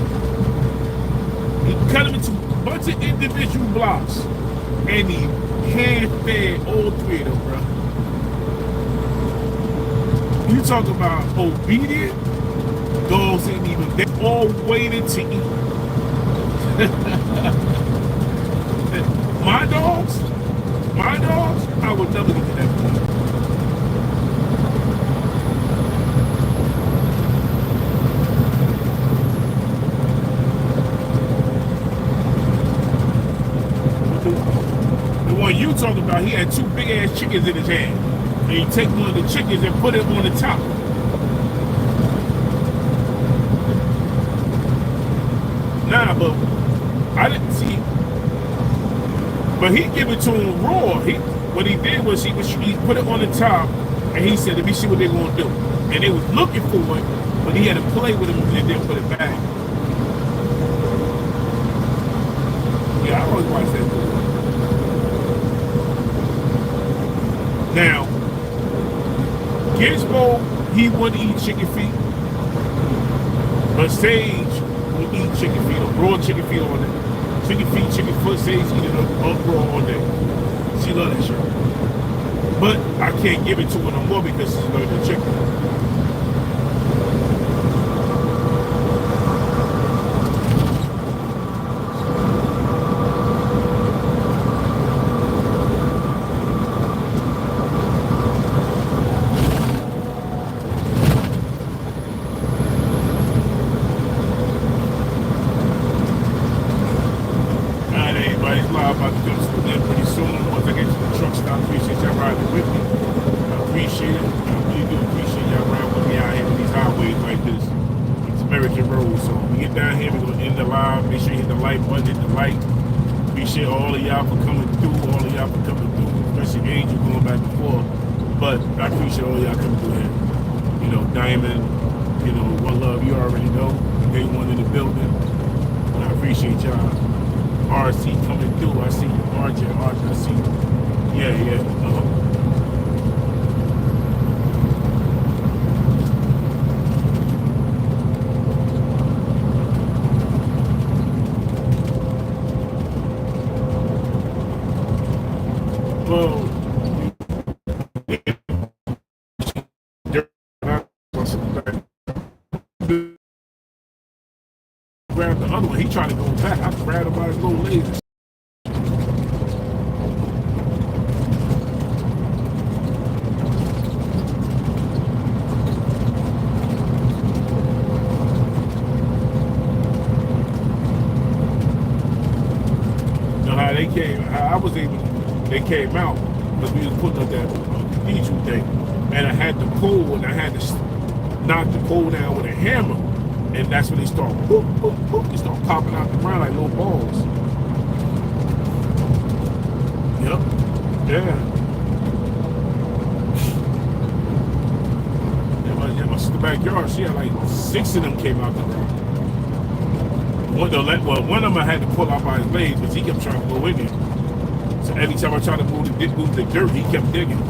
He cut them into a bunch of individual blocks, and he hand-fed all 3 of them, bro. You talk about obedient? Dogs ain't even, they all waited to eat. My dogs, I would never get to that point. The one you talking about, he had 2 big ass chickens in his hand. And he take one of the chickens and put it on the top. Nah, but I didn't see. But he give it to him raw. What he did was he put it on the top, and he said, "Let me see what they're gonna do." And they was looking for it, but he had to play with him and then put it back. Yeah, I always watch that movie. Now, Gizmo, he wouldn't eat chicken feet, but Sage would eat chicken feet, or raw chicken feet all day. Chicken feet, chicken foot, Sage eat it up raw all day. She love that shit. But I can't give it to her no more because she's allergic to chicken. appreciate all of y'all for coming through, all of y'all for coming through, especially Angel going back and forth. But I appreciate all y'all coming through here. You know, Diamond, you know, One Love, you already know. Day one in the building. And I appreciate y'all. RC coming through. I see RJ, I see you. Yeah. Well, grabbed the other one. He tried to go back. I grabbed him by his little legs. You know how they came? How I was able. They came out because we was putting up that cathedral thing, and I had the pole, and I had to knock the pole down with a hammer. And that's when they start whoop, whoop, whoop. They start popping out the ground like little balls. Yep. Yeah. In my sister's backyard, she had like 6 of them came out the ground. One of them I had to pull out by his legs because he kept trying to go in there. So every time I tried to move the dirt, he kept digging.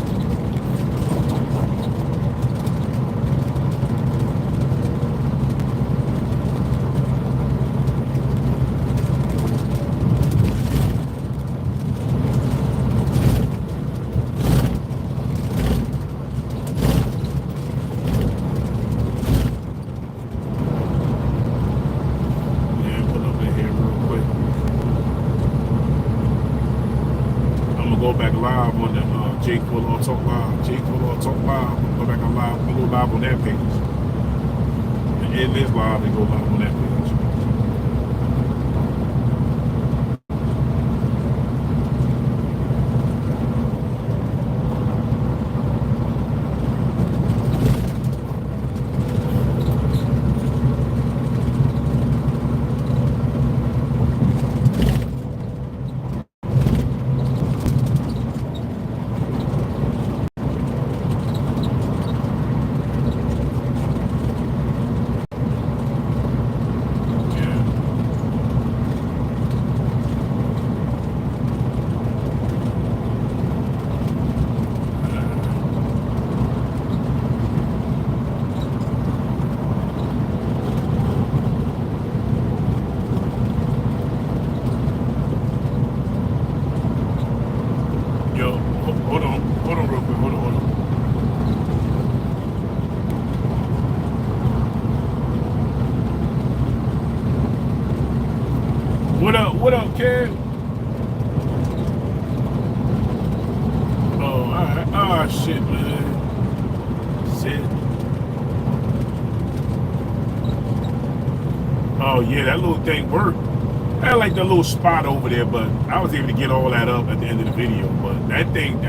Jake will all talk live. Jake will all talk live. Go back on live. We go live on that page. And in this live, they go live on that page. What up, kid? Oh, alright. Ah, shit, man. Shit. Oh, yeah, that little thing worked. I had like the little spot over there, but I was able to get all that up at the end of the video. But that thing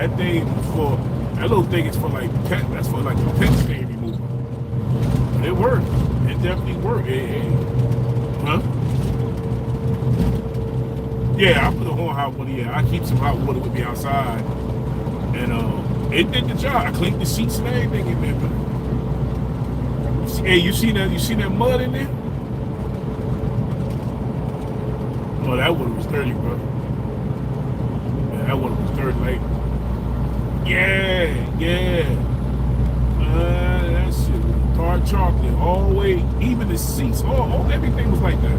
for, that little thing is for like pet, that's for like the pet stain removal. But it worked. It definitely worked. Huh? Yeah, I put a whole hot water. Yeah, I keep some hot water with me outside, and it did the job. I cleaned the seats and everything in there. But hey, you see that? You see that mud in there? Oh, that water was dirty, bro. Yeah, that water was dirty, like. Yeah. That shit was dark chocolate all the way. Even the seats, all everything was like that.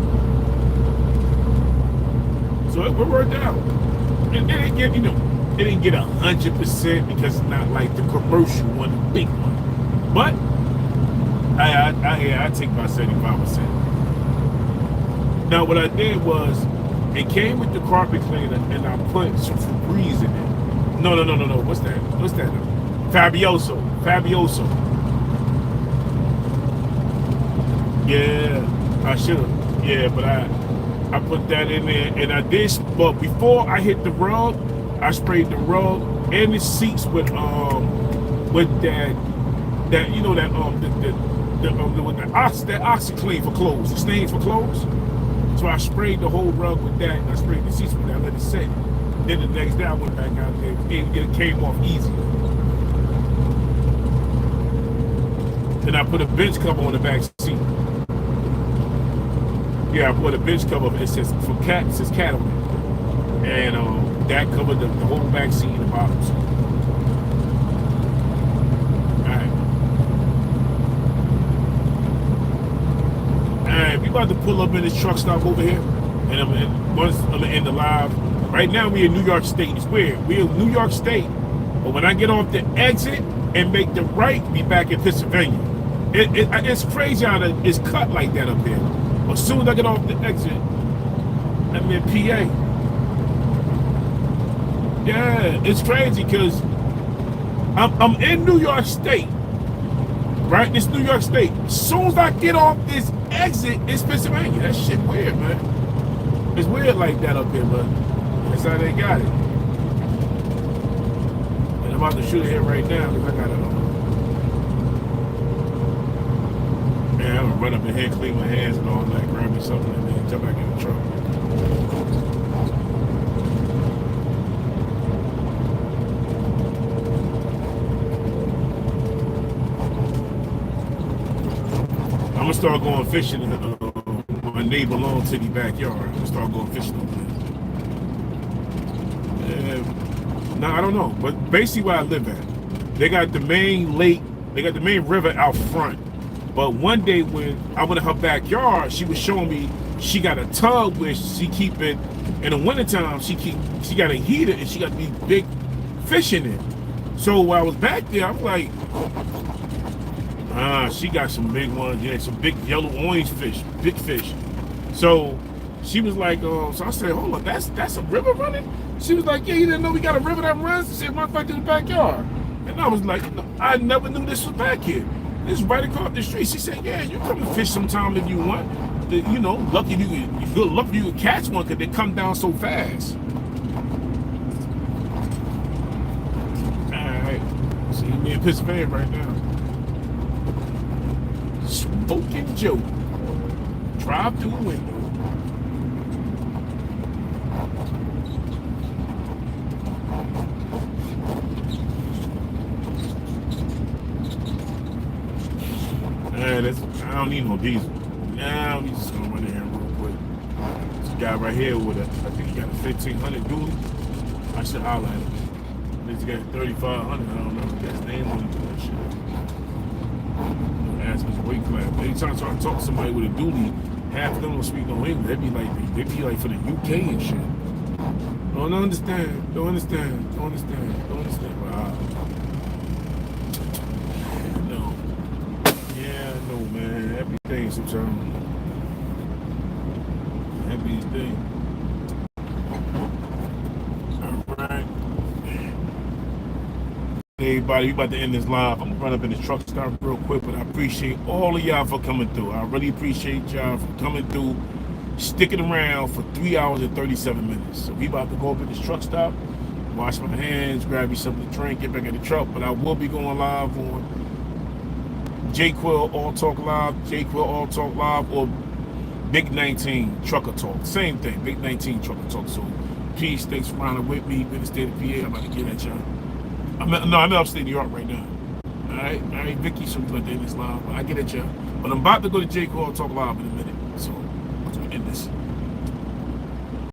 So it worked out. And it didn't get 100% because it's not like the commercial one, the big one. But I take about 75%. Now what I did was, it came with the carpet cleaner, and I put some Febreze in it. No. What's that? Fabioso. Yeah, I should have. Yeah, but I put that in there, and I did. But before I hit the rug, I sprayed the rug and the seats with that with the OxiClean for clothes, the stains for clothes. So I sprayed the whole rug with that, and I sprayed the seats with that, let it sit. Then the next day I went back out there, it came off easy. Then I put a bench cover on the back seat. Yeah, I put a bench cover. It says it says Cadillac, and that covered the whole back seat and the bottom seat. We about to pull up in this truck stop over here, and once I'm in the live. Right now we in New York State. It's weird. We're in New York State, but when I get off the exit and make the right, we back in Pennsylvania. It's crazy how it's cut like that up here. As soon as I get off the exit, I'm in PA. Yeah, it's crazy because I'm in New York State. Right? This New York State. As soon as I get off this exit, it's Pennsylvania. That shit weird, man. It's weird like that up here, but that's how they got it. And I'm about to shoot it here right now because I got it on. Man, I'm gonna run up in here, clean my hands and all that, grab me something, and then jump back in the truck. I'm gonna start going fishing in my neighbor Long City backyard. I'm gonna start going fishing over there. No, I don't know, but basically where I live at, they got the main lake, they got the main river out front. But one day when I went in her backyard, she was showing me she got a tub where she keep it in the wintertime. She got a heater and she got these big fish in it. So while I was back there, I'm like, she got some big ones, yeah, some big yellow orange fish, big fish. So she was like, so I said, hold on, that's a river running? She was like, yeah, you didn't know we got a river that runs? She said, run back to the backyard. And I was like, no, I never knew this was back here. This is right across the street. She said, yeah, you come and fish sometime if you want. You know, lucky you good luck you can catch one because they come down so fast. All right, see me in Pennsylvania right now. Smoking Joe. Drive through the window. I don't need no diesel. Now we just gonna run in here real quick. This guy right here with I think he got a 1500 dually. I should highlight him. This guy 3500. I don't know if he got his name on it or that shit. Ask his weight class. But anytime I try to talk to somebody with a dually, half of them don't speak no English. They be like for the UK and shit. Don't understand. Wow. No, man. Everything sometimes. Everything. Alright. Hey everybody, we about to end this live. I'm gonna run up in this truck stop real quick, but I appreciate all of y'all for coming through. I really appreciate y'all for coming through, sticking around for 3 hours and 37 minutes. So we about to go up in this truck stop, wash my hands, grab me something to drink, get back in the truck, but I will be going live on J-Quill All Talk Live, or Big 19 Trucker Talk. Same thing, Big 19 Trucker Talk. So peace, thanks for riding with me. In the state of PA, I'm about to get at y'all. I'm in upstate New York right now. All right, Vicky, so we're gonna end this live, but I get at y'all. But I'm about to go to J-Quill All Talk Live in a minute. So I'm gonna end this.